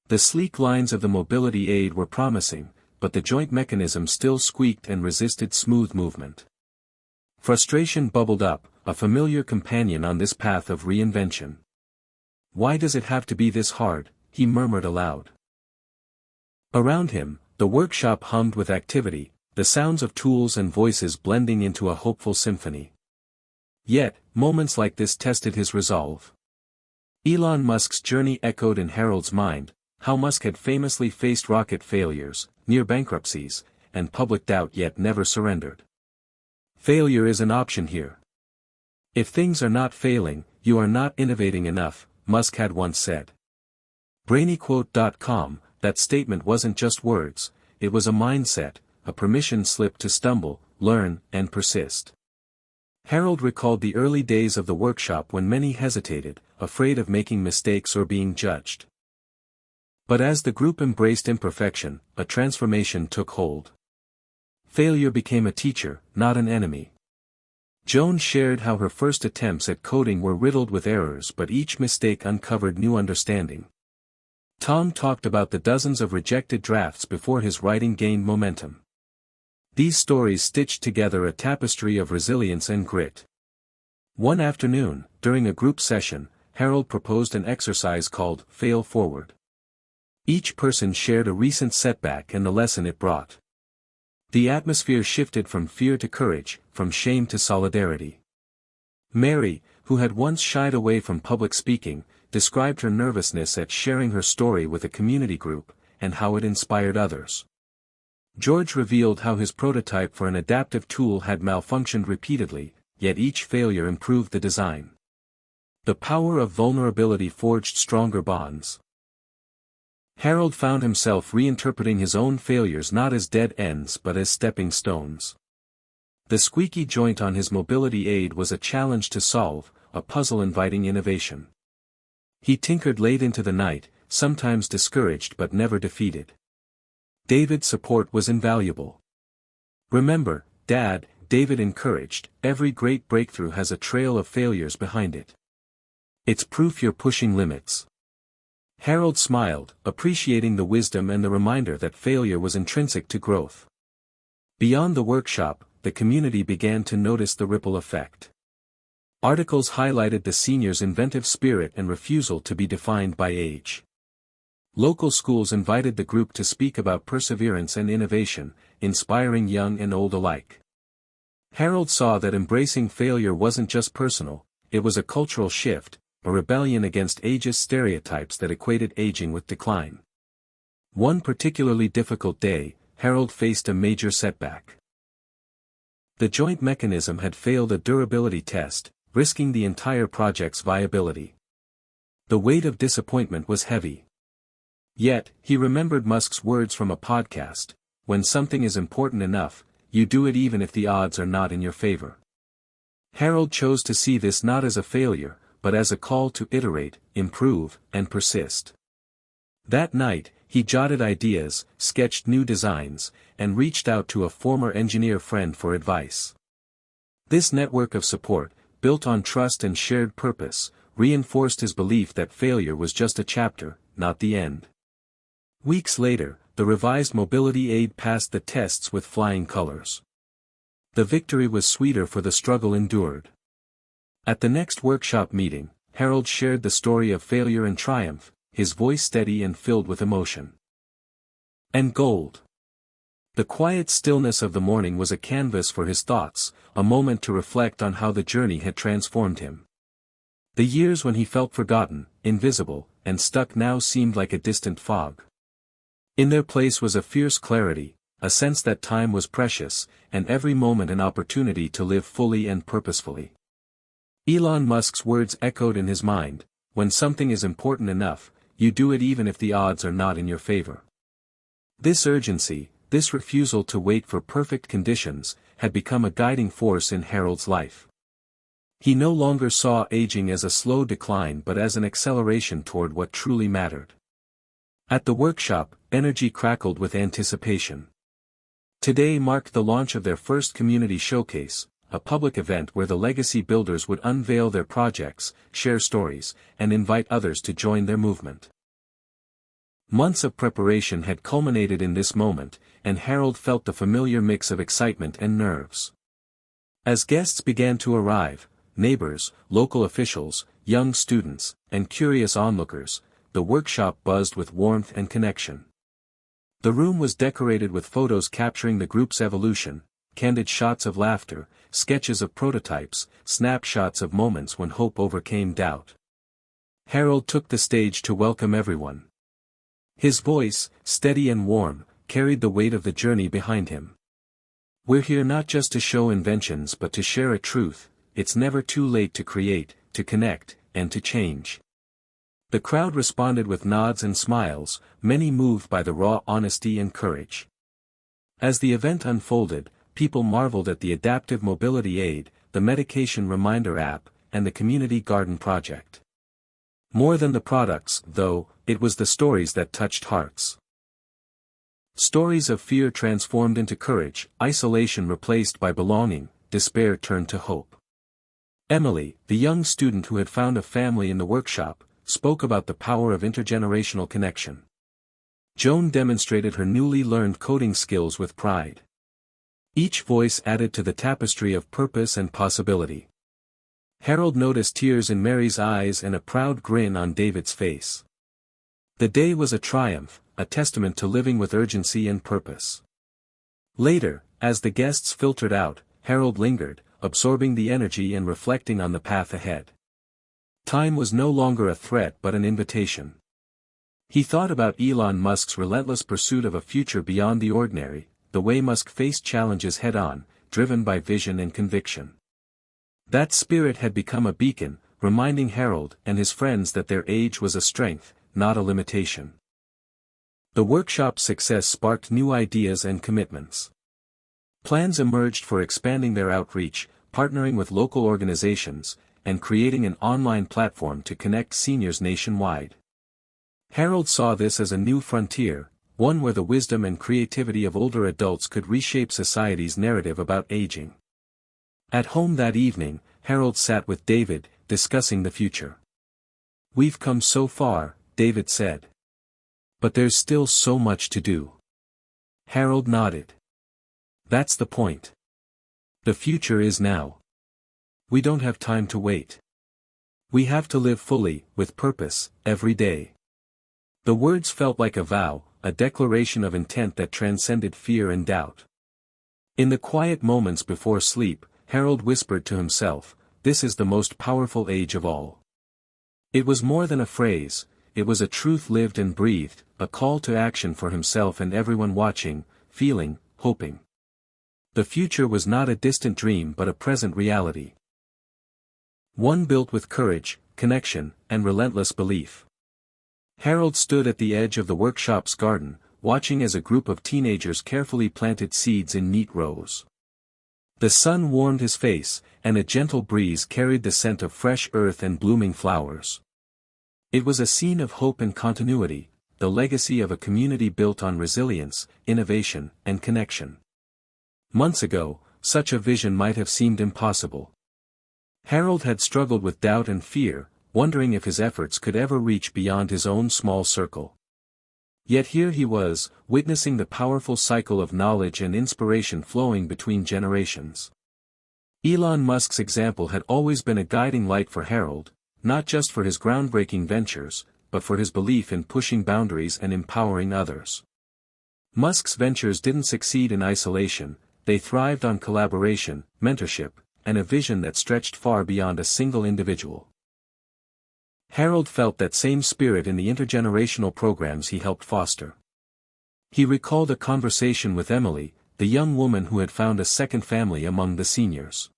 The sleek lines of the mobility aid were promising, but the joint mechanism still squeaked and resisted smooth movement. Frustration bubbled up, a familiar companion on this path of reinvention. "Why does it have to be this hard?" he murmured aloud. Around him, the workshop hummed with activity, the sounds of tools and voices blending into a hopeful symphony. Yet, moments like this tested his resolve. Elon Musk's journey echoed in Harold's mind, how Musk had famously faced rocket failures, near bankruptcies, and public doubt yet never surrendered. Failure is an option here. If things are not failing, you are not innovating enough, Musk had once said. BrainyQuote.com, that statement wasn't just words, it was a mindset, a permission slip to stumble, learn, and persist. Harold recalled the early days of the workshop when many hesitated, afraid of making mistakes or being judged. But as the group embraced imperfection, a transformation took hold. Failure became a teacher, not an enemy. Joan shared how her first attempts at coding were riddled with errors but each mistake uncovered new understanding. Tom talked about the dozens of rejected drafts before his writing gained momentum. These stories stitched together a tapestry of resilience and grit. One afternoon, during a group session, Harold proposed an exercise called Fail Forward. Each person shared a recent setback and the lesson it brought. The atmosphere shifted from fear to courage, from shame to solidarity. Mary, who had once shied away from public speaking, described her nervousness at sharing her story with a community group, and how it inspired others. George revealed how his prototype for an adaptive tool had malfunctioned repeatedly, yet each failure improved the design. The power of vulnerability forged stronger bonds. Harold found himself reinterpreting his own failures not as dead ends but as stepping stones. The squeaky joint on his mobility aid was a challenge to solve, a puzzle inviting innovation. He tinkered late into the night, sometimes discouraged but never defeated. David's support was invaluable. "Remember, Dad," David encouraged, "every great breakthrough has a trail of failures behind it. It's proof you're pushing limits." Harold smiled, appreciating the wisdom and the reminder that failure was intrinsic to growth. Beyond the workshop, the community began to notice the ripple effect. Articles highlighted the seniors' inventive spirit and refusal to be defined by age. Local schools invited the group to speak about perseverance and innovation, inspiring young and old alike. Harold saw that embracing failure wasn't just personal, it was a cultural shift, a rebellion against ageist stereotypes that equated aging with decline. One particularly difficult day, Harold faced a major setback. The joint mechanism had failed a durability test, risking the entire project's viability. The weight of disappointment was heavy. Yet, he remembered Musk's words from a podcast, "When something is important enough, you do it even if the odds are not in your favor." Harold chose to see this not as a failure, but as a call to iterate, improve, and persist. That night, he jotted ideas, sketched new designs, and reached out to a former engineer friend for advice. This network of support, built on trust and shared purpose, reinforced his belief that failure was just a chapter, not the end. Weeks later, the revised mobility aid passed the tests with flying colors. The victory was sweeter for the struggle endured. At the next workshop meeting, Harold shared the story of failure and triumph, his voice steady and filled with emotion. And gold. The quiet stillness of the morning was a canvas for his thoughts, a moment to reflect on how the journey had transformed him. The years when he felt forgotten, invisible, and stuck now seemed like a distant fog. In their place was a fierce clarity, a sense that time was precious, and every moment an opportunity to live fully and purposefully. Elon Musk's words echoed in his mind, "When something is important enough, you do it even if the odds are not in your favor." This urgency, this refusal to wait for perfect conditions, had become a guiding force in Harold's life. He no longer saw aging as a slow decline but as an acceleration toward what truly mattered. At the workshop, energy crackled with anticipation. Today marked the launch of their first community showcase, a public event where the legacy builders would unveil their projects, share stories, and invite others to join their movement. Months of preparation had culminated in this moment, and Harold felt the familiar mix of excitement and nerves. As guests began to arrive, neighbors, local officials, young students, and curious onlookers, the workshop buzzed with warmth and connection. The room was decorated with photos capturing the group's evolution, candid shots of laughter, sketches of prototypes, snapshots of moments when hope overcame doubt. Harold took the stage to welcome everyone. His voice, steady and warm, carried the weight of the journey behind him. "We're here not just to show inventions but to share a truth: it's never too late to create, to connect, and to change." The crowd responded with nods and smiles, many moved by the raw honesty and courage. As the event unfolded, people marveled at the adaptive mobility aid, the medication reminder app, and the community garden project. More than the products, though, it was the stories that touched hearts. Stories of fear transformed into courage, isolation replaced by belonging, despair turned to hope. Emily, the young student who had found a family in the workshop, spoke about the power of intergenerational connection. Joan demonstrated her newly learned coding skills with pride. Each voice added to the tapestry of purpose and possibility. Harold noticed tears in Mary's eyes and a proud grin on David's face. The day was a triumph, a testament to living with urgency and purpose. Later, as the guests filtered out, Harold lingered, absorbing the energy and reflecting on the path ahead. Time was no longer a threat but an invitation. He thought about Elon Musk's relentless pursuit of a future beyond the ordinary, the way Musk faced challenges head-on, driven by vision and conviction. That spirit had become a beacon, reminding Harold and his friends that their age was a strength, not a limitation. The workshop's success sparked new ideas and commitments. Plans emerged for expanding their outreach, partnering with local organizations, and creating an online platform to connect seniors nationwide. Harold saw this as a new frontier, one where the wisdom and creativity of older adults could reshape society's narrative about aging. At home that evening, Harold sat with David, discussing the future. "We've come so far," David said. "But there's still so much to do." Harold nodded. "That's the point. The future is now. We don't have time to wait. We have to live fully, with purpose, every day." The words felt like a vow, a declaration of intent that transcended fear and doubt. In the quiet moments before sleep, Harold whispered to himself, "This is the most powerful age of all." It was more than a phrase, it was a truth lived and breathed, a call to action for himself and everyone watching, feeling, hoping. The future was not a distant dream but a present reality. One built with courage, connection, and relentless belief. Harold stood at the edge of the workshop's garden, watching as a group of teenagers carefully planted seeds in neat rows. The sun warmed his face, and a gentle breeze carried the scent of fresh earth and blooming flowers. It was a scene of hope and continuity, the legacy of a community built on resilience, innovation, and connection. Months ago, such a vision might have seemed impossible. Harold had struggled with doubt and fear, wondering if his efforts could ever reach beyond his own small circle. Yet here he was, witnessing the powerful cycle of knowledge and inspiration flowing between generations. Elon Musk's example had always been a guiding light for Harold, not just for his groundbreaking ventures, but for his belief in pushing boundaries and empowering others. Musk's ventures didn't succeed in isolation, they thrived on collaboration, mentorship, and a vision that stretched far beyond a single individual. Harold felt that same spirit in the intergenerational programs he helped foster. He recalled a conversation with Emily, the young woman who had found a second family among the seniors.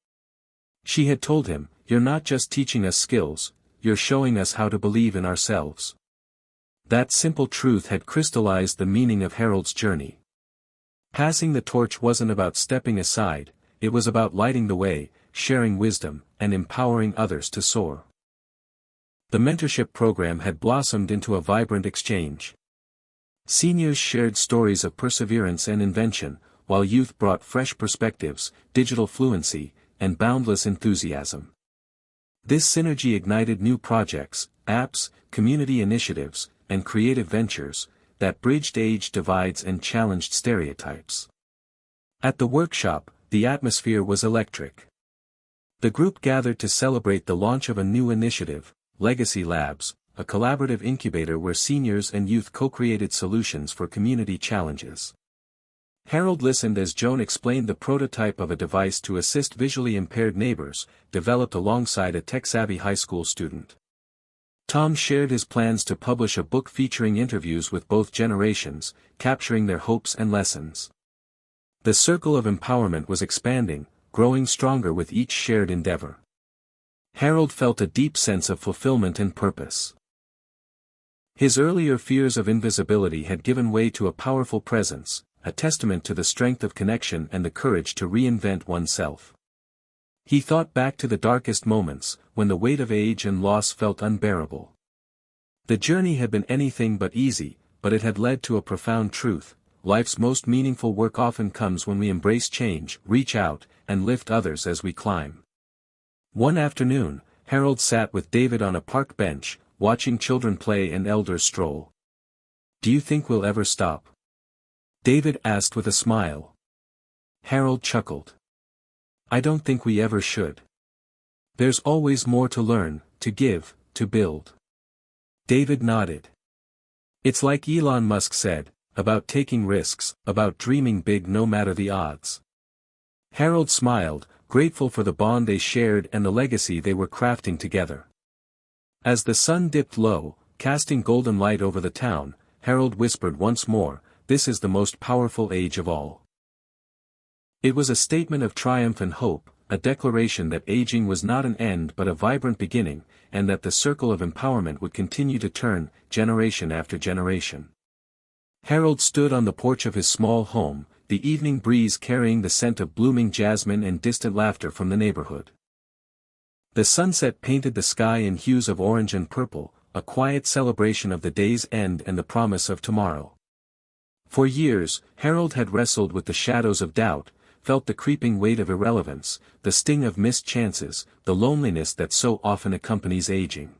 She had told him, "You're not just teaching us skills, you're showing us how to believe in ourselves." That simple truth had crystallized the meaning of Harold's journey. Passing the torch wasn't about stepping aside, it was about lighting the way, sharing wisdom, and empowering others to soar. The mentorship program had blossomed into a vibrant exchange. Seniors shared stories of perseverance and invention, while youth brought fresh perspectives, digital fluency, and boundless enthusiasm. This synergy ignited new projects, apps, community initiatives, and creative ventures, that bridged age divides and challenged stereotypes. At the workshop, the atmosphere was electric. The group gathered to celebrate the launch of a new initiative, Legacy Labs, a collaborative incubator where seniors and youth co-created solutions for community challenges. Harold listened as Joan explained the prototype of a device to assist visually impaired neighbors, developed alongside a tech-savvy high school student. Tom shared his plans to publish a book featuring interviews with both generations, capturing their hopes and lessons. The circle of empowerment was expanding, growing stronger with each shared endeavor. Harold felt a deep sense of fulfillment and purpose. His earlier fears of invisibility had given way to a powerful presence, a testament to the strength of connection and the courage to reinvent oneself. He thought back to the darkest moments, when the weight of age and loss felt unbearable. The journey had been anything but easy, but it had led to a profound truth: life's most meaningful work often comes when we embrace change, reach out, and lift others as we climb. One afternoon, Harold sat with David on a park bench, watching children play and elders stroll. "Do you think we'll ever stop?" David asked with a smile. Harold chuckled. "I don't think we ever should. There's always more to learn, to give, to build." David nodded. "It's like Elon Musk said, about taking risks, about dreaming big no matter the odds." Harold smiled, grateful for the bond they shared and the legacy they were crafting together. As the sun dipped low, casting golden light over the town, Harold whispered once more, "This is the most powerful age of all." It was a statement of triumph and hope, a declaration that aging was not an end but a vibrant beginning, and that the circle of empowerment would continue to turn, generation after generation. Harold stood on the porch of his small home, the evening breeze carrying the scent of blooming jasmine and distant laughter from the neighborhood. The sunset painted the sky in hues of orange and purple, a quiet celebration of the day's end and the promise of tomorrow. For years, Harold had wrestled with the shadows of doubt, felt the creeping weight of irrelevance, the sting of missed chances, the loneliness that so often accompanies aging.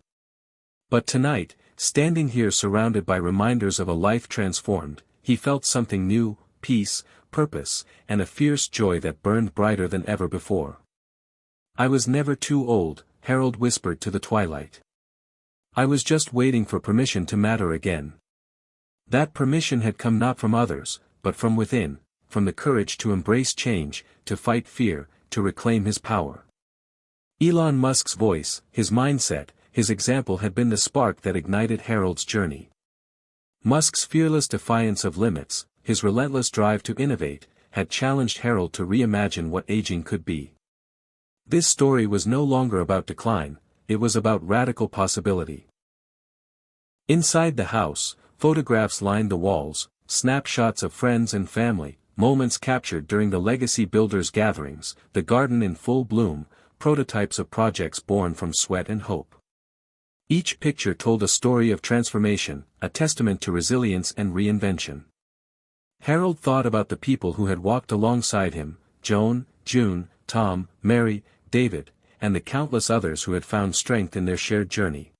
But tonight, standing here surrounded by reminders of a life transformed, he felt something new: peace, purpose, and a fierce joy that burned brighter than ever before. "I was never too old," Harold whispered to the twilight. "I was just waiting for permission to matter again." That permission had come not from others, but from within, from the courage to embrace change, to fight fear, to reclaim his power. Elon Musk's voice, his mindset, his example had been the spark that ignited Harold's journey. Musk's fearless defiance of limits, his relentless drive to innovate, had challenged Harold to reimagine what aging could be. This story was no longer about decline, it was about radical possibility. Inside the house, photographs lined the walls, snapshots of friends and family, moments captured during the legacy builders' gatherings, the garden in full bloom, prototypes of projects born from sweat and hope. Each picture told a story of transformation, a testament to resilience and reinvention. Harold thought about the people who had walked alongside him, Joan, June, Tom, Mary, David, and the countless others who had found strength in their shared journey.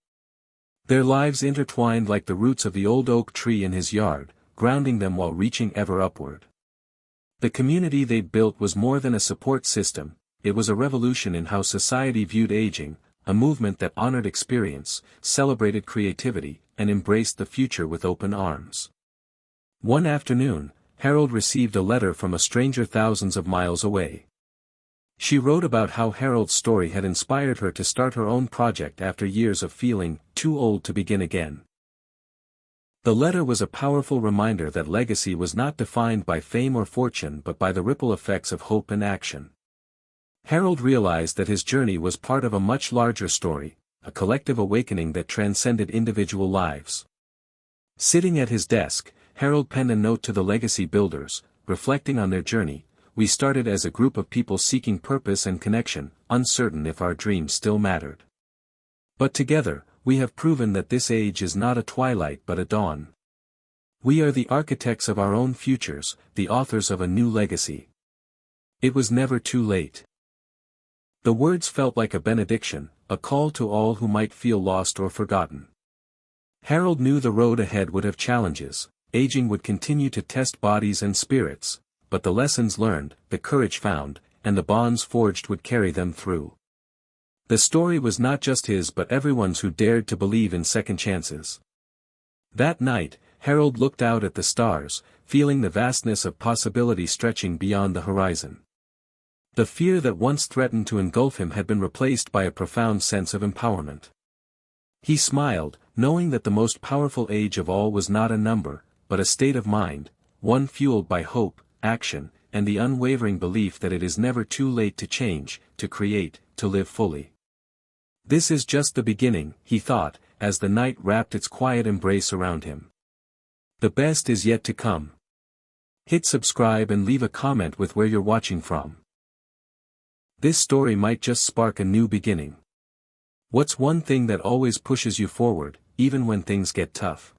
Their lives intertwined like the roots of the old oak tree in his yard, grounding them while reaching ever upward. The community they'd built was more than a support system, it was a revolution in how society viewed aging, a movement that honored experience, celebrated creativity, and embraced the future with open arms. One afternoon, Harold received a letter from a stranger thousands of miles away. She wrote about how Harold's story had inspired her to start her own project after years of feeling too old to begin again. The letter was a powerful reminder that legacy was not defined by fame or fortune but by the ripple effects of hope and action. Harold realized that his journey was part of a much larger story, a collective awakening that transcended individual lives. Sitting at his desk, Harold penned a note to the legacy builders, reflecting on their journey. We started as a group of people seeking purpose and connection, uncertain if our dreams still mattered. But together, we have proven that this age is not a twilight but a dawn. We are the architects of our own futures, the authors of a new legacy. It was never too late. The words felt like a benediction, a call to all who might feel lost or forgotten. Harold knew the road ahead would have challenges, aging would continue to test bodies and spirits, but the lessons learned, the courage found, and the bonds forged would carry them through. The story was not just his but everyone's who dared to believe in second chances. That night, Harold looked out at the stars, feeling the vastness of possibility stretching beyond the horizon. The fear that once threatened to engulf him had been replaced by a profound sense of empowerment. He smiled, knowing that the most powerful age of all was not a number, but a state of mind, one fueled by hope, action, and the unwavering belief that it is never too late to change, to create, to live fully. This is just the beginning, he thought, as the night wrapped its quiet embrace around him. The best is yet to come. Hit subscribe and leave a comment with where you're watching from. This story might just spark a new beginning. What's one thing that always pushes you forward, even when things get tough?